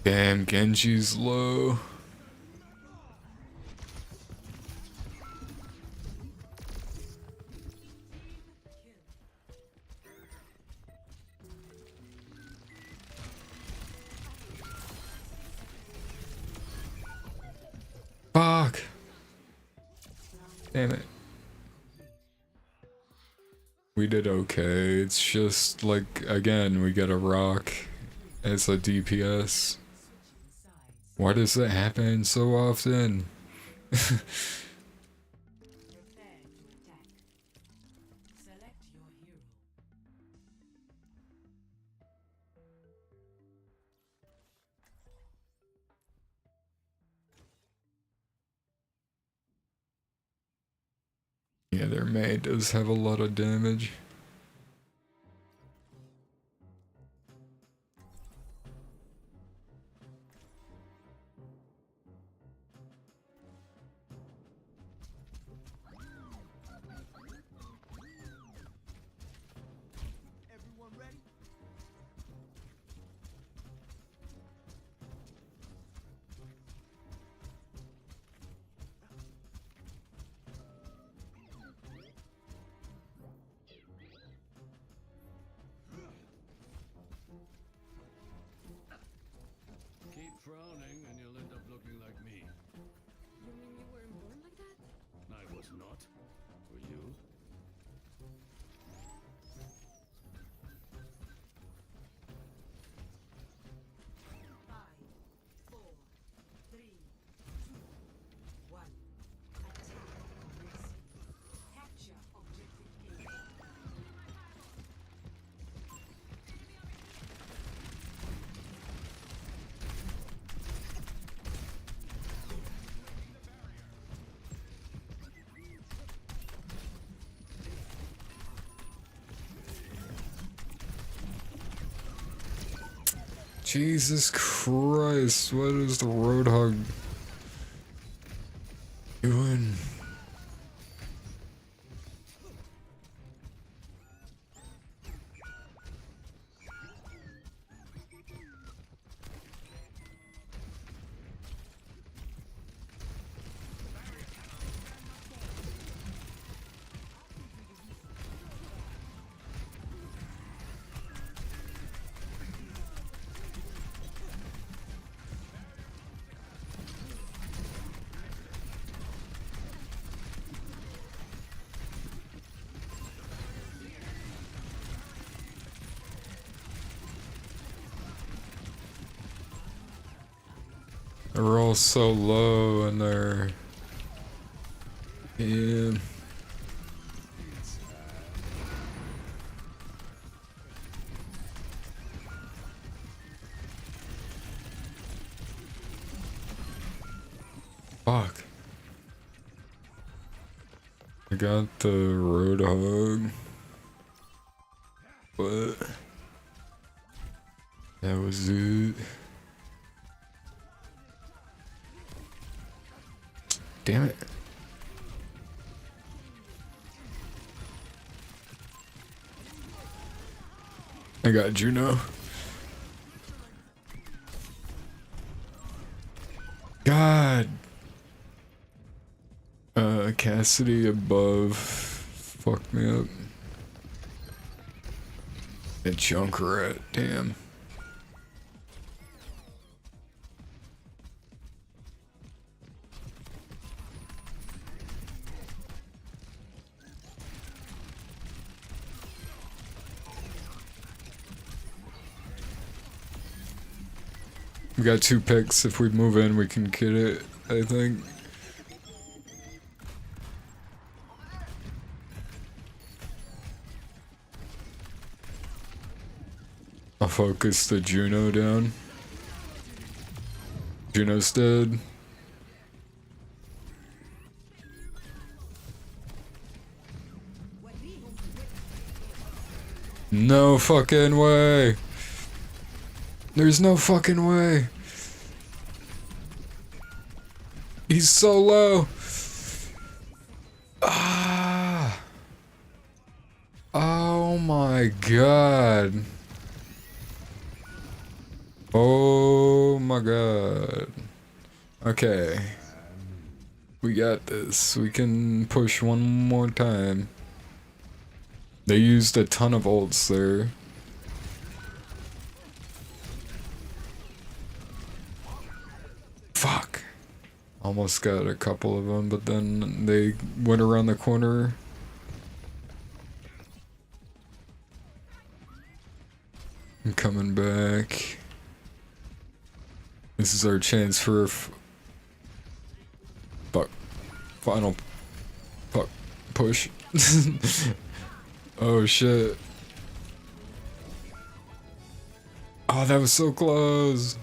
A: Damn, Genji's low. Fuck. Damn it. We did okay. It's just like, again, we get a rock as a DPS. Why does that happen so often?
H: Prepare to attack. Select your hero.
A: Yeah, their May does have a lot of damage.
B: Everyone ready?
D: Keep frowning and you'll end up looking like me.
C: You mean you weren't born like that?
D: I was not. Were you?
A: Jesus Christ, what is the Roadhog doing? They're all so low in there. Yeah. Fuck. I got the Roadhog. But that was it. Damn it. I got Juno. God. Cassidy above. Fuck me up. A Junkrat, damn. We got 2 picks. If we move in, we can get it, I think. I'll focus the Juno down. Juno's dead. No fucking way. There's no fucking way. He's so low. Ah. Oh my god. Oh my god. Okay. We got this. We can push one more time. They used a ton of ults there. Fuck. Almost got a couple of them, but then they went around the corner. I'm coming back. This is our chance for final push. Oh shit. Oh, that was so close.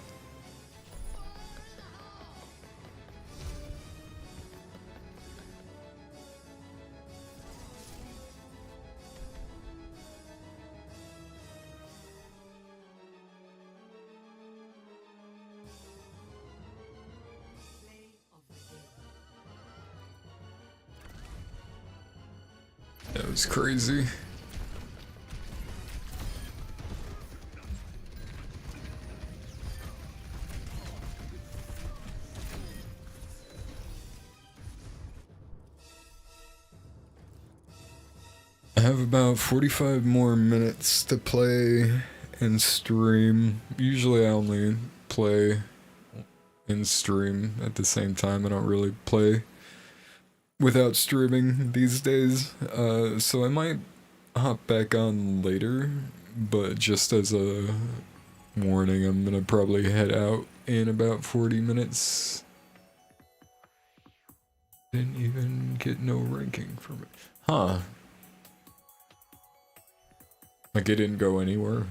A: That was crazy. I have about 45 more minutes to play and stream. Usually I only play and stream at the same time. I don't really play without streaming these days, so I might hop back on later, but just as a warning, I'm gonna probably head out in about 40 minutes. Didn't even get no ranking from it. Huh. Like it didn't go anywhere.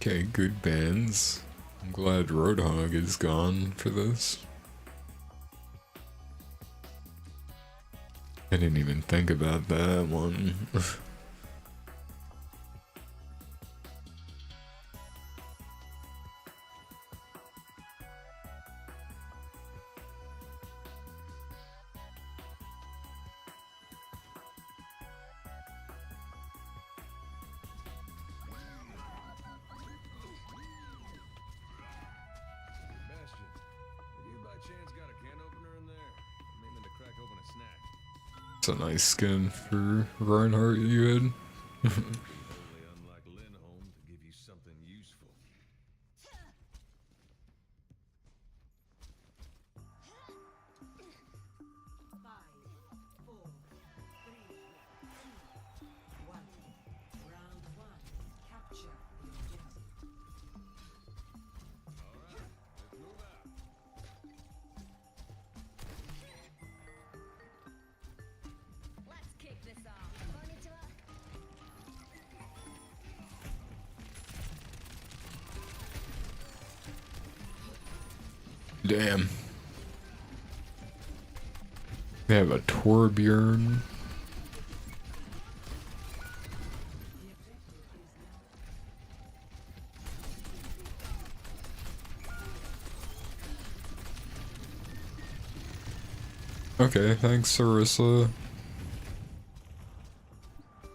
A: Okay, good bands. I'm glad Roadhog is gone for this. I didn't even think about that one.
D: Bastion, have you by chance got a can opener in there? I'm aiming to crack open a snack.
A: It's a nice skin for Reinhardt you had.
D: Only unlike Lindholm to give you something useful.
C: Let's kick this off.
A: Damn. They have a Torbjorn. Okay, thanks, Sarissa.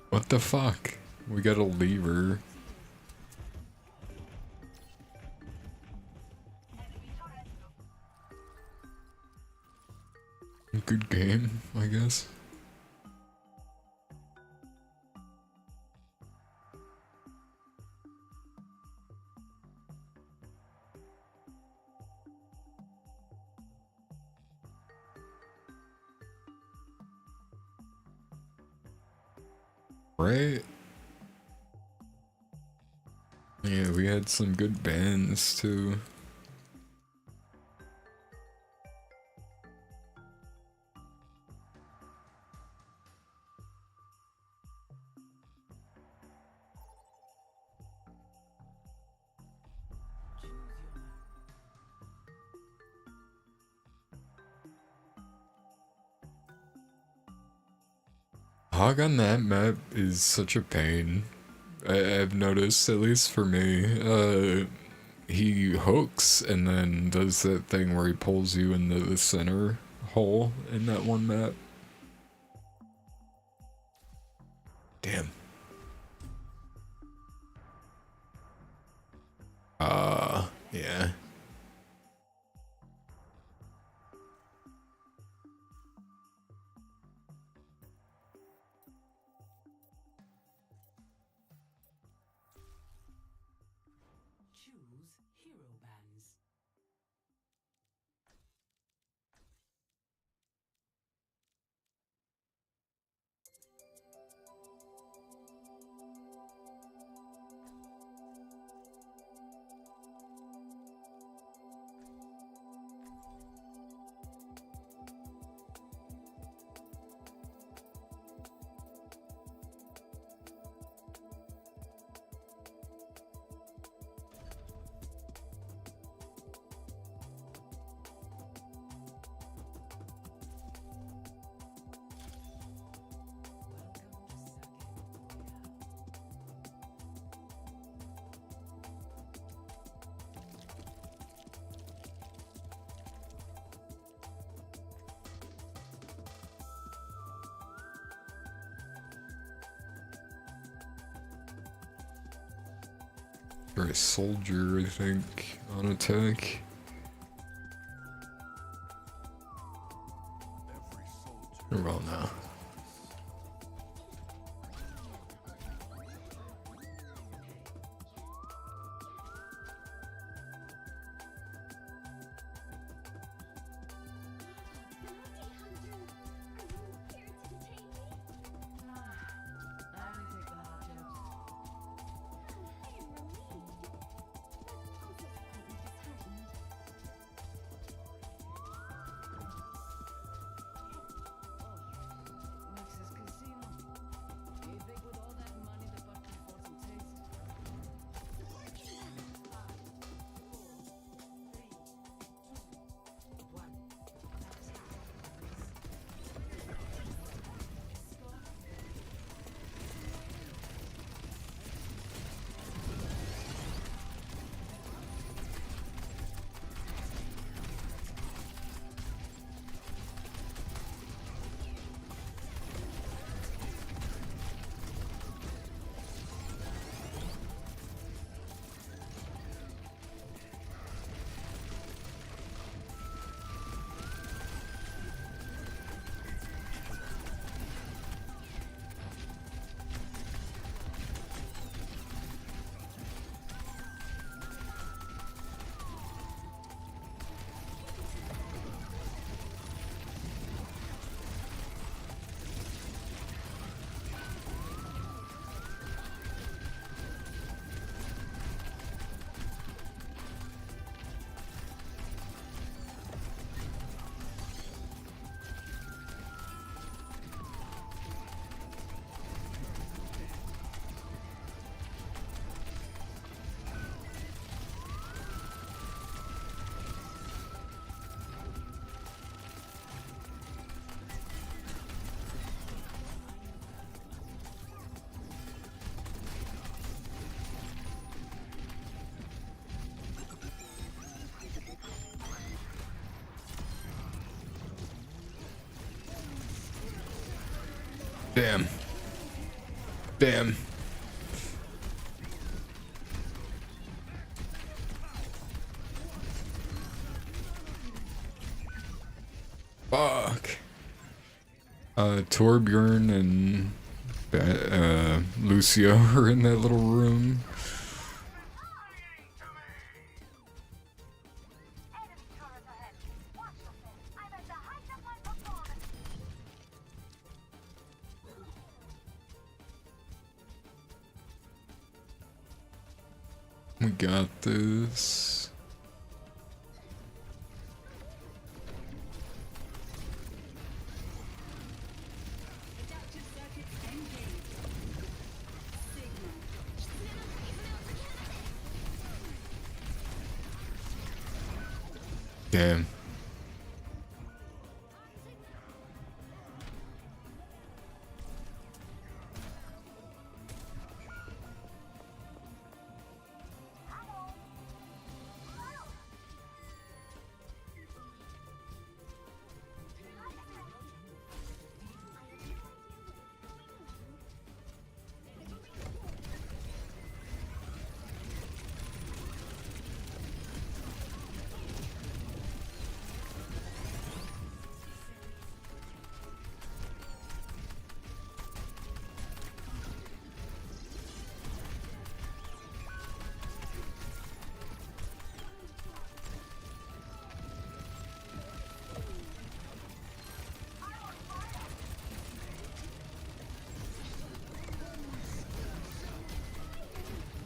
A: What the fuck? We got a lever. Good game, I guess. Right? Yeah, we had some good bands too. Hog on that map is such a pain. I've noticed, at least for me, he hooks and then does that thing where he pulls you into the center hole in that one map. Damn. Yeah.
H: Choose hero bands.
A: Or a soldier, I think, on attack. Well, no. Damn. Damn. Fuck. Torbjorn and Lucio are in that little room. We got this. Damn.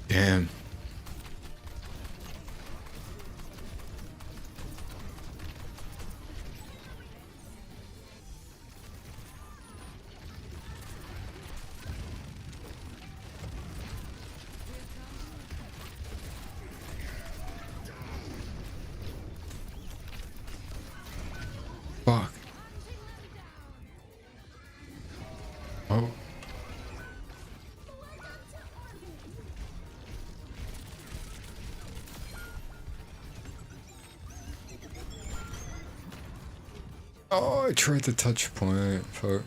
A: Damn. Fuck. Oh. Oh, I tried the touch point. Fuck.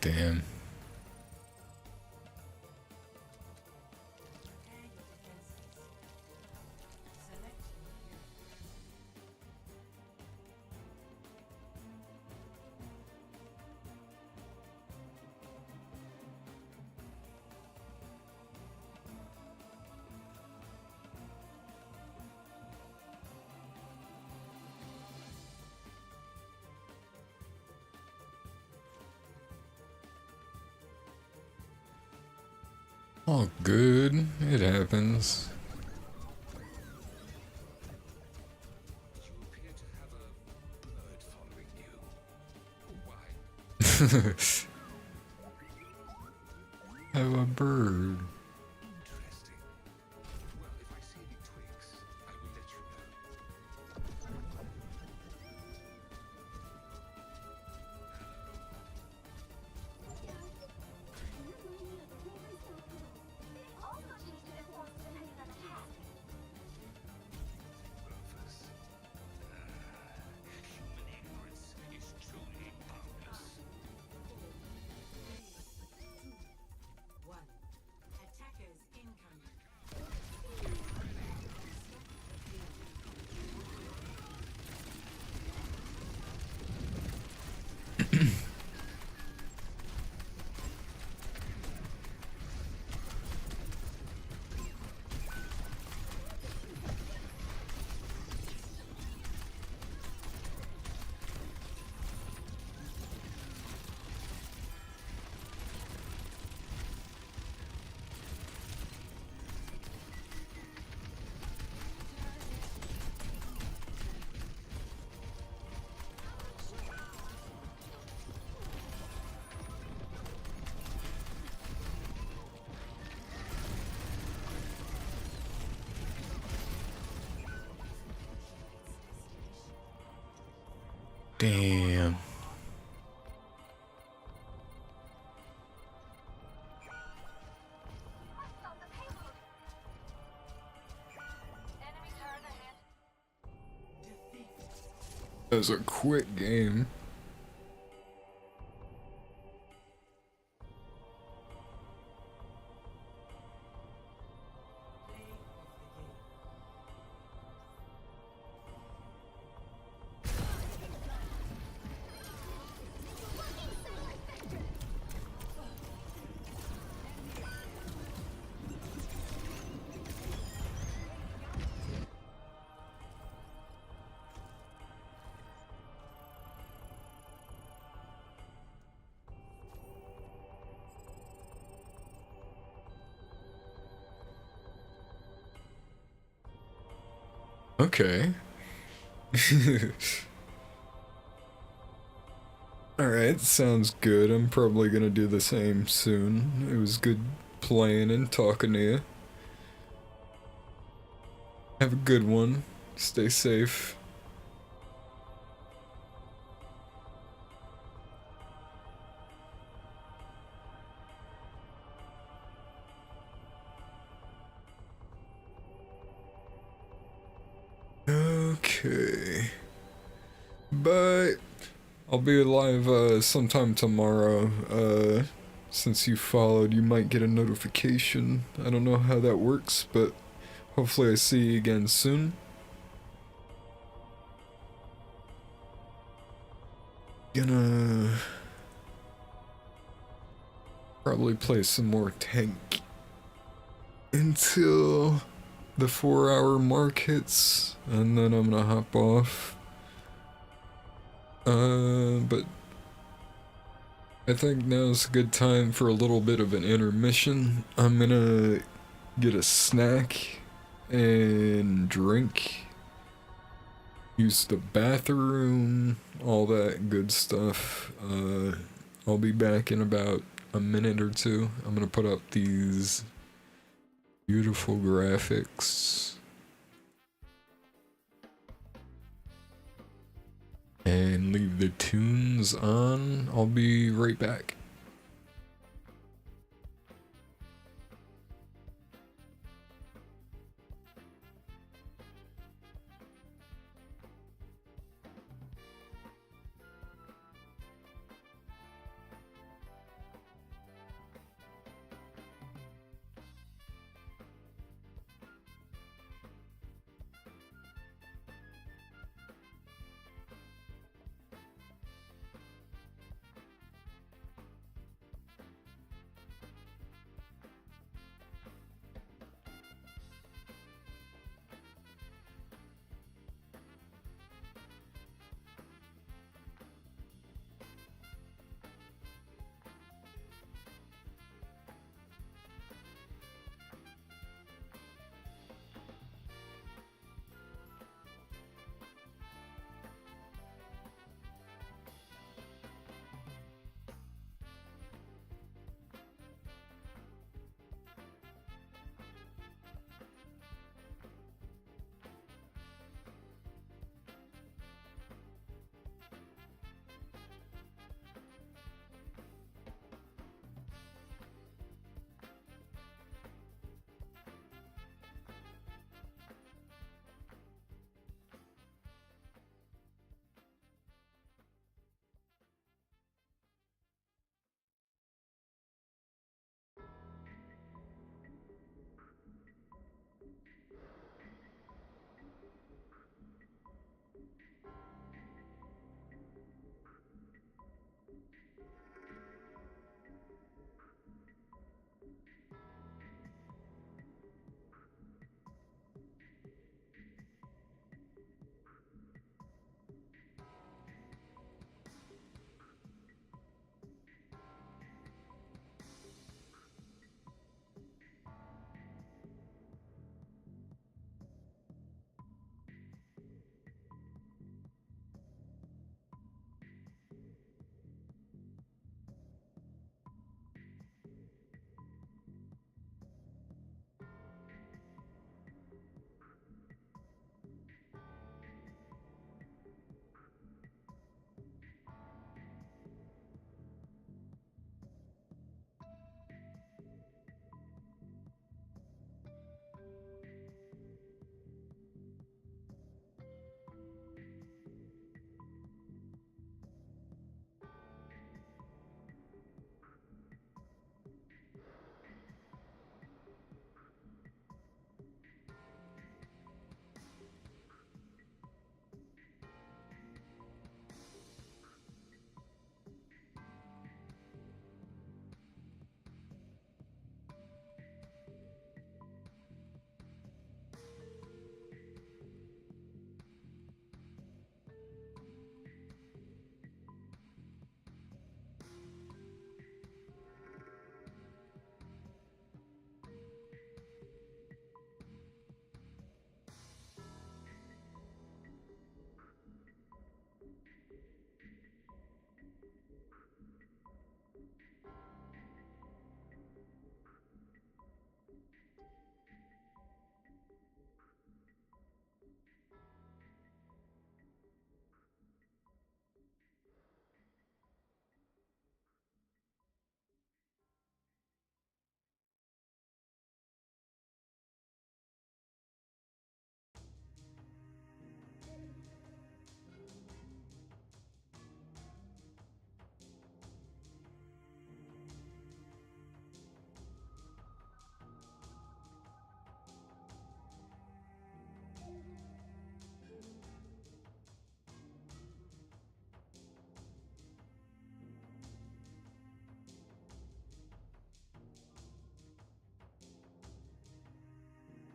A: Damn. All good. It happens.
D: You appear to have a bird following you. Why?
A: Have a bird.
D: Interesting. Well, if I see any twigs, I will let you know. Rufus. Human ignorance is truly boundless.
H: 1. Attackers incoming.
A: Damn. That was a quick game. Okay. Alright, sounds good. I'm probably gonna do the same soon. It was good playing and talking to you. Have a good one. Stay safe. Okay. Bye. I'll be live sometime tomorrow. Since you followed, you might get a notification. I don't know how that works, but hopefully I see you again soon. Gonna probably play some more tank until the 4-hour mark hits, and then I'm gonna hop off. But I think now's a good time for a little bit of an intermission. I'm gonna get a snack and drink, use the bathroom, all that good stuff. I'll be back in about a minute or two. I'm gonna put up these beautiful graphics and leave the tunes on. I'll be right back.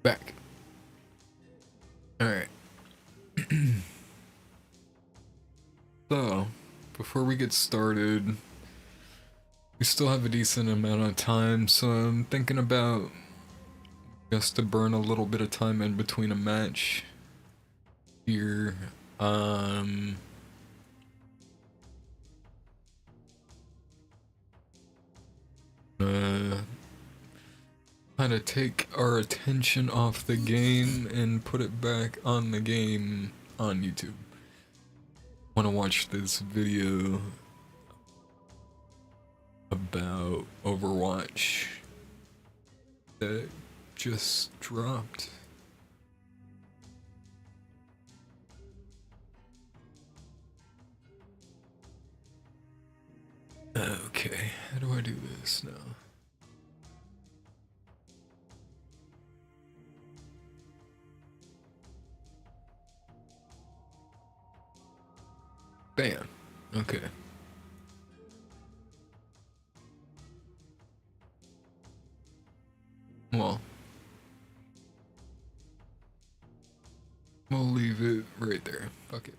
A: Back. Alright. So, before we get started, we still have a decent amount of time, so I'm thinking about just to burn a little bit of time in between a match here. Kind of take our attention off the game and put it back on the game on YouTube. Want to watch this video about Overwatch that just dropped. Okay, how do I do this now? Bam. Okay. Well, we'll leave it right there. Fuck it.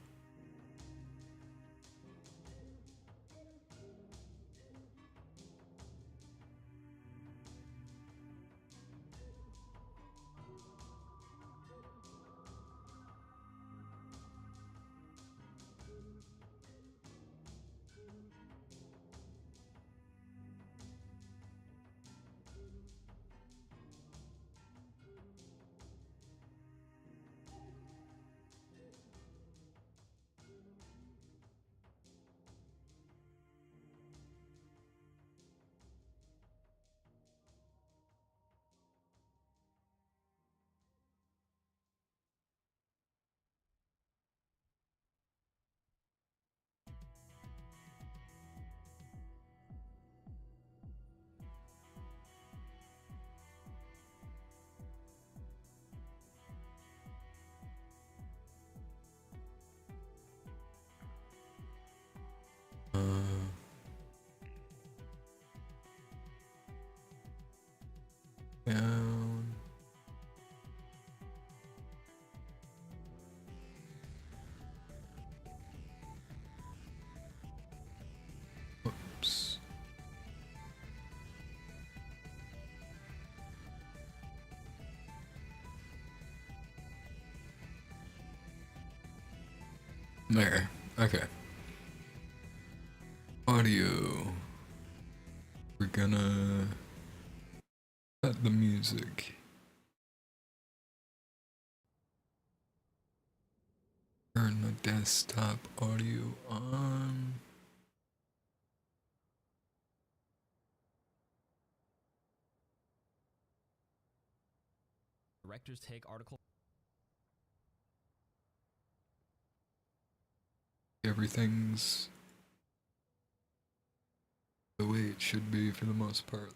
A: Down. Oops. There. Okay. Audio. We're gonna cut the music. Turn the desktop audio on.
K: Director's take article.
A: Everything's the way it should be for the most part.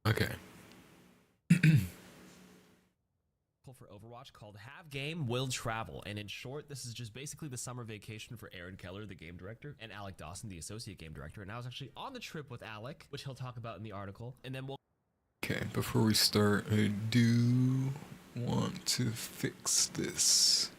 A: Okay.
K: For Overwatch called Have Game Will Travel, and in short, this is just basically the summer vacation for Aaron Keller, the game director, and Alec Dawson, the associate game director. And I was actually on the trip with Alec, which he'll talk about in the article, and then we'll.
A: Okay, before we start, I do want to fix this.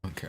A: Okay. Okay.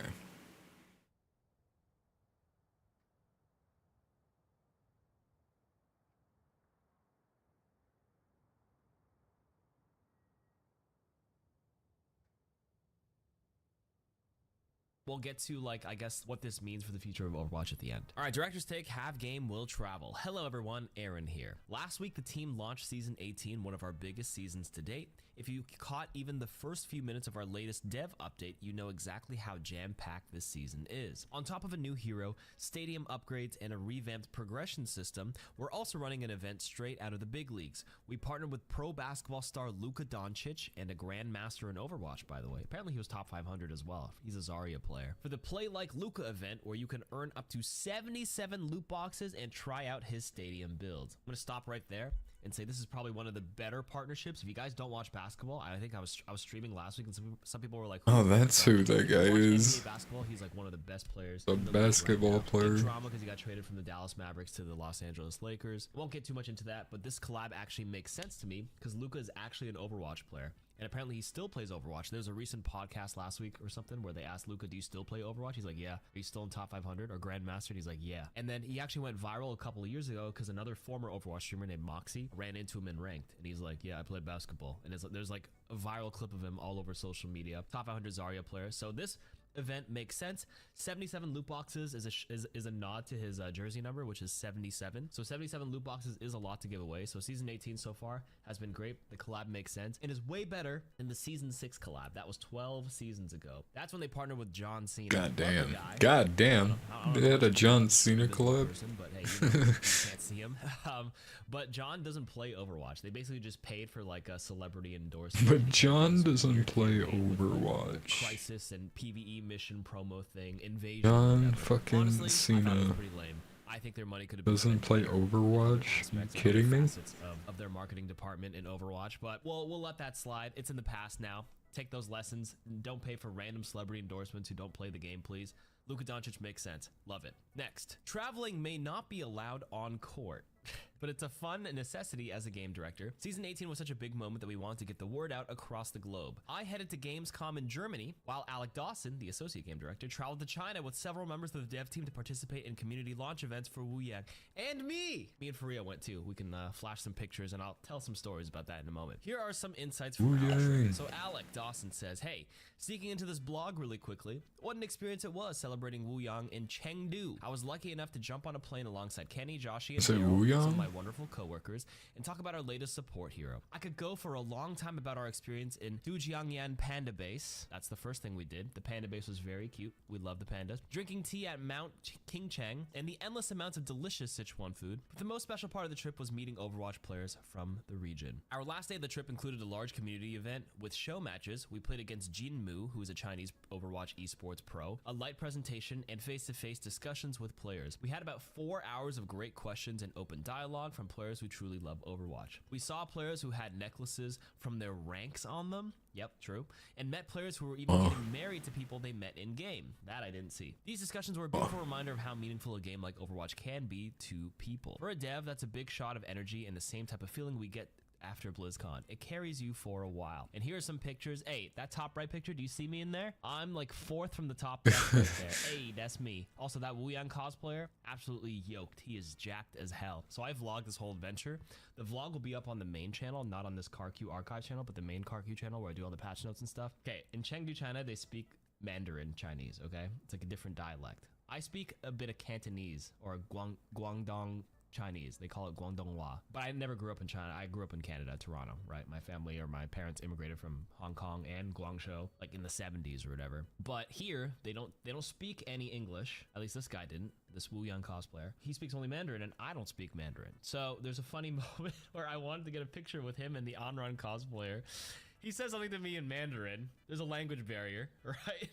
K: We'll get to, like, I guess what this means for the future of Overwatch at the end. All right, director's take, have game, will travel. Hello everyone, Aaron here. Last week, the team launched Season 18, one of our biggest seasons to date. If you caught even the first few minutes of our latest dev update, you know exactly how jam-packed this season is. On top of a new hero, stadium upgrades, and a revamped progression system, we're also running an event straight out of the big leagues. We partnered with pro basketball star Luka Doncic and a grandmaster in Overwatch, by the way. Apparently he was top 500 as well. He's a Zarya player. For the Play Like Luka event, where you can earn up to 77 loot boxes and try out his stadium builds. I'm gonna stop right there and say this is probably one of the better partnerships. If you guys don't watch basketball, I think I was streaming last week and some people were like,
A: Oh, that's who that guy is.
K: Basketball, he's like one of the best players.
A: The basketball player.
K: Drama because he got traded from the Dallas Mavericks to the Los Angeles Lakers. I won't get too much into that, but this collab actually makes sense to me because Luka is actually an Overwatch player. And apparently he still plays Overwatch. There's a recent podcast last week or something where they asked Luka, do you still play Overwatch? He's like, yeah. Are you still in top 500 or Grandmaster? And he's like, yeah. And then he actually went viral a couple of years ago because another former Overwatch streamer named Moxie ran into him in ranked. And he's like, yeah, I played basketball. And there's like a viral clip of him all over social media. Top 500 Zarya player. So this event makes sense. 77 loot boxes is a nod to his jersey number, which is 77. So 77 loot boxes is a lot to give away. So season 18 so far has been great. The collab makes sense and is way better than the season 6 collab. That was 12 seasons ago. That's when they partnered with John Cena.
A: God damn. God damn. They had a John Cena collab.
K: But hey, you can't see him. But John doesn't play Overwatch. They basically just paid for like a celebrity endorsement.
A: But John doesn't play Overwatch.
K: Crisis and PvE mission promo thing, invasion.
A: John fucking
K: Honestly,
A: Cena
K: I thought it was pretty lame. I think their money could have been
A: doesn't play Overwatch. You kidding me?
K: Of their marketing department in Overwatch, but we'll let that slide. It's in the past now. Take those lessons. Don't pay for random celebrity endorsements who don't play the game, please. Luka Doncic makes sense. Love it. Next, traveling may not be allowed on court, but it's a fun necessity as a game director. Season 18 was such a big moment that we wanted to get the word out across the globe. I headed to Gamescom in Germany, while Alec Dawson, the associate game director, traveled to China with several members of the dev team to participate in community launch events for Wu Yang. And me! Me and Faria went too. We can flash some pictures and I'll tell some stories about that in a moment. Here are some insights from Alec. So Alec Dawson says, hey, sneaking into this blog really quickly, what an experience it was celebrating Wu Yang in Chengdu. I was lucky enough to jump on a plane alongside Kenny, Joshi, and Leo, some of my wonderful coworkers, and talk about our latest support hero. I could go for a long time about our experience in Dujiangyan Panda Base. That's the first thing we did. The panda base was very cute. We love the pandas. Drinking tea at Mount Qingcheng, and the endless amounts of delicious Sichuan food. But the most special part of the trip was meeting Overwatch players from the region. Our last day of the trip included a large community event with show matches. We played against Jin Mu, who is a Chinese Overwatch esports pro, a light presentation, and face-to-face discussions with players. We had about 4 hours of great questions and open dialogue from players who truly love Overwatch. We saw players who had necklaces from their ranks on them. Yep, true. And met players who were even getting married to people they met in-game. That I didn't see. These discussions were a beautiful reminder of how meaningful a game like Overwatch can be to people. For a dev, that's a big shot of energy and the same type of feeling we get after BlizzCon. It carries you for a while. And here are some pictures. Hey, that top right picture, do you see me in there? I'm like 4th from the top left right there. Hey, that's me. Also, that Wu Yang cosplayer, absolutely yoked. He is jacked as hell. So I vlogged this whole adventure. The vlog will be up on the main channel, not on this CarQ archive channel, but the main CarQ channel where I do all the patch notes and stuff. Okay, in Chengdu, China, they speak Mandarin Chinese, okay? It's like a different dialect. I speak a bit of Cantonese or Guangdong Chinese. They call it Guangdonghua. But I never grew up in China. I grew up in Canada, Toronto, right? My family or my parents immigrated from Hong Kong and Guangzhou, like in the 70s or whatever. But here, they don't speak any English. At least this guy didn't. This Wu Yang cosplayer. He speaks only Mandarin, and I don't speak Mandarin. So there's a funny moment where I wanted to get a picture with him and the Onrun cosplayer. He says something to me in Mandarin. There's a language barrier, right?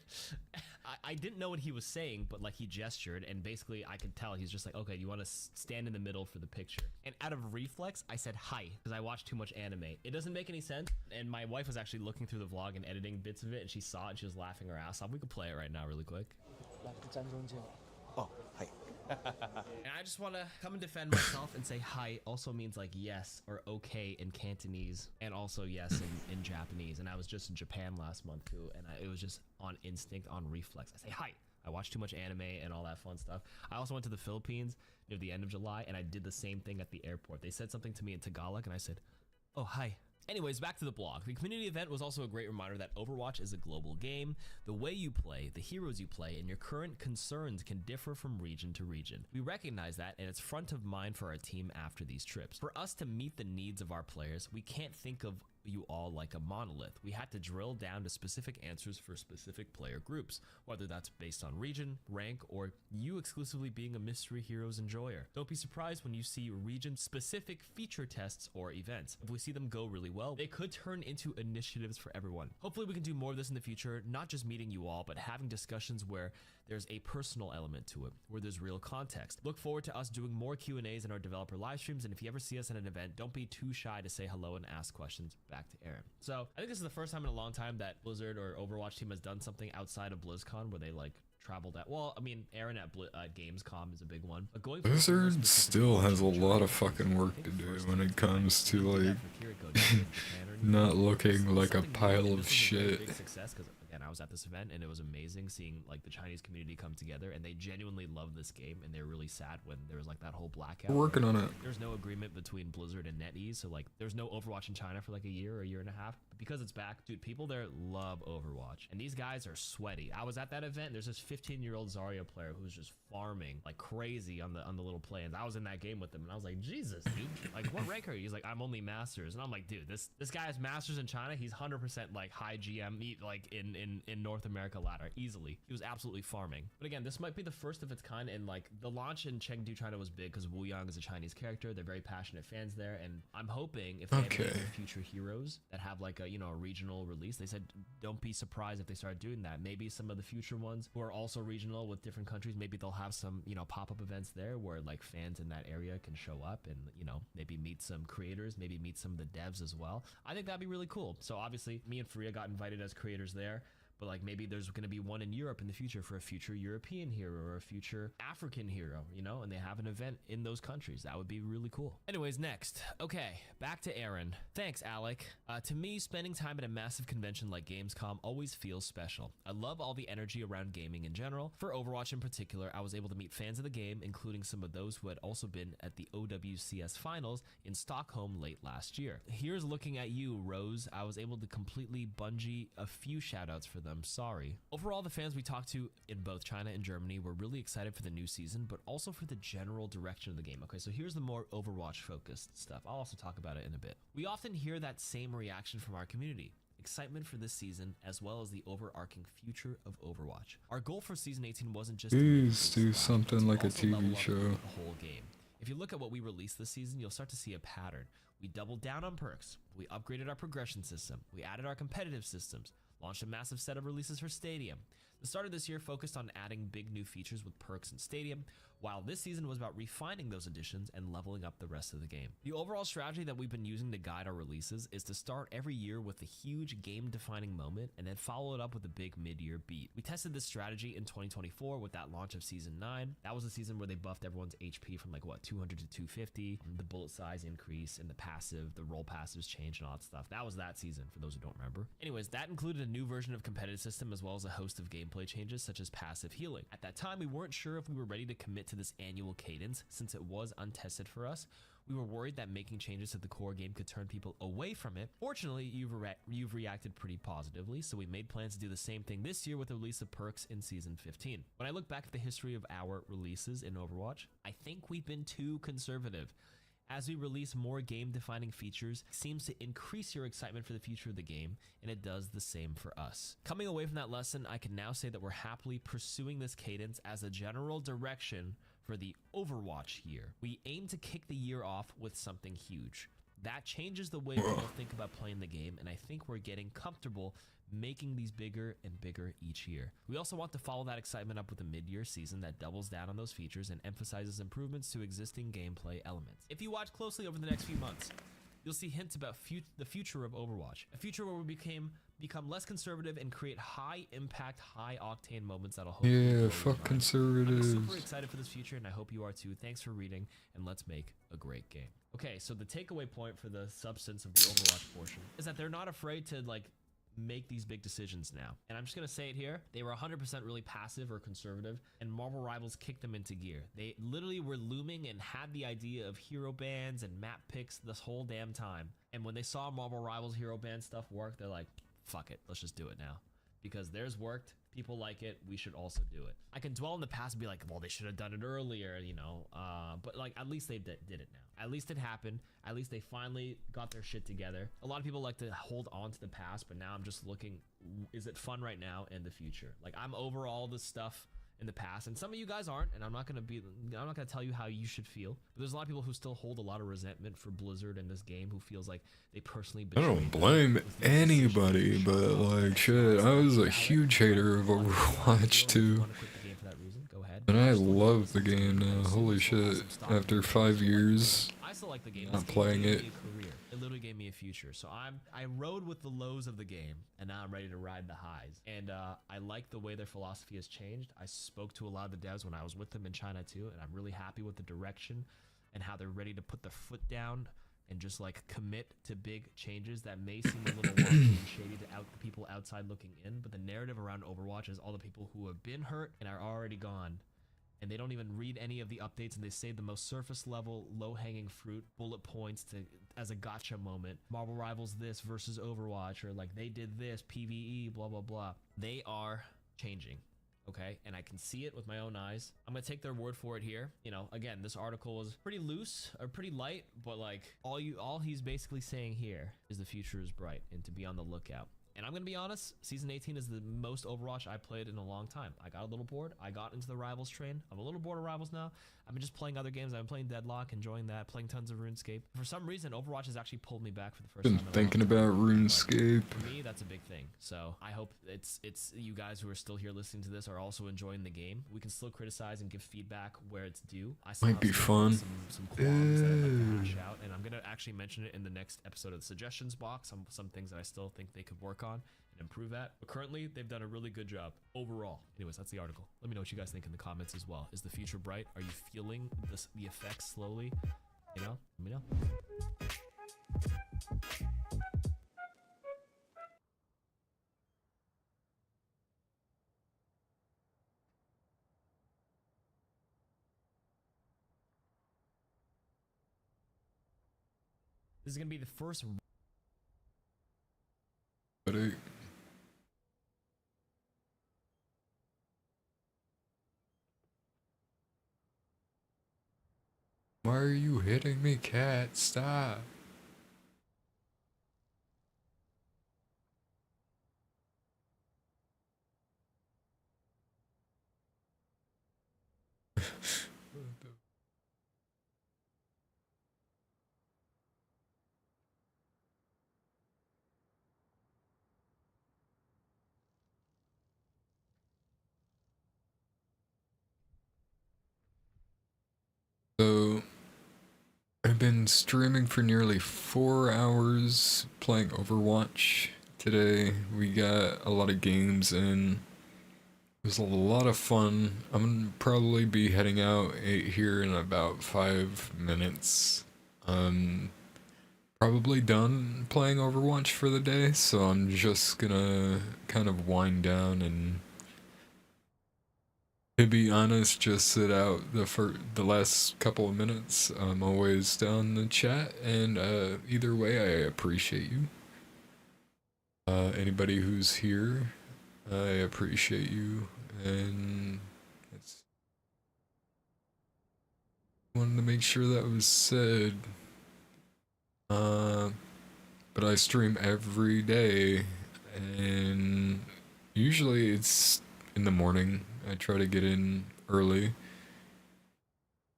K: I didn't know what he was saying, but like he gestured, and basically I could tell he's just like, okay, you want to stand in the middle for the picture. And out of reflex, I said hi, because I watch too much anime. It doesn't make any sense, and my wife was actually looking through the vlog and editing bits of it, and she saw it, and she was laughing her ass off. We could play it right now really quick.
E: Oh, hi.
K: And I just want to come and defend myself and say hi also means like yes or okay in Cantonese, and also yes in Japanese. And I was just in Japan last month too, and it was just on instinct, on reflex. I say hi. I watch too much anime and all that fun stuff. I also went to the Philippines near the end of July, and I did the same thing at the airport. They said something to me in Tagalog, and I said, oh, hi. Anyways, back to the blog. The community event was also a great reminder that Overwatch is a global game. The way you play, the heroes you play, and your current concerns can differ from region to region. We recognize that, and it's front of mind for our team after these trips. For us to meet the needs of our players, we can't think of you all like a monolith. We had to drill down to specific answers for specific player groups, whether that's based on region, rank, or you exclusively being a mystery heroes enjoyer. Don't be surprised when you see region-specific feature tests or events. If we see them go really well, they could turn into initiatives for everyone. Hopefully we can do more of this in the future, not just meeting you all, but having discussions where there's a personal element to it, where there's real context. Look forward to us doing more Q&As in our developer live streams, and if you ever see us at an event, don't be too shy to say hello and ask questions back to Aaron. So I think this is the first time in a long time that Blizzard or Overwatch team has done something outside of BlizzCon where they like traveled at, well, I mean, Aaron at Gamescom is a big one, but going
A: Blizzard still has a lot of fucking work to do when it comes to like not looking like a pile of shit.
K: Big success because again, I was at this event and it was amazing seeing like the Chinese community come together, and they genuinely love this game, and they're really sad when there was like that whole blackout.
A: We're working on it.
K: There's no agreement between Blizzard and NetEase, so like there's no Overwatch in China for like a year or a year and a half. But because it's back, dude, people there love Overwatch, and these guys are sweaty. I was at that event. There's this 15-year-old Zarya player who's just farming like crazy on the little plans. I was in that game with him, and I was like, Jesus, dude, like what rank are you? He's like, I'm only Masters, and I'm like, dude, this guy is Masters in China. He's 100% like high GM, like in North America ladder easily. He was absolutely farming. But again, this might be the first of its kind, and like the launch in Chengdu, China was big because Wu Yang is a Chinese character. They're very passionate fans there, and I'm hoping if they have any other future heroes that have like a a regional release, they said don't be surprised if they start doing that. Maybe some of the future ones who are also regional with different countries, maybe they'll have some pop-up events there where like fans in that area can show up and maybe meet some creators, maybe meet some of the devs as well. I think that'd be really cool. So obviously me and Faria got invited as creators there, but like maybe there's going to be one in Europe in the future for a future European hero or a future African hero, and they have an event in those countries. That would be really cool. Anyways, next. Okay, back to Aaron. Thanks, Alec. To me, spending time at a massive convention like Gamescom always feels special. I love all the energy around gaming in general. For Overwatch in particular, I was able to meet fans of the game, including some of those who had also been at the OWCS finals in Stockholm late last year. Here's looking at you, Rose. I was able to completely bungee a few shoutouts for them. Sorry. Overall, the fans we talked to in both China and Germany were really excited for the new season, but also for the general direction of the game. Okay, so here's the more Overwatch focused stuff. I'll also talk about it in a bit. We often hear that same reaction from our community. Excitement for this season, as well as the overarching future of Overwatch. Our goal for season 18 wasn't just
A: to do something like a TV show.
K: The whole game. If you look at what we released this season, you'll start to see a pattern. We doubled down on perks. We upgraded our progression system. We added our competitive systems. Launched a massive set of releases for Stadium. The start of this year focused on adding big new features with perks in Stadium, while this season was about refining those additions and leveling up the rest of the game. The overall strategy that we've been using to guide our releases is to start every year with a huge game-defining moment and then follow it up with a big mid-year beat. We tested this strategy in 2024 with that launch of Season 9. That was the season where they buffed everyone's HP from like, 200 to 250, the bullet size increase, and the role passives changed and all that stuff. That was that season, for those who don't remember. Anyways, that included a new version of competitive system as well as a host of gameplay changes such as passive healing. At that time, we weren't sure if we were ready to commit to this annual cadence since it was untested for us. We were worried that making changes to the core game could turn people away from it. Fortunately, you've reacted pretty positively, so we made plans to do the same thing this year with the release of perks in Season 15. When I look back at the history of our releases in Overwatch, I think we've been too conservative. As we release more game-defining features, it seems to increase your excitement for the future of the game, and it does the same for us. Coming away from that lesson, I can now say that we're happily pursuing this cadence as a general direction for the Overwatch year. We aim to kick the year off with something huge. That changes the way people think about playing the game, and I think we're getting comfortable making these bigger and bigger each year. We also want to follow that excitement up with a mid-year season that doubles down on those features and emphasizes improvements to existing gameplay elements. If you watch closely over the next few months, you'll see hints about the future of Overwatch, a future where we become less conservative and create high-impact, high-octane moments that'll hopefully
A: fuck conservatives.
K: I'm super excited for this future, and I hope you are too. Thanks for reading, and let's make a great game. Okay, so the takeaway point for the substance of the Overwatch portion is that they're not afraid to make these big decisions now. And I'm just gonna say it here. They were 100% really passive or conservative, and Marvel Rivals kicked them into gear. They literally were looming and had the idea of hero bans and map picks this whole damn time. And when they saw Marvel Rivals hero ban stuff work, they're like, fuck it, let's just do it now. Because theirs worked, people like it, we should also do it. I can dwell in the past and be like, well, they should have done it earlier, you know, but like at least they did it now. At least it happened. At least they finally got their shit together. A lot of people like to hold on to the past, but now I'm just looking, is it fun right now and the future? Like I'm over all this stuff in the past, and some of you guys aren't, and I'm not gonna tell you how you should feel, but there's a lot of people who still hold a lot of resentment for Blizzard in this game, who feels like they personally
A: I don't blame anybody, but like shit, I was a huge hater of Overwatch too. And I love the game now, holy shit, after 5 years
K: I still like the game.
A: not playing it.
K: It literally gave me a future. So I rode with the lows of the game, and now I'm ready to ride the highs. And I like the way their philosophy has changed. I spoke to a lot of the devs when I was with them in China too, and I'm really happy with the direction and how they're ready to put their foot down and just like commit to big changes that may seem a little wonky and shady to the people outside looking in, but the narrative around Overwatch is all the people who have been hurt and are already gone, and they don't even read any of the updates, and they save the most surface level, low-hanging fruit, bullet points to as a gotcha moment. Marvel Rivals this versus Overwatch, or like they did this, PvE, blah, blah, blah. They are changing, okay? And I can see it with my own eyes. I'm gonna take their word for it here. You know, again, this article is pretty loose, or pretty light, but like all he's basically saying here is the future is bright and to be on the lookout. And I'm gonna be honest, Season 18 is the most Overwatch I played in a long time. I got a little bored. I got into the Rivals train. I'm a little bored of Rivals now. I've been just playing other games. I've been playing Deadlock, enjoying that, playing tons of RuneScape. For some reason, Overwatch has actually pulled me back for the first time.
A: Been thinking about RuneScape.
K: For me, that's a big thing. So I hope it's you guys who are still here listening to this are also enjoying the game. We can still criticize and give feedback where it's due. I still
A: Might be fun.
K: Some qualms that I'd like to hash out, and I'm gonna actually mention it in the next episode of the suggestions box. Some things that I still think they could work on and improve at. But currently, they've done a really good job overall. Anyways, that's the article. Let me know what you guys think in the comments as well. Is the future bright? Are you feeling the effects slowly? You know, let me know. This is gonna be the first.
A: Why are you hitting me, cat? Stop. So, I've been streaming for nearly 4 hours playing Overwatch. Today we got a lot of games in. It was a lot of fun. I'm gonna probably be heading out here in about 5 minutes. Probably done playing Overwatch for the day, so I'm just gonna kind of wind down and, to be honest, just sit out the last couple of minutes. I'm always down the chat, and either way, I appreciate you. Anybody who's here, I appreciate you, and it's wanted to make sure that was said. But I stream every day, and usually it's in the morning. I try to get in early,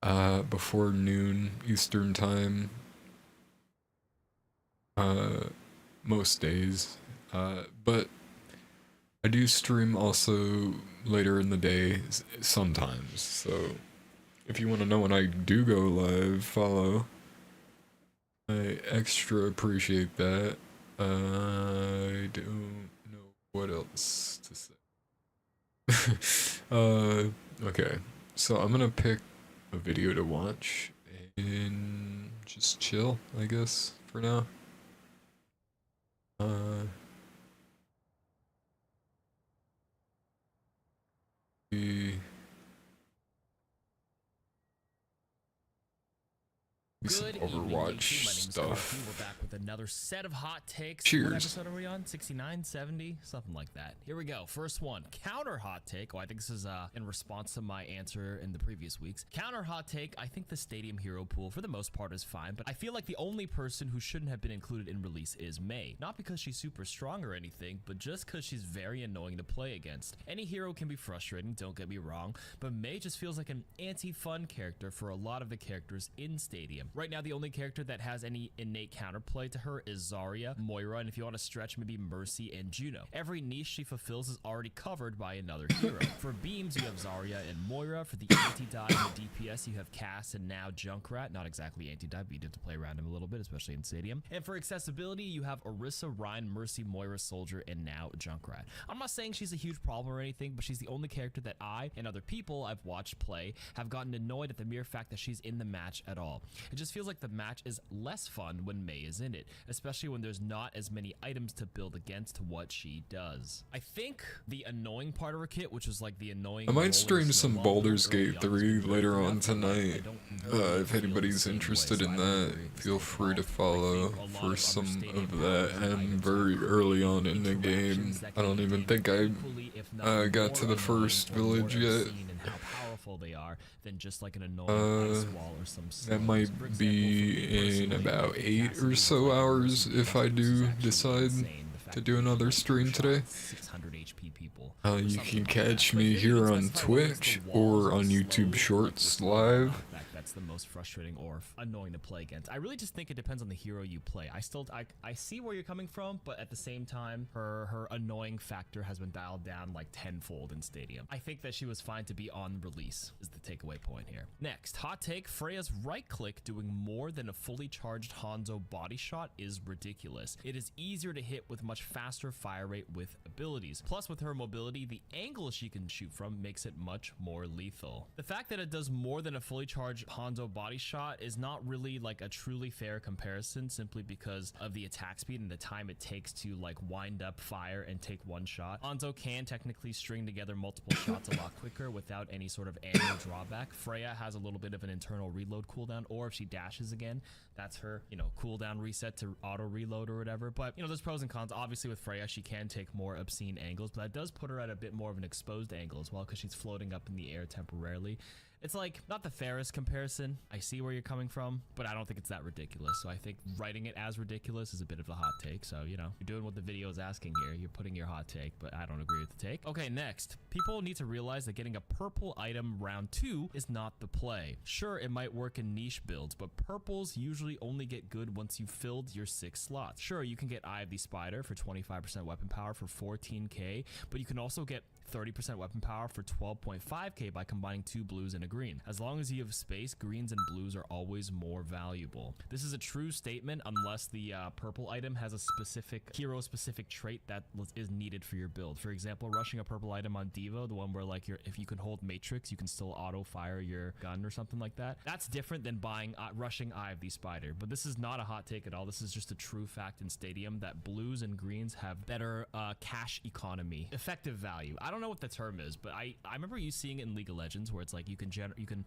A: before noon Eastern time, most days, but I do stream also later in the day sometimes, so if you want to know when I do go live, follow. I extra appreciate that. I don't know what else to say. Okay, so I'm gonna pick a video to watch and just chill, I guess, for now. the some
K: Good evening,
A: Overwatch
K: YouTube. My name is
A: stuff.
K: We're back with another set of hot takes.
A: Cheers.
K: What episode are we on? 69, 70, something like that. Here we go. First one, counter hot take. Oh, I think this is in response to my answer in the previous weeks. Counter hot take. I think the stadium hero pool for the most part is fine, but I feel like the only person who shouldn't have been included in release is Mei. Not because she's super strong or anything, but just because she's very annoying to play against. Any hero can be frustrating, don't get me wrong, but Mei just feels like an anti-fun character for a lot of the characters in stadium. Right now, the only character that has any innate counterplay to her is Zarya, Moira, and if you want to stretch, maybe Mercy and Juno. Every niche she fulfills is already covered by another hero. For beams, you have Zarya and Moira. For the anti-dive and DPS, you have Cass and now Junkrat. Not exactly anti-dive, but you have to play around him a little bit, especially in stadium. And for accessibility, you have Orisa, Ryan, Mercy, Moira, Soldier, and now Junkrat. I'm not saying she's a huge problem or anything, but she's the only character that I and other people I've watched play have gotten annoyed at the mere fact that she's in the match at all. It just feels like the match is less fun when Mei is in it, especially when there's not as many items to build against what she does. I think the annoying part of her kit, which is like the annoying...
A: I might stream some Baldur's Gate 3 later on tonight. If anybody's interested in that, feel free to follow for some of that. I'm very early on in the game. I don't even think I got to the first village yet.
K: They are than just like an annoying ice wall or some
A: that might be in about 8 or so hours if I do decide to do another stream today.
K: 600 HP people.
A: You can catch me here on Twitch or on YouTube Shorts live.
K: That's the most frustrating or annoying to play against. I really just think it depends on the hero you play. I see where you're coming from, but at the same time, her annoying factor has been dialed down like tenfold in Stadium. I think that she was fine to be on release is the takeaway point here. Next, hot take, Freya's right click doing more than a fully charged Hanzo body shot is ridiculous. It is easier to hit with much faster fire rate with abilities. Plus with her mobility, the angle she can shoot from makes it much more lethal. The fact that it does more than a fully charged Hanzo body shot is not really like a truly fair comparison simply because of the attack speed and the time it takes to like wind up fire and take one shot. Hanzo can technically string together multiple shots a lot quicker without any sort of ammo drawback. Freya has a little bit of an internal reload cooldown, or if she dashes again, that's her, you know, cooldown reset to auto reload or whatever. But, you know, there's pros and cons. Obviously with Freya, she can take more obscene angles, but that does put her at a bit more of an exposed angle as well because she's floating up in the air temporarily. It's like not the fairest comparison. I see where you're coming from, but I don't think it's that ridiculous. So I think writing it as ridiculous is a bit of a hot take. So, you know, you're doing what the video is asking here. You're putting your hot take, but I don't agree with the take. Okay, next. People need to realize that getting a purple item round 2 is not the play. Sure, it might work in niche builds, but purples usually only get good once you've filled your 6 slots. Sure, you can get Eye of the Spider for 25% weapon power for 14k, but you can also get 30% weapon power for 12.5k by combining 2 blues and a green. As long as you have space, greens and blues are always more valuable. This is a true statement unless the purple item has a specific hero-specific trait that is needed for your build. For example, rushing a purple item on Devo, the one where like if you can hold Matrix, you can still auto-fire your gun or something like that. That's different than buying rushing Eye of the Spider. But this is not a hot take at all. This is just a true fact in Stadium that blues and greens have better cash economy, effective value. I don't know what the term is, but I remember you seeing it in League of Legends where it's like you can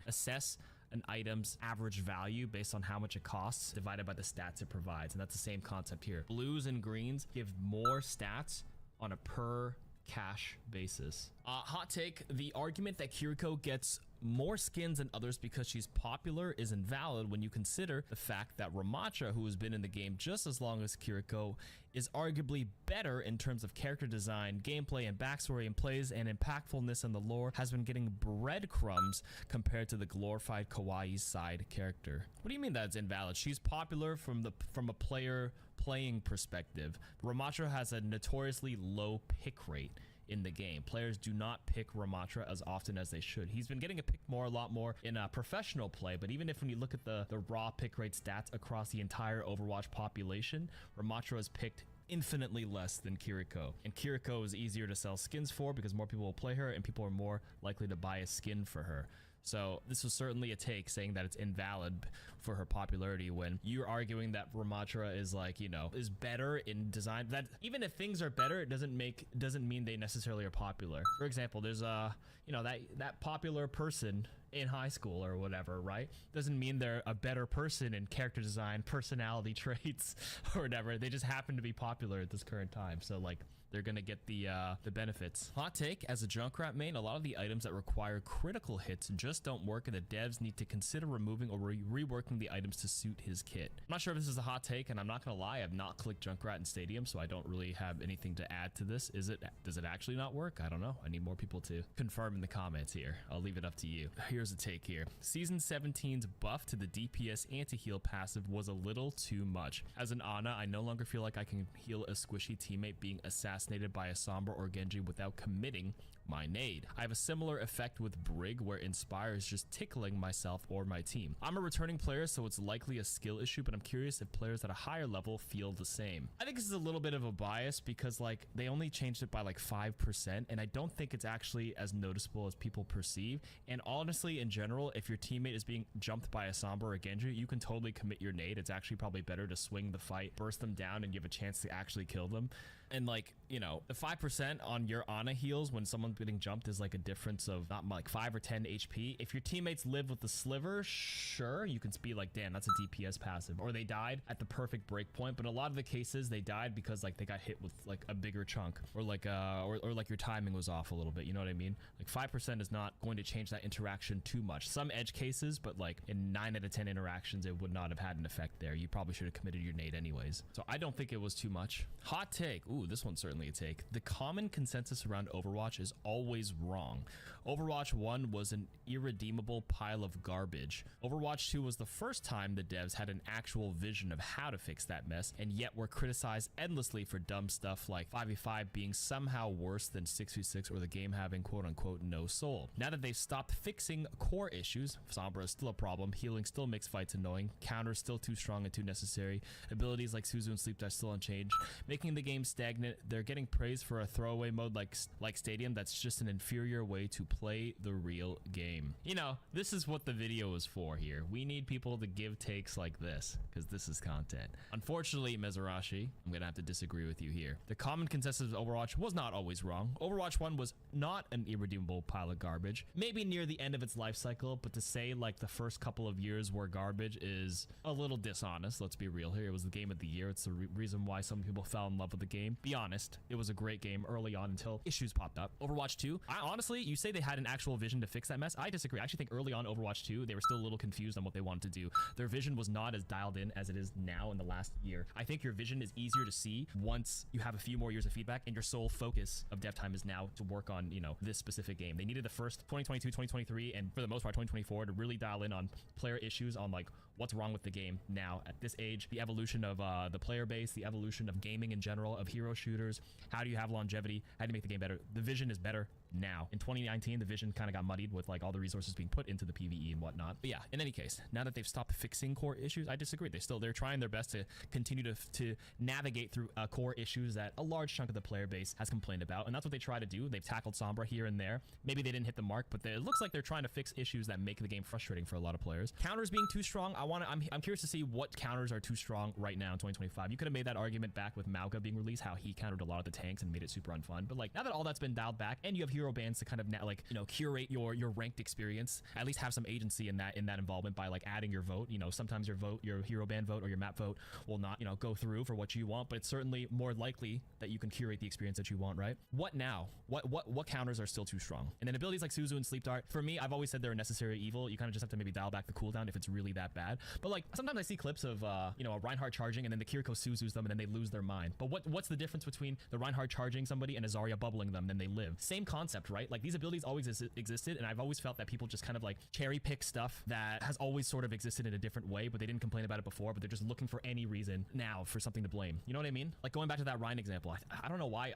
K: assess an item's average value based on how much it costs divided by the stats it provides, and that's the same concept here. Blues and greens give more stats on a per cash basis. Hot take, the argument that Kiriko gets more skins than others because she's popular is invalid when you consider the fact that Ramatra, who has been in the game just as long as Kiriko, is arguably better in terms of character design, gameplay, and backstory, and plays and impactfulness in the lore, has been getting breadcrumbs compared to the glorified kawaii side character. What do you mean that's invalid? She's popular from a player playing perspective. Ramatra has a notoriously low pick rate in the game. Players do not pick Ramatra as often as they should. He's been getting a lot more in professional play, but even if when you look at the raw pick rate stats across the entire Overwatch population, Ramatra is picked infinitely less than Kiriko. And Kiriko is easier to sell skins for because more people will play her and people are more likely to buy a skin for her. So this was certainly a take saying that it's invalid for her popularity when you're arguing that Ramatra is like, you know, is better in design. That even if things are better, it doesn't mean they necessarily are popular. For example, there's you know, that popular person in high school or whatever, right? Doesn't mean they're a better person in character design, personality traits, or whatever. They just happen to be popular at this current time. So like, they're gonna get the benefits. Hot take, as a Junkrat main, a lot of the items that require critical hits just don't work, and the devs need to consider removing or reworking the items to suit his kit. I'm not sure if this is a hot take, and I'm not gonna lie, I've not clicked Junkrat in Stadium, so I don't really have anything to add to this. Does it actually not work? I don't know. I need more people to confirm in the comments here. I'll leave it up to you. Here's a take here. Season 17's buff to the DPS anti-heal passive was a little too much. As an Ana, I no longer feel like I can heal a squishy teammate being assassinated by a Sombra or Genji without committing my nade. I have a similar effect with Brig where Inspire is just tickling myself or my team. I'm a returning player, so it's likely a skill issue, but I'm curious if players at a higher level feel the same. I think this is a little bit of a bias because like they only changed it by like 5%, and I don't think it's actually as noticeable as people perceive. And honestly, in general, if your teammate is being jumped by a Sombra or a Genji, you can totally commit your nade. It's actually probably better to swing the fight, burst them down, and give a chance to actually kill them. And like, you know, the 5% on your Ana heals when someone's getting jumped is like a difference of not like 5 or 10 HP. If your teammates live with the sliver, sure, you can be like, damn, that's a DPS passive. Or they died at the perfect break point. But in a lot of the cases, they died because like they got hit with like a bigger chunk, or like or like your timing was off a little bit. You know what I mean? Like 5% is not going to change that interaction too much. Some edge cases, but like in 9 out of 10 interactions, it would not have had an effect there. You probably should have committed your nade anyways. So I don't think it was too much. Hot take. Ooh, this one's certainly a take. The common consensus around Overwatch is always wrong. Overwatch 1 was an irredeemable pile of garbage. Overwatch 2 was the first time the devs had an actual vision of how to fix that mess, and yet were criticized endlessly for dumb stuff like 5v5 being somehow worse than 6v6 or the game having quote-unquote no soul. Now that they've stopped fixing core issues, Sombra is still a problem, healing still makes fights annoying, counters still too strong and too necessary, abilities like Suzu and Sleep Dive still unchanged, making the game stagnant. They're getting praise for a throwaway mode like Stadium that's just an inferior way to play the real game. You know, this is what the video is for here. We need people to give takes like this, because this is content. Unfortunately, Mezurashi, I'm gonna have to disagree with you here. The common consensus of Overwatch was not always wrong. Overwatch 1 was not an irredeemable pile of garbage. Maybe near the end of its life cycle, but to say like the first couple of years were garbage is a little dishonest. Let's be real here. It was the game of the year. It's the reason why some people fell in love with the game. Be honest, it was a great game early on until issues popped up. Overwatch 2, honestly, you say they had an actual vision to fix that mess. I disagree. I actually think early on Overwatch 2, they were still a little confused on what they wanted to do. Their vision was not as dialed in as it is now in the last year. I think your vision is easier to see once you have a few more years of feedback, and your sole focus of dev time is now to work on, you know, this specific game. They needed the first 2022, 2023, and for the most part 2024 to really dial in on player issues, on like what's wrong with the game now at this age, the evolution of the player base, the evolution of gaming in general, of hero shooters. How do you have longevity? How do you make the game better? The vision is better now. In 2019, the vision kind of got muddied with like all the resources being put into the PvE and whatnot. But yeah, in any case, now that they've stopped fixing core issues, I disagree. They're trying their best to continue to navigate through core issues that a large chunk of the player base has complained about, and that's what they try to do. They've tackled Sombra here and there. Maybe they didn't hit the mark, but it looks like they're trying to fix issues that make the game frustrating for a lot of players. Counters being too strong. I'm curious to see what counters are too strong right now in 2025. You could have made that argument back with Mauga being released, how he countered a lot of the tanks and made it super unfun. But like now that all that's been dialed back, and you have hero bans to kind of like, you know, curate your ranked experience, at least have some agency in that involvement by like adding your vote. You know, sometimes your hero ban vote or your map vote will not, you know, go through for what you want, but it's certainly more likely that you can curate the experience that you want, right? What now? What counters are still too strong? And then abilities like Suzu and Sleep Dart, for me, I've always said they're a necessary evil. You kind of just have to maybe dial back the cooldown if it's really that bad. But like sometimes I see clips of you know, a Reinhardt charging and then the Kiriko Suzus them and then they lose their mind. But what's the difference between the Reinhardt charging somebody and a Zarya bubbling them, then they live? Same concept, right? Like these abilities always existed, and I've always felt that people just kind of like cherry pick stuff that has always sort of existed in a different way, but they didn't complain about it before, but they're just looking for any reason now for something to blame. You know what I mean? Like going back to that Rhine example, I don't know why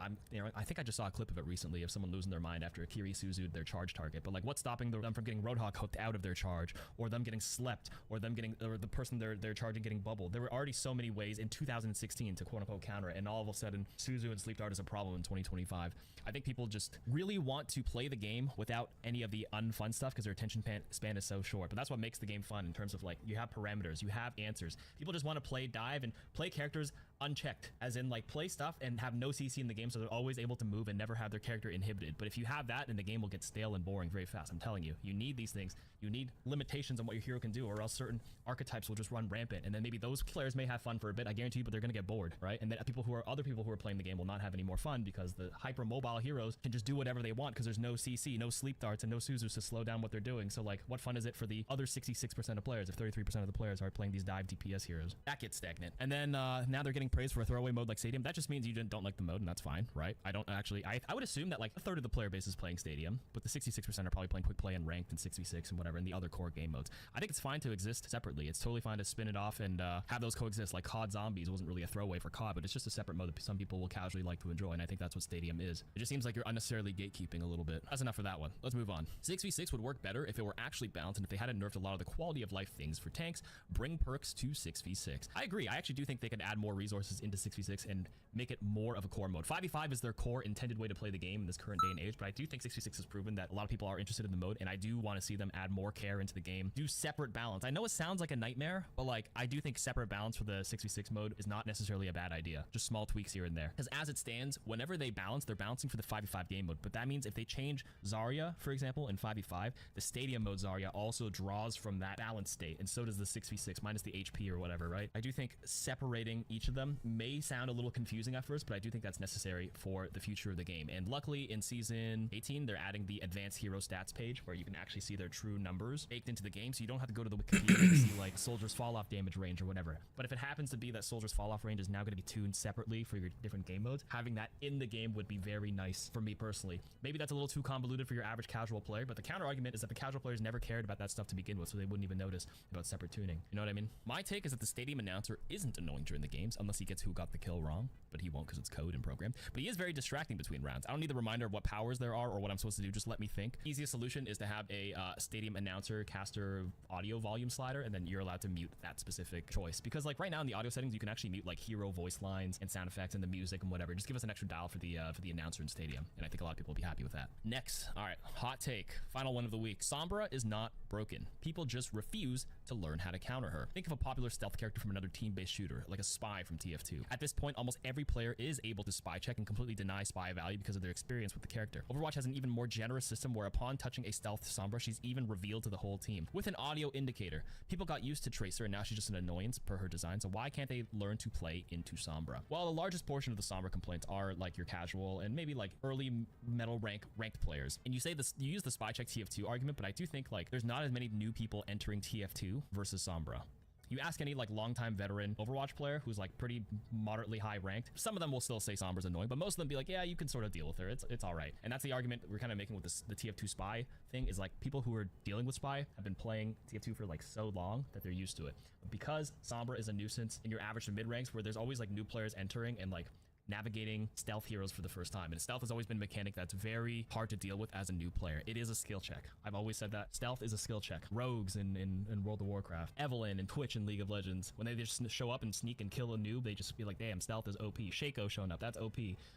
K: I think I just saw a clip of it recently of someone losing their mind after a Kiri Suzu'd their charge target, but like what's stopping them from getting Roadhog hooked out of their charge, or them getting slept, or the person they're charging getting bubbled? There were already so many ways in 2016 to quote unquote counter it, and all of a sudden Suzu and Sleep Dart is a problem in 2025. I think people just really want to play the game without any of the unfun stuff because their attention span is so short. But that's what makes the game fun in terms of like you have parameters, you have answers. People just want to play dive and play characters unchecked, as in like play stuff and have no CC in the game, so they're always able to move and never have their character inhibited. But if you have that, then the game will get stale and boring very fast. I'm telling you, you need these things. You need limitations on what your hero can do, or else certain archetypes will just run rampant, and then maybe those players may have fun for a bit, I guarantee you, but they're gonna get bored, right? And then other people who are playing the game will not have any more fun because the hyper mobile heroes can just do whatever they want because there's no CC, no sleep darts, and no Suzus to slow down what they're doing. So like, what fun is it for the other 66% of players if 33% of the players are playing these dive DPS heroes? That gets stagnant. And then now they're getting praised for a throwaway mode like Stadium. That just means you don't like the mode, and that's fine, right? I don't actually. I would assume that like a third of the player base is playing Stadium, but the 66% are probably playing quick play and ranked and 6v6 and whatever, and the other core game modes. I think it's fine to exist separately. It's totally fine to spin it off and have those coexist. Like COD Zombies wasn't really a throwaway for COD, but it's just a separate mode that some people will casually like to enjoy, and I think that's what Stadium is. It just seems like you're unnecessarily gatekeeping a little bit. That's enough for that one. Let's move on. 6v6 would work better if it were actually balanced and if they hadn't nerfed a lot of the quality of life things for tanks. Bring perks to 6v6. I agree. I actually do think they could add more resources into 6v6 and make it more of a core mode. 5v5 is their core intended way to play the game in this current day and age, but I do think 6v6 has proven that a lot of people are interested in the mode, and I do want to see them add more care into the game. Do separate balance. I know it sounds like a nightmare, but like I do think separate balance for the 6v6 mode is not necessarily a bad idea. Just small tweaks here and there. Because as it stands, whenever they balance, they're balancing for the 5v5 game mode. But that means if they change Zarya, for example, in 5v5, the Stadium mode Zarya also draws from that balance state, and so does the 6v6 minus the HP or whatever, right? I do think separating each of them may sound a little confusing at first, but I do think that's necessary for the future of the game. And luckily in season 18, they're adding the advanced hero stats page where you can actually see their true numbers baked into the game, so you don't have to go to the Wikipedia to see like soldier's fall off damage range or whatever. But if it happens to be that soldier's fall off range is now going to be tuned separately for your different game modes, having that in the game would be very nice for me personally. Maybe that's a little too convoluted for your average casual player, but the counter argument is that the casual players never cared about that stuff to begin with, so they wouldn't even notice about separate tuning. You know what I mean? My take is that the Stadium announcer isn't annoying during the games unless he gets who got the kill wrong, but he won't because it's code and program. But he is very distracting between rounds. I don't need the reminder of what powers there are or what I'm supposed to do. Just let me think. Easiest solution is to have a Stadium announcer caster audio volume slider, and then you're allowed to mute that specific choice. Because like right now in the audio settings, you can actually mute like hero voice lines and sound effects and the music and whatever. Just give us an extra dial for the announcer in Stadium, and I think a lot of people will be happy with that. Next, all right, hot take, final one of the week. Sombra is not broken. People just refuse to learn how to counter her. Think of a popular stealth character from another team-based shooter, like a spy from TF2. At this point, almost every player is able to spy check and completely deny spy value because of their experience with the character. Overwatch has an even more generous system where upon touching a stealth Sombra, she's even revealed to the whole team with an audio indicator. People got used to Tracer and now she's just an annoyance per her design, so why can't they learn to play into Sombra? Well, the largest portion of the Sombra complaints are like your casual and maybe like early metal ranked players. And you say this, you use the spy check TF2 argument, but I do think like there's not as many new people entering TF2 versus Sombra. You ask any like longtime veteran Overwatch player who's like pretty moderately high ranked, some of them will still say Sombra's annoying, but most of them be like, yeah, you can sort of deal with her. It's all right. And that's the argument we're kind of making with this, the TF2 spy thing is like people who are dealing with spy have been playing TF2 for like so long that they're used to it. But because Sombra is a nuisance in your average to mid ranks where there's always like new players entering and like navigating stealth heroes for the first time. And stealth has always been a mechanic that's very hard to deal with as a new player. It is a skill check. I've always said that stealth is a skill check. Rogues in World of Warcraft, Evelynn and Twitch in League of Legends, when they just show up and sneak and kill a noob, they just be like, damn, stealth is OP. Shaco showing up, that's OP.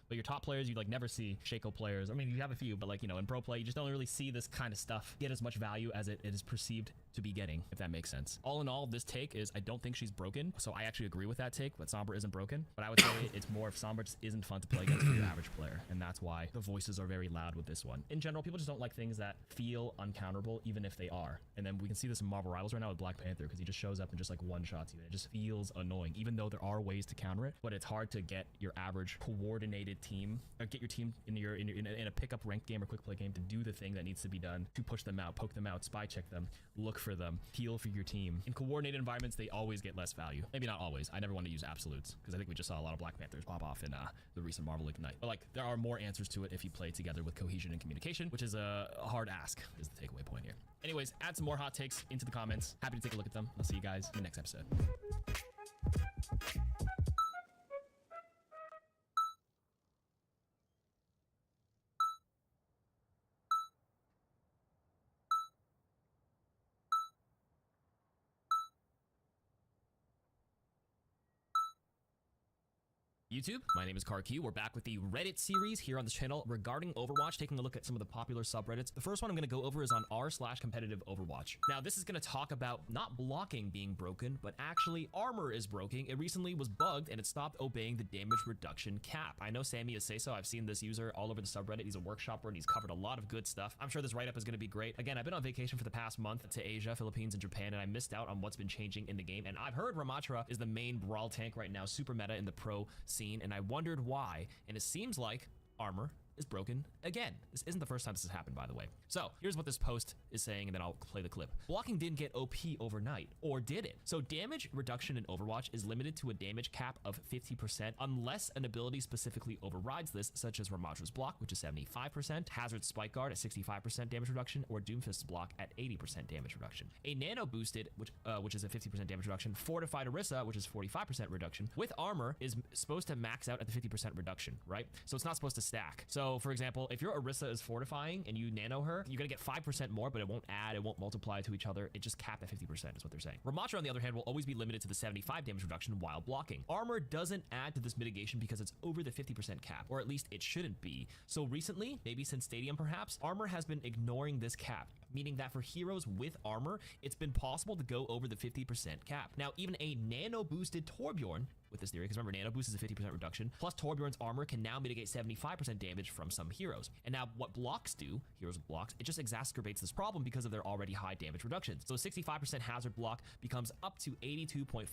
K: But your top players, you like never see Shaco players. I mean, you have a few, but like, you know, in pro play, you just don't really see this kind of stuff get as much value as it is perceived to be getting, if that makes sense. All in all, this take is I don't think she's broken. So I actually agree with that take, but Sombra isn't broken. But I would say it's more if Sombra just isn't fun to play against for your average player. And that's why the voices are very loud with this one. In general, people just don't like things that feel uncounterable, even if they are. And then we can see this in Marvel Rivals right now with Black Panther, because he just shows up and just like one-shots you. It just feels annoying, even though there are ways to counter it, but it's hard to get your average coordinated team, or get your team in a pickup ranked game or quick play game to do the thing that needs to be done to push them out, poke them out, spy check them, look for them, heal for your team. In coordinated environments, they always get less value. Maybe not always. I never want to use absolutes, because I think we just saw a lot of Black Panthers pop off in the recent Marvel Ignite. But like, there are more answers to it if you play together with cohesion and communication, which is a hard ask, is the takeaway point here. Anyways, add some more hot takes into the comments. Happy to take a look at them. I'll see you guys in the next episode. YouTube, my name is CarQ. We're back with the Reddit series here on this channel regarding Overwatch, taking a look at some of the popular subreddits. The first one I'm going to go over is on r/competitive Overwatch. Now, this is going to talk about not blocking being broken, but actually armor is broken. It recently was bugged and it stopped obeying the damage reduction cap. I know Sammy is say so. I've seen this user all over the subreddit. He's a workshopper and he's covered a lot of good stuff. I'm sure this write-up is going to be great. Again, I've been on vacation for the past month to Asia, Philippines, and Japan, and I missed out on what's been changing in the game. And I've heard Ramatra is the main brawl tank right now, super meta in the pro scene, and I wondered why, and it seems like armor is broken again. This isn't the first time this has happened, by the way. So here's what this post is saying, and then I'll play the clip. Blocking didn't get OP overnight, or did it? So damage reduction in Overwatch is limited to a damage cap of 50% unless an ability specifically overrides this, such as Ramatra's block, which is 75%, Hazard's spike guard at 65% damage reduction, or Doomfist's block at 80% damage reduction. A nano boosted, which is a 50% damage reduction, fortified Orisa, which is 45% reduction, with armor is supposed to max out at the 50% reduction, right? So it's not supposed to stack. So for example, if your Orisa is fortifying and you nano her, you're gonna get 5% more, but it won't add, it won't multiply to each other. It just capped at 50% is what they're saying. Ramatra, on the other hand, will always be limited to the 75 damage reduction while blocking. Armor doesn't add to this mitigation because it's over the 50% cap, or at least it shouldn't be. So recently, maybe since Stadium perhaps, armor has been ignoring this cap, meaning that for heroes with armor, it's been possible to go over the 50% cap. Now, even a nano boosted Torbjorn with this theory, because remember, nano boost is a 50% reduction, plus Torbjorn's armor can now mitigate 75% damage from some heroes. And now what blocks do, heroes with blocks, it just exacerbates this problem because of their already high damage reductions. So a 65% hazard block becomes up to 82.5%.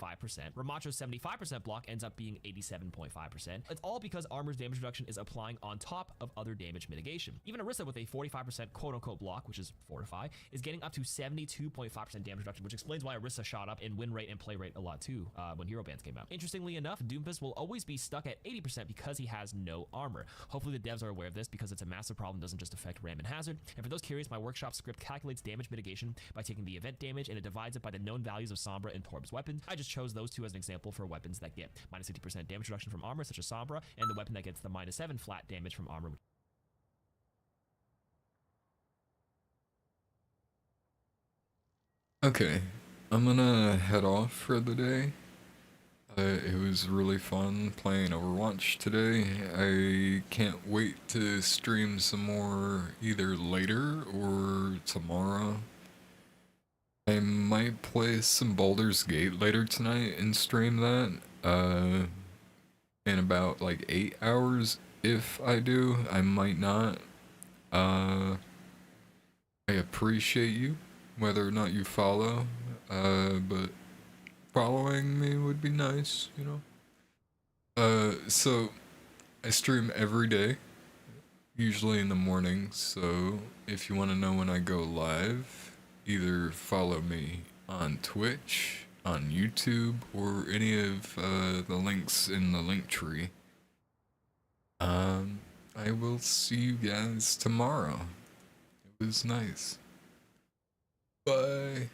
K: Ramacho's 75% block ends up being 87.5%. It's all because armor's damage reduction is applying on top of other damage mitigation. Even Orisa with a 45% quote-unquote block, which is fortify, is getting up to 72.5% damage reduction, which explains why Orisa shot up in win rate and play rate a lot too when hero bans came out. Interestingly enough, Doomfist will always be stuck at 80% because he has no armor. Hopefully the devs are aware of this because it's a massive problem, doesn't just affect Ram and Hazard. And for those curious, my workshop script calculates damage mitigation by taking the event damage and it divides it by the known values of Sombra and Torb's weapons. I just chose those two as an example for weapons that get minus 50% damage reduction from armor, such as Sombra, and the weapon that gets the minus 7 flat damage from armor.
A: Okay, I'm gonna head off for the day. It was really fun playing Overwatch today. I can't wait to stream some more either later or tomorrow. I might play some Baldur's Gate later tonight and stream that in about like 8 hours. If I do, I might not. I appreciate you, whether or not you follow, but following me would be nice, you know? So I stream every day, usually in the morning, so if you want to know when I go live, either follow me on Twitch, on YouTube, or any of the links in the link tree. I will see you guys tomorrow. It was nice. Bye.